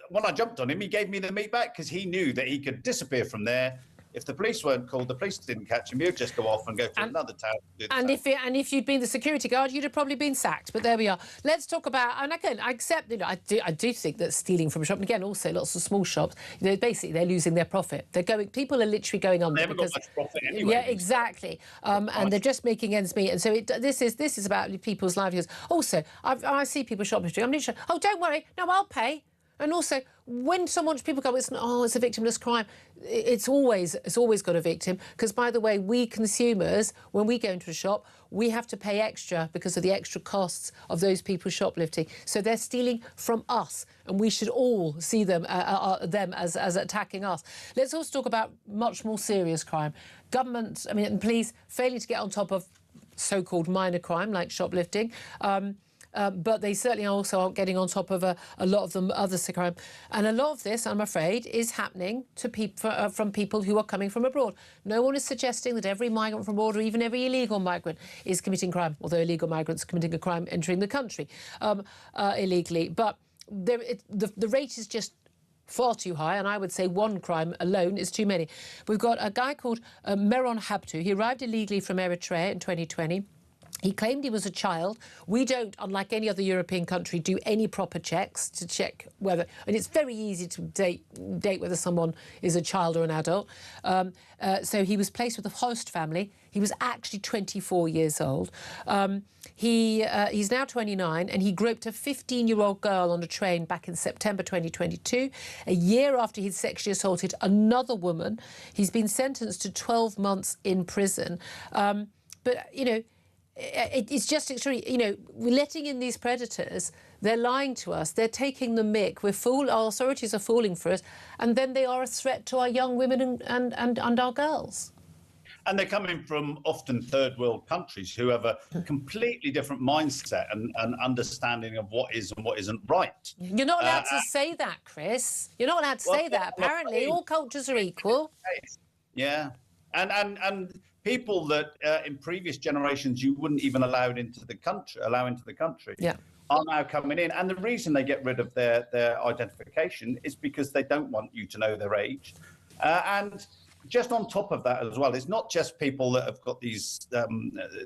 when I jumped on him, he gave me the meat back because he knew that he could disappear from there. If the police weren't called, the police didn't catch him, he'd just go off and go to another town. And if you'd been the security guard, you'd have probably been sacked. But there we are. Let's talk about, and again, I accept, I do think that stealing from a shop, and again, also lots of small shops, basically they're losing their profit. People are literally going under. They haven't got much profit anyway. Yeah, exactly. And they're just making ends meet. And so this is about people's livelihoods. Also, I see people shoplifting. I'm literally, oh, don't worry, no, I'll pay. And also, when people go, it's a victimless crime. It's always got a victim. Because, by the way, we consumers, when we go into a shop, we have to pay extra because of the extra costs of those people shoplifting. So they're stealing from us, and we should all see them as attacking us. Let's also talk about much more serious crime. Government, and police failing to get on top of so-called minor crime like shoplifting. But they certainly also aren't getting on top of a lot of them other crime. And a lot of this, I'm afraid, is happening to from people who are coming from abroad. No one is suggesting that every migrant from abroad or even every illegal migrant is committing crime, although illegal migrants are committing a crime entering the country illegally. But the rate is just far too high, and I would say one crime alone is too many. We've got a guy called Meron Habtu. He arrived illegally from Eritrea in 2020. He claimed he was a child. We don't, unlike any other European country, do any proper checks to check whether... And it's very easy to date whether someone is a child or an adult. So he was placed with a host family. He was actually 24 years old. He's now 29, and he groped a 15-year-old girl on a train back in September 2022, a year after he'd sexually assaulted another woman. He's been sentenced to 12 months in prison. But, you know, it's just extraordinary. You know, we're letting in these predators. They're lying to us. They're taking the mick. Our authorities are falling for us. And then they are a threat to our young women and our girls. And they're coming from often third world countries who have a completely different mindset and understanding of what is and what isn't right. You're not allowed to say that, Chris. You're not allowed to say that. Apparently, all cultures are equal. Yeah. And people that in previous generations you wouldn't even allow into the country, are now coming in. And the reason they get rid of their identification is because they don't want you to know their age. And just on top of that as well, it's not just people that have got these that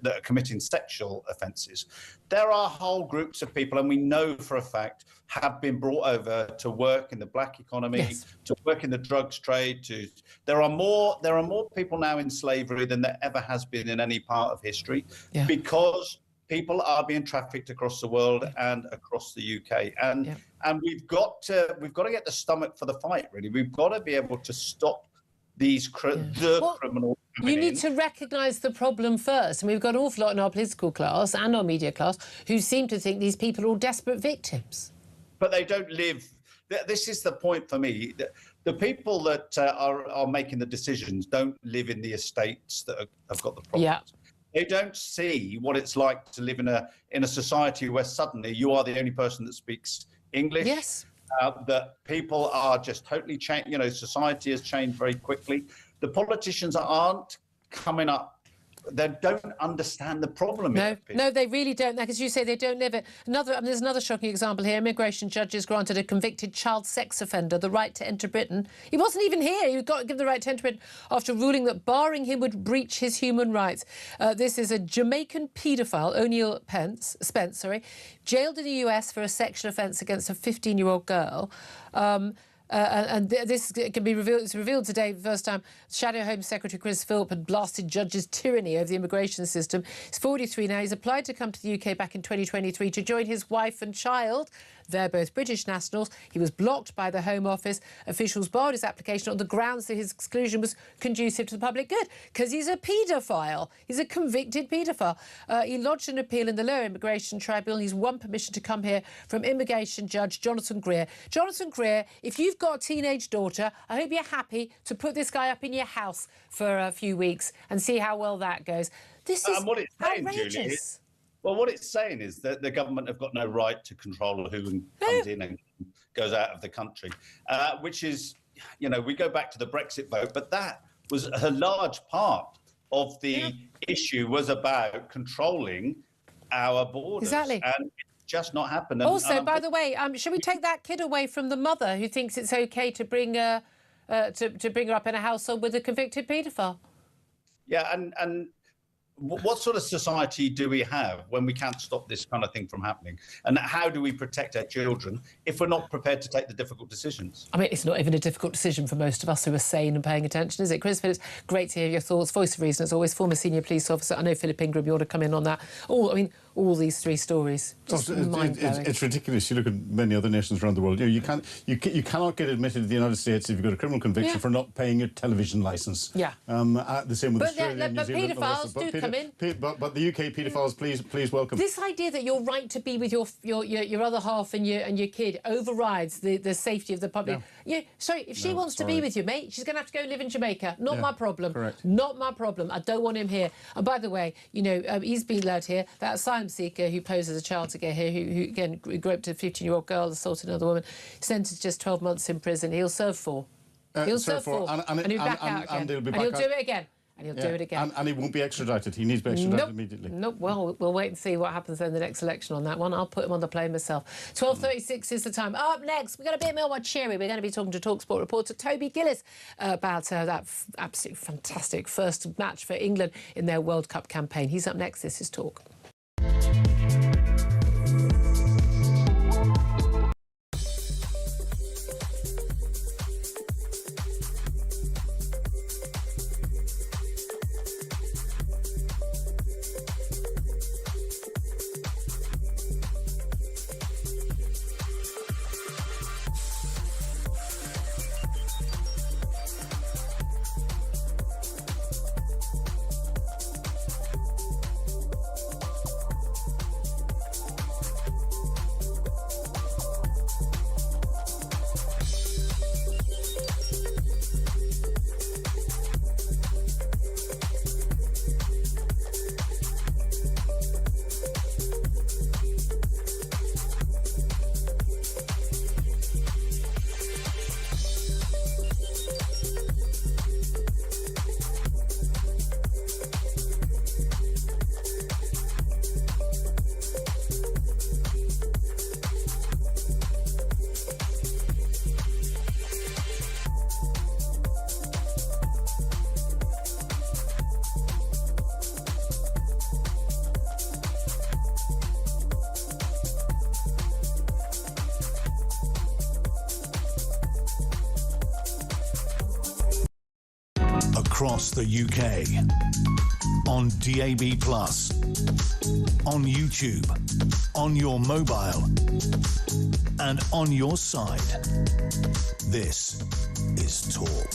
are committing sexual offences. There are whole groups of people, and we know for a fact, have been brought over to work in the black economy, to work in the drugs trade. There are more people now in slavery than there ever has been in any part of history, because people are being trafficked across the world and across the UK, and we've got to get the stomach for the fight. Really, we've got to be able to stop these criminals. You need to recognise the problem first. And we've got an awful lot in our political class and our media class who seem to think these people are all desperate victims. But they don't live... This is the point for me. The people that are making the decisions don't live in the estates that have got the problems. Yeah. They don't see what it's like to live in a society where suddenly you are the only person that speaks English. Yes. That people are just totally changed. You know, society has changed very quickly. The politicians aren't coming up. They don't understand the problem. No, they really don't. Because you say they don't live it. There's another shocking example here. Immigration judges granted a convicted child sex offender the right to enter Britain. He wasn't even here. He got given the right to enter Britain after ruling that barring him would breach his human rights. This is a Jamaican paedophile, O'Neill Spence, jailed in the US for a sexual offence against a 15-year-old girl. And this can be revealed. It's revealed today for the first time. Shadow Home Secretary Chris Philp had blasted judges' tyranny over the immigration system. He's 43 now. He's applied to come to the UK back in 2023 to join his wife and child. They're both British nationals. He was blocked by the Home Office. Officials barred his application on the grounds that his exclusion was conducive to the public good, because he's a paedophile. He's a convicted paedophile. He lodged an appeal in the Lower Immigration Tribunal. He's won permission to come here from immigration judge Jonathan Greer. Jonathan Greer, if you've got a teenage daughter, I hope you're happy to put this guy up in your house for a few weeks and see how well that goes. This is what it's saying, outrageous. Julie, well, what it's saying is that the government have got no right to control who comes in and goes out of the country, which is, you know, we go back to the Brexit vote, but that was a large part of the issue was about controlling our borders. Exactly. And it's just not happened. Also, by the way, should we take that kid away from the mother who thinks it's OK to bring her up in a household with a convicted paedophile? Yeah, and what sort of society do we have when we can't stop this kind of thing from happening? And how do we protect our children if we're not prepared to take the difficult decisions? I mean, it's not even a difficult decision for most of us who are sane and paying attention, is it? Chris Phillips, great to hear your thoughts. Voice of reason, as always, former senior police officer. I know Philip Ingram, you ought to come in on that. All these three stories. It's ridiculous. You look at many other nations around the world. You cannot get admitted to the United States if you've got a criminal conviction for not paying your television licence. Yeah. The same with Australia, New Zealand. But paedophiles do come in. But the UK paedophiles, please welcome. This idea that you're right to be with your other half and your kid overrides the safety of the public. Yeah. If she wants to be with you, mate, she's going to have to go live in Jamaica. Not my problem. Correct. Not my problem. I don't want him here. And by the way, he's been allowed here. That asylum seeker who posed as a child to get here, who again groped a 15-year-old girl, assaulted another woman, sentenced just 12 months in prison. He'll serve 4. He'll serve 4. And he'll be back out again. And he'll do it again. And he'll do it again. And he won't be extradited. He needs to be extradited immediately. Nope. Well, we'll wait and see what happens in the next election on that one. I'll put him on the plane myself. 12:36 is the time. Up next, we've got a bit more cheery. We're going to be talking to TalkSport reporter Toby Gillis about that absolutely fantastic first match for England in their World Cup campaign. He's up next. This is Talk. Across the UK, on DAB+, on YouTube, on your mobile, and on your side. This is Talk.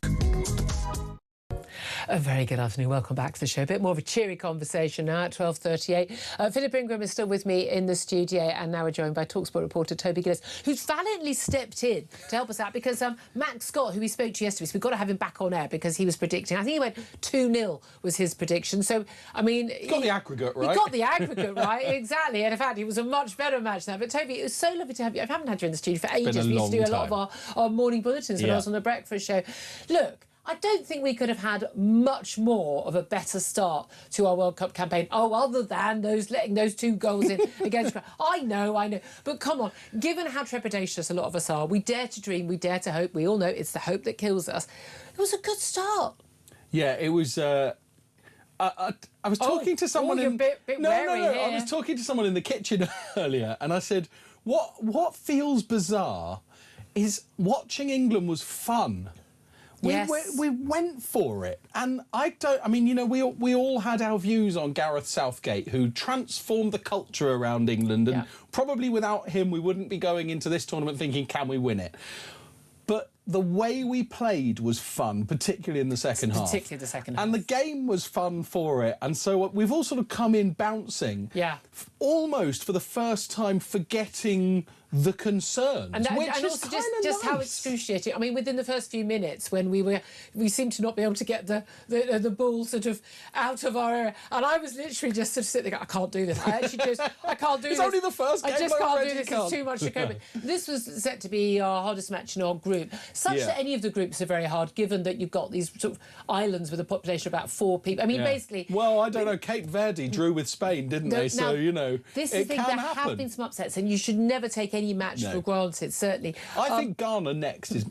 A very good afternoon. Welcome back to the show. A bit more of a cheery conversation now at 12:38. Philip Ingram is still with me in the studio, and now we're joined by TalkSport reporter Toby Gillis, who's valiantly stepped in to help us out because Max Scott, who we spoke to yesterday, so we've got to have him back on air because he was predicting. I think he went 2-0 was his prediction. So, I mean... He got the aggregate right. He got the aggregate right, exactly. And in fact, it was a much better match now. But Toby, it was so lovely to have you. I haven't had you in the studio for ages. We used to do a lot of our morning bulletins when I was on the breakfast show. Look, I don't think we could have had much more of a better start to our World Cup campaign. Oh, other than letting those 2 goals in against... I know. But come on, given how trepidatious a lot of us are, we dare to dream, we dare to hope. We all know it's the hope that kills us. It was a good start. Yeah, it was... I was talking to someone you're in... a bit wary here. I was talking to someone in the kitchen earlier, and I said, what feels bizarre is watching England was fun. We went for it, and we all had our views on Gareth Southgate, who transformed the culture around England, and probably without him we wouldn't be going into this tournament thinking, can we win it? But the way we played was fun, particularly in the second half. Particularly the second half. And the game was fun for it, and so we've all sort of come in bouncing, almost for the first time forgetting the concerns, and which is also kind of just how excruciating. I mean, within the first few minutes, when we seemed to not be able to get the ball sort of out of our area, and I was literally just sort of sitting there, I can't do this. I can't do this. It's only the first game. I just can't do this. It's too much to cope with. This was set to be our hardest match in our group. Such that any of the groups are very hard, given that you've got these sort of islands with a population of about 4 people. I mean, basically. Well, I don't know. Cape Verde drew with Spain, didn't they? So this is the thing. There have been some upsets, and you should never take any match for granted. Certainly, I think Ghana next is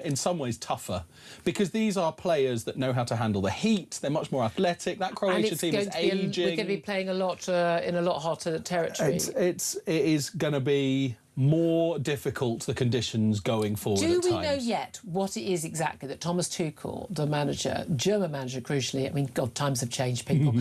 in some ways tougher, because these are players that know how to handle the heat. They're much more athletic. That Croatia team is aging. We're going to be playing a lot in a lot hotter territory. It is going to be more difficult, the conditions going forward. Do we know yet what it is exactly that Thomas Tuchel, the manager, German manager, crucially, I mean, God, times have changed, people,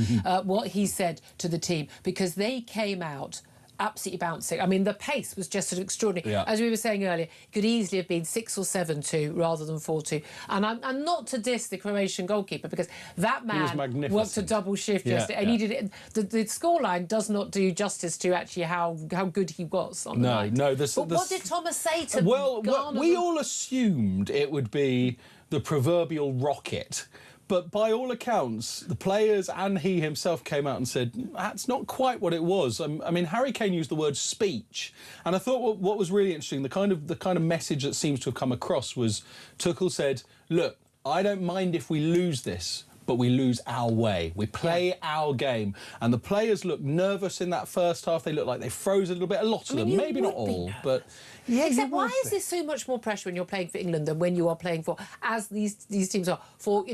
what he said to the team? Because they came out absolutely bouncing. I mean, the pace was just sort of extraordinary. Yeah. As we were saying earlier, it could easily have been 6 or 7-2 rather than 4-2. And I'm not to diss the Croatian goalkeeper, because that man worked a double shift yesterday, and he did it. The scoreline does not do justice to actually how good he was on the night. But what did Thomas say to Ghana? We all assumed it would be the proverbial rocket. But by all accounts, the players and he himself came out and said, that's not quite what it was. I mean, Harry Kane used the word speech. And I thought what was really interesting, the kind of message that seems to have come across was Tuchel said, look, I don't mind if we lose this, but we lose our way. We play our game. And the players looked nervous in that first half. They looked like they froze a little bit. A lot of them, maybe not all, but... Yeah, except why is there so much more pressure when you're playing for England than when you are playing for, as these teams are, for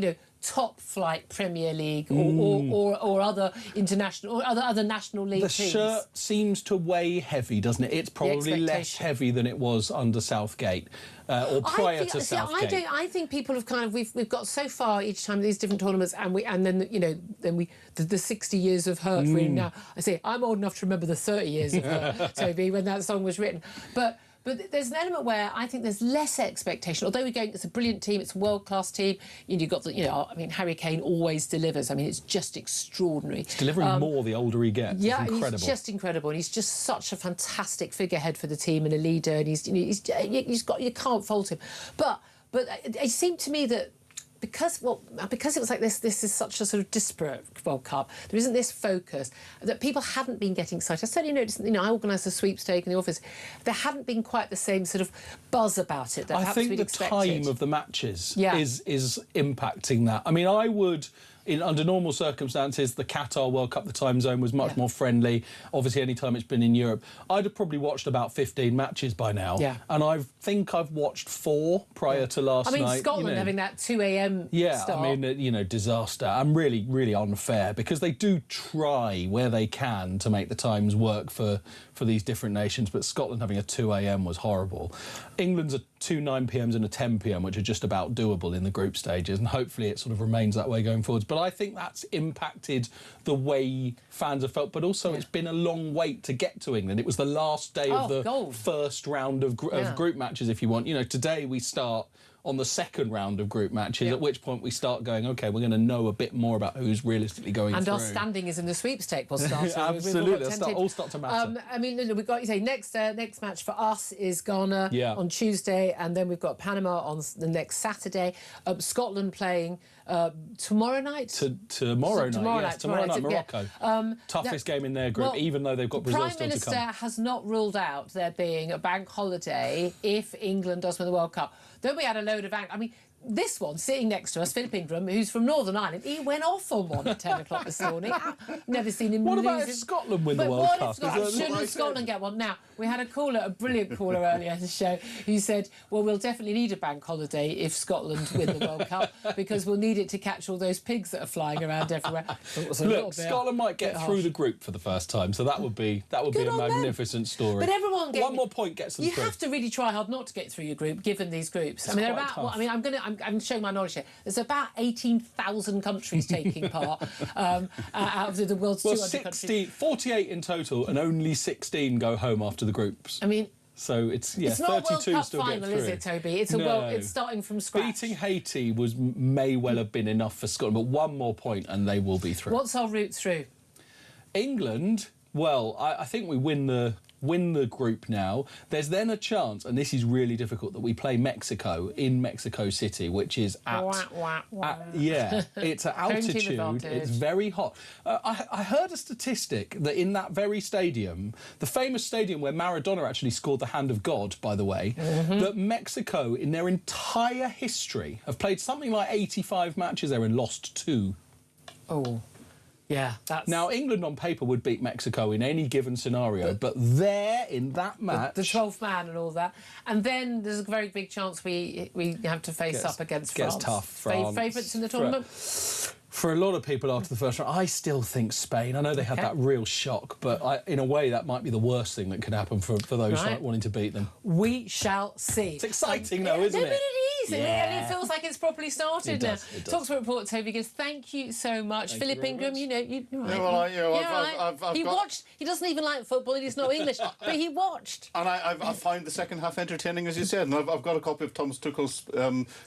top flight Premier League or other international or other national league the teams. shirt seems to weigh heavy, doesn't it? It's probably less heavy than it was under Southgate or prior to Southgate. I think people have kind of we've got so far each time these different tournaments, and then the 60 years of hurt we're in now. I say I'm old enough to remember the 30 years of hurt, Toby, when that song was written, but there's an element where I think there's less expectation. Although we're going, it's a brilliant team, it's a world-class team. You've got Harry Kane always delivers. I mean, it's just extraordinary. He's delivering more the older he gets. Yeah, it's incredible. He's just incredible, and he's just such a fantastic figurehead for the team and a leader. And he's you can't fault him. But it seemed to me that. Because it was like this is such a sort of disparate World Cup. There isn't this focus that people hadn't been getting excited. I certainly noticed. I organised a sweepstake in the office. There hadn't been quite the same sort of buzz about it. That I think the expected. time of the matches is impacting that. I mean, I would. Under normal circumstances, the Qatar World Cup, the time zone was much more friendly. Obviously, any time it's been in Europe, I'd have probably watched about 15 matches by now. Yeah. And I think I've watched 4 prior to last night. I mean, Scotland having that 2 a.m. start. I mean, disaster. And really, really unfair because they do try where they can to make the times work for these different nations. But Scotland having a 2 a.m. was horrible. England's a 2 9 p.m s and a 10 p.m, which are just about doable in the group stages, and hopefully it sort of remains that way going forwards. But I think that's impacted the way fans have felt, but also it's been a long wait to get to England. It was the last day of the first round of group matches, if you want. Today we start on the second round of group matches, at which point we start going, OK, we're going to know a bit more about who's realistically going through. And our standing is in the sweepstake will start. So absolutely, all start to matter. I mean, we've got, next match for us is Ghana on Tuesday, and then we've got Panama on the next Saturday. Scotland playing tomorrow night? Tomorrow night, Morocco. Toughest game in their group, even though they've got Brazil still to come. Prime Minister has not ruled out there being a bank holiday if England does win the World Cup. Then we had a load of... this one sitting next to us, Philip Ingram, who's from Northern Ireland, he went off on one at 10 o'clock this morning. I've never seen him lose. What about if Scotland win the World Cup? Shouldn't Scotland get one? Now, we had a brilliant caller earlier in the show who said, well, we'll definitely need a bank holiday if Scotland win the World Cup because we'll need it to catch all those pigs that are flying around everywhere. Look, Scotland might get through the group for the first time, so that would be a magnificent story. But everyone one more point gets them through. You have to really try hard not to get through your group, given these groups. They're about. Well, I'm showing my knowledge here. There's about 18,000 countries taking part out of the world's 200 countries. 48 in total, and only 16 go home after the groups. I mean, so it's 32 not a World Cup still final, get through. Is it, Toby? It's it's starting from scratch. Beating Haiti may well have been enough for Scotland, but one more point and they will be through. What's our route through? England. Well, I think we win the group now. There's then a chance, and this is really difficult, that we play Mexico in Mexico City, which is it's at altitude. It's very hot. I heard a statistic that in that very stadium, the famous stadium where Maradona actually scored the hand of God, by the way, that Mexico, in their entire history, have played something like 85 matches there and lost 2. Oh. Yeah, that's... Now, England on paper would beat Mexico in any given scenario, but there, in that match... The 12th man and all that. And then there's a very big chance we have to face up against France. Gets tough, France. Favourites in the tournament? For a lot of people after the first round, I still think Spain. I know they had that real shock, but in a way that might be the worst thing that could happen for those wanting to beat them. We shall see. It's exciting though, isn't it? No, but it is. And it feels like it's properly started now. talkSPORT report, Toby Gibbs. Thank you so much. Philip Ingram, you're right. He doesn't even like football and he's not English, but he watched. And I find the second half entertaining, as you said. And I've got a copy of Thomas Tuchel's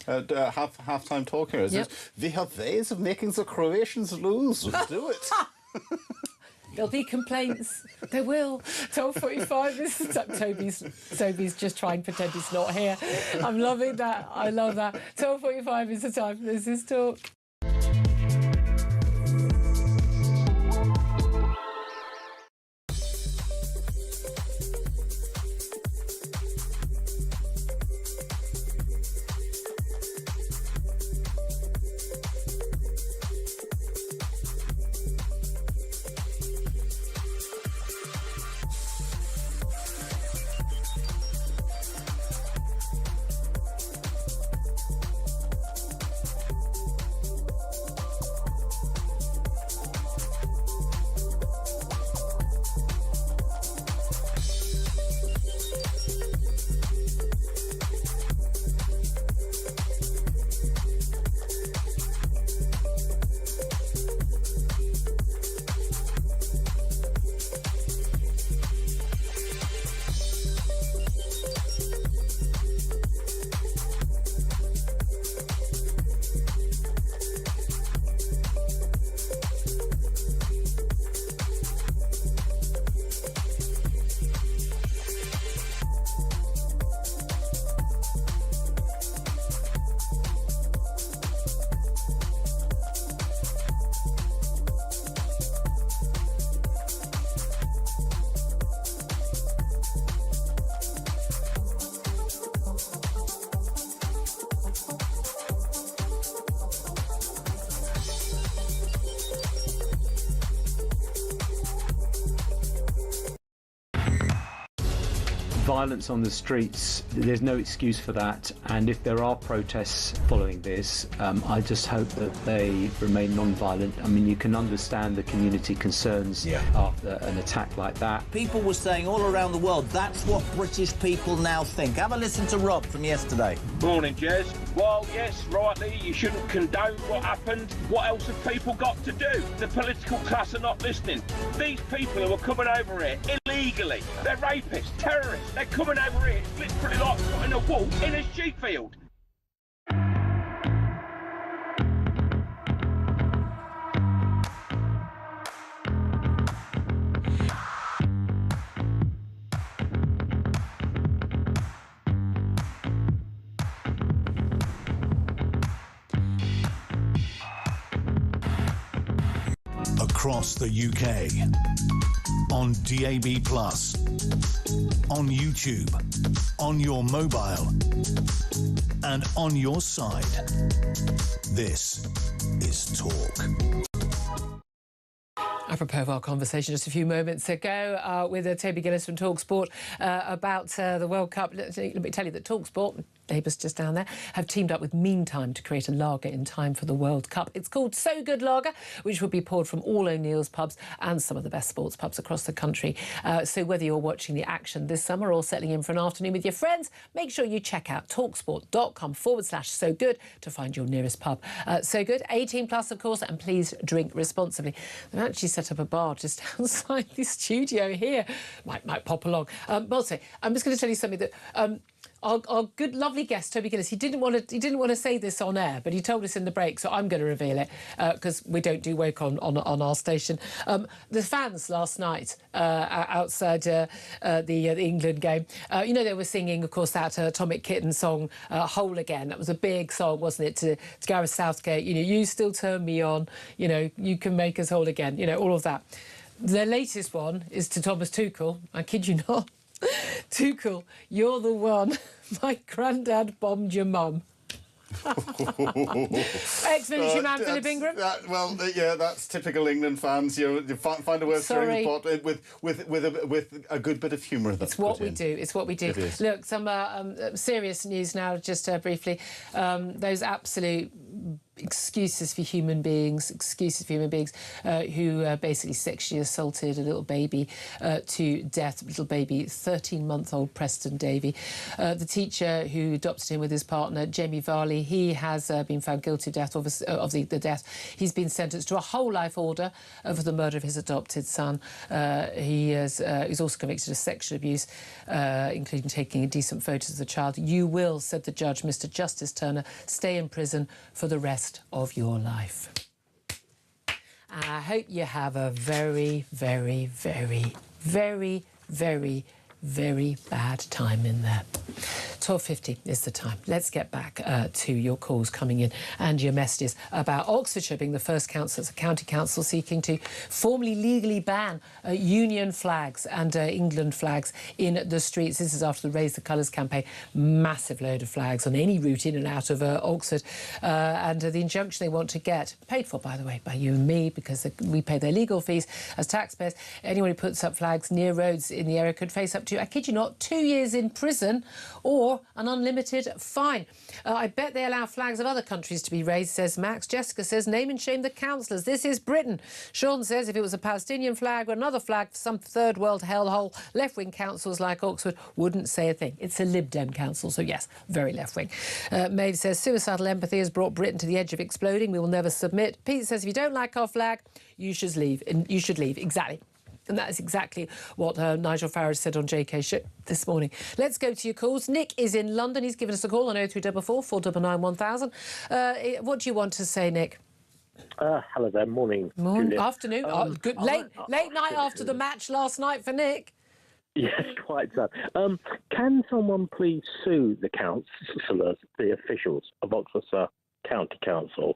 half-time talk here. They have ways of making the Croatians lose. Let's do it. There'll be complaints. There will. 12:45 Toby's just trying to pretend he's not here. I'm loving that. I love that. 12:45 is the time for This Is Talk. violence on the streets, there's no excuse for that. And if there are protests following this, I just hope that they remain non-violent. I mean, you can understand the community concerns after an attack like that. People were saying all around the world, that's what British people now think. Have a listen to Rob from yesterday. Morning, Jez. Well, yes, rightly, you shouldn't condone what happened. What else have people got to do? The political class are not listening. These people who are coming over here illegally, they're rapists, terrorists. They're coming over here, literally like putting a wall in a sheep field. Across the UK, on DAB+, on YouTube, on your mobile, and on your side. This is Talk. Apropos of our conversation just a few moments ago with Toby Gillis from TalkSport about the World Cup. Let me tell you that TalkSport, neighbours just down there, have teamed up with Meantime to create a lager in time for the World Cup. It's called So Good Lager, which will be poured from all O'Neill's pubs and some of the best sports pubs across the country. So whether you're watching the action this summer or settling in for an afternoon with your friends, make sure you check out talksport.com/so good to find your nearest pub. So good, 18 plus, of course, and please drink responsibly. They've actually set up a bar just outside the studio here. Might pop along. Also, I'm just going to tell you something that our good, lovely guest, Toby Gillis, he didn't want to say this on air, but he told us in the break, so I'm going to reveal it because we don't do woke on our station. The fans last night outside the England game, they were singing, of course, that Atomic Kitten song, Whole Again. That was a big song, wasn't it, to Gareth Southgate? You still turn me on, you can make us whole again, all of that. The latest one is to Thomas Tuchel. I kid you not. Tuchel, you're the one. My granddad bombed your mum. Ex-military man Philip Ingram. That's typical England fans. You find a way of stirring the pot with a good bit of humour. It's what we do. It's what we do. Look, some serious news now, just briefly. Those absolute excuses for human beings who basically sexually assaulted a little baby to death, little baby, 13-month-old Preston Davey. The teacher who adopted him with his partner, Jamie Varley, he has been found guilty of death, of the death. He's been sentenced to a whole life order for the murder of his adopted son. He's also convicted of sexual abuse, including taking indecent photos of the child. You will, said the judge, Mr. Justice Turner, stay in prison for the rest of your life. And I hope you have a very, very, very, very, very, very bad time in there. 12:50 is the time. Let's get back to your calls coming in and your messages about Oxfordshire being the first county council seeking to formally legally ban Union flags and England flags in the streets. This is after the Raise the Colours campaign. Massive load of flags on any route in and out of Oxford. And the injunction they want to get, paid for, by the way, by you and me, because we pay their legal fees as taxpayers. Anyone who puts up flags near roads in the area could face up to, I kid you not, 2 years in prison or an unlimited fine. I bet they allow flags of other countries to be raised, says Max. Jessica says, name and shame the councillors. This is Britain. Sean says, if it was a Palestinian flag or another flag for some third world hellhole, left-wing councils like Oxford wouldn't say a thing. It's a Lib Dem council, so yes, very left-wing. Maeve says, suicidal empathy has brought Britain to the edge of exploding. We will never submit. Pete says, if you don't like our flag, you should leave. You should leave. Exactly. And that is exactly what Nigel Farage said on JK Show this morning. Let's go to your calls. Nick is in London. He's given us a call on 0344 499 1000. What do you want to say, Nick? Hello there. Morning. Julia. Afternoon. Good. Late night after the match last night for Nick. Yes, quite so. Can someone please sue the councillors, the officials of Oxfordshire County Council,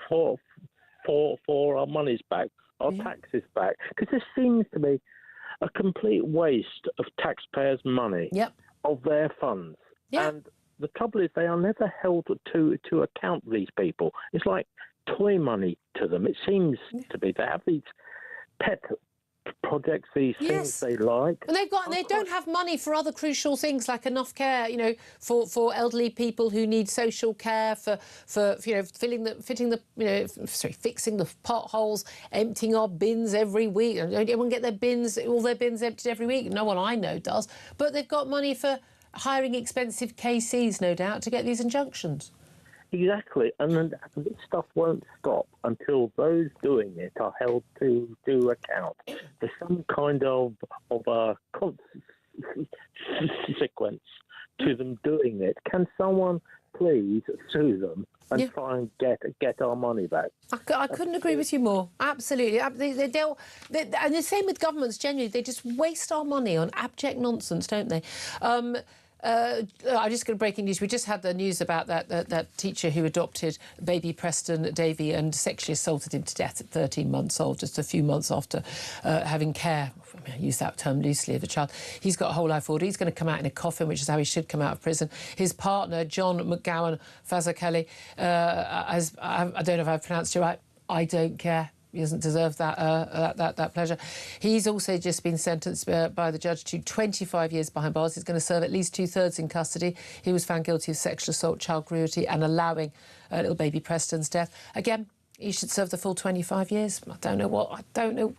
for our monies back? Our taxes back, because this seems to be a complete waste of taxpayers' money, of their funds. And the trouble is they are never held to account, these people. It's like toy money to them. It seems to be. They have these pet projects, these things they like. And they don't have money for other crucial things like enough care, for elderly people who need social care, for fixing the potholes, emptying our bins every week. Don't everyone get all their bins emptied every week? No one I know does. But they've got money for hiring expensive KCs, no doubt, to get these injunctions. Exactly, and then this stuff won't stop until those doing it are held to account. There's some kind of a consequence to them doing it. Can someone please sue them and try and get our money back? I couldn't agree with you more. Absolutely. And the same with governments generally. They just waste our money on abject nonsense, don't they? I'm just going to breaking news. We just had the news about that teacher who adopted baby Preston Davy and sexually assaulted him to death at 13 months old, just a few months after having care. I use that term loosely of a child. He's got a whole life order. He's going to come out in a coffin, which is how he should come out of prison. His partner, John McGowan Fazakeli, I don't know if I've pronounced it right. I don't care. He doesn't deserve that pleasure. He's also just been sentenced by the judge to 25 years behind bars. He's going to serve at least 2/3 in custody. He was found guilty of sexual assault, child cruelty and allowing little baby Preston's death. Again, he should serve the full 25 years. I don't know.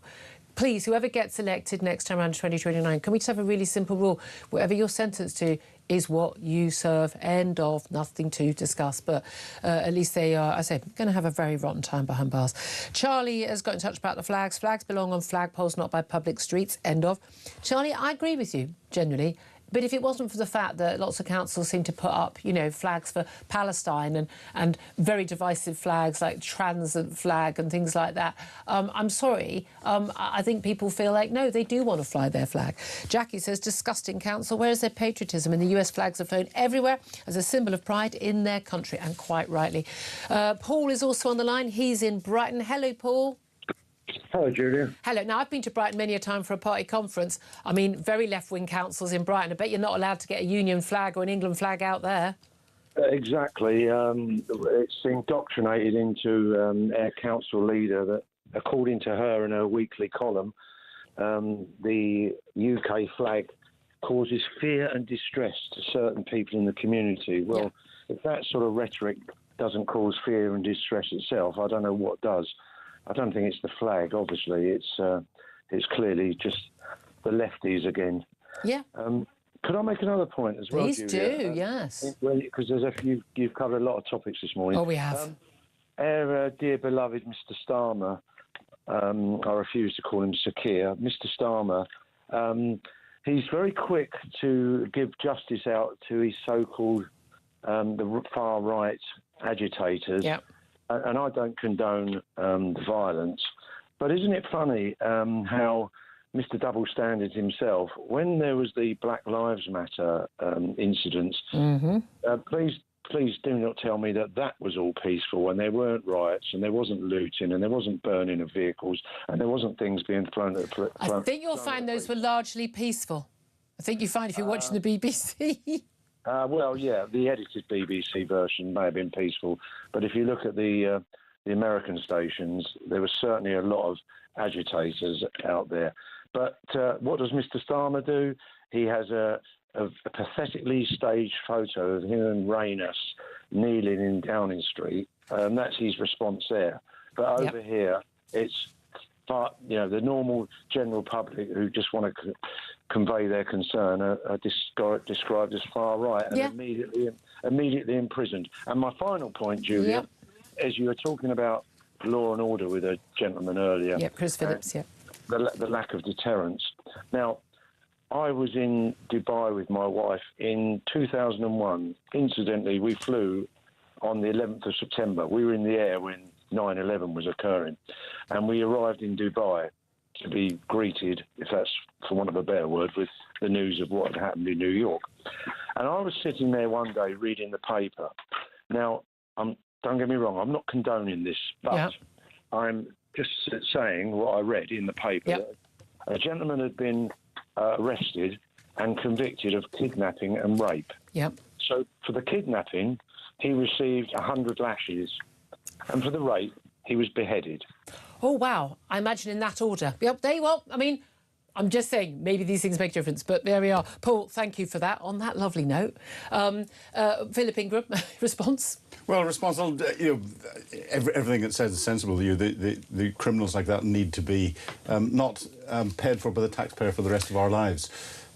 Please, whoever gets elected next time around 2029, can we just have a really simple rule? Whatever you're sentenced to is what you serve. End of. Nothing to discuss. But at least they are, I say, going to have a very rotten time behind bars. Charlie has got in touch about the flags. Flags belong on flagpoles, not by public streets. End of. Charlie, I agree with you, generally. But if it wasn't for the fact that lots of councils seem to put up, flags for Palestine and very divisive flags like trans flag and things like that, I'm sorry. I think people feel like, no, they do want to fly their flag. Jackie says, disgusting council. Where is their patriotism? In the US, flags are flown everywhere as a symbol of pride in their country, and quite rightly. Paul is also on the line. He's in Brighton. Hello, Paul. Hello, Julia. Hello. Now, I've been to Brighton many a time for a party conference. I mean, very left-wing councils in Brighton. I bet you're not allowed to get a Union flag or an England flag out there. Exactly. It's indoctrinated into our council leader that, according to her in her weekly column, the UK flag causes fear and distress to certain people in the community. Well, if that sort of rhetoric doesn't cause fear and distress itself, I don't know what does. I don't think it's the flag, obviously. It's clearly just the lefties again. Yeah. Could I make another point as well, Please Julia? do, yes. Because you've covered a lot of topics this morning. Oh, we have. Our dear beloved Mr. Starmer, I refuse to call him Sakir, Mr. Starmer, he's very quick to give justice out to his so-called the far-right agitators. Yeah. And I don't condone the violence. But isn't it funny how Mr. Double Standards himself, when there was the Black Lives Matter incidents, please do not tell me that was all peaceful and there weren't riots and there wasn't looting and there wasn't burning of vehicles and there wasn't things being thrown at the I think you'll find those were largely peaceful. I think you find if you're watching the BBC. Well, yeah, the edited BBC version may have been peaceful, but if you look at the American stations, there was certainly a lot of agitators out there. But what does Mr. Starmer do? He has a pathetically staged photo of him and Reynos kneeling in Downing Street, and that's his response there. But over here, it's the normal general public who just want to convey their concern are described as far right and immediately imprisoned. And my final point, Julia, as you were talking about law and order with a gentleman earlier. Yeah, Chris Phillips, the lack of deterrence. Now, I was in Dubai with my wife in 2001. Incidentally, we flew on the 11th of September. We were in the air when 9/11 was occurring. And we arrived in Dubai to be greeted, if that's for want of a better word, with the news of what had happened in New York. And I was sitting there one day reading the paper. Now, don't get me wrong, I'm not condoning this, but I'm just saying what I read in the paper. A gentleman had been arrested and convicted of kidnapping and rape. So for the kidnapping, he received 100 lashes, and for the rape, he was beheaded. Oh, wow. I imagine in that order. Yep, there you are. I mean, I'm just saying, maybe these things make a difference, but there we are. Paul, thank you for that, on that lovely note. Philip Ingram, response? Well, responsible, everything that says is sensible. The criminals like that need to be not paid for by the taxpayer for the rest of our lives.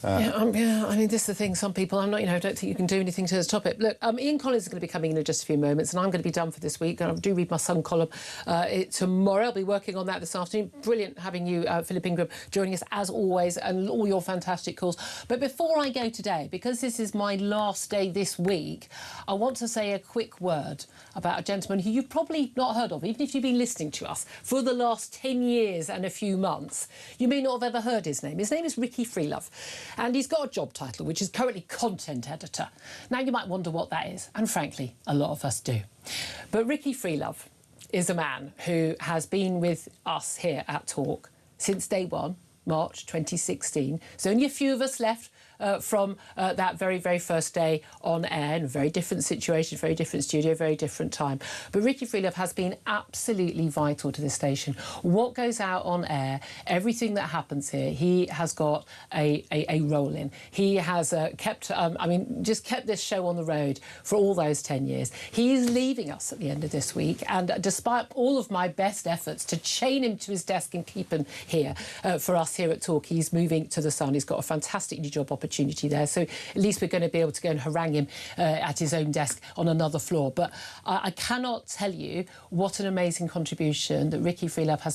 I mean, this is the thing. Some people, I don't think you can do anything to this topic. Look, Ian Collins is going to be coming in just a few moments, and I'm going to be done for this week. I do read my Sun column tomorrow. I'll be working on that this afternoon. Brilliant having you, Philip Ingram, joining us as always, and all your fantastic calls. But before I go today, because this is my last day this week, I want to say a quick word about a gentleman who you've probably not heard of, even if you've been listening to us for the last 10 years and a few months. You may not have ever heard his name. His name is Ricky Freelove. And he's got a job title, which is currently content editor. Now, you might wonder what that is, and frankly, a lot of us do. But Ricky Freelove is a man who has been with us here at Talk since day one, March 2016. There's only a few of us left from that very, very first day on air, in a very different situation, very different studio, very different time. But Ricky Freelove has been absolutely vital to this station. What goes out on air, everything that happens here, he has got a role in. He has kept this show on the road for all those 10 years. He is leaving us at the end of this week, and despite all of my best efforts to chain him to his desk and keep him here for us here at Talk, he's moving to the Sun. He's got a fantastic new job opportunity there, so at least we're going to be able to go and harangue him at his own desk on another floor. But I cannot tell you what an amazing contribution that Ricky Freelove has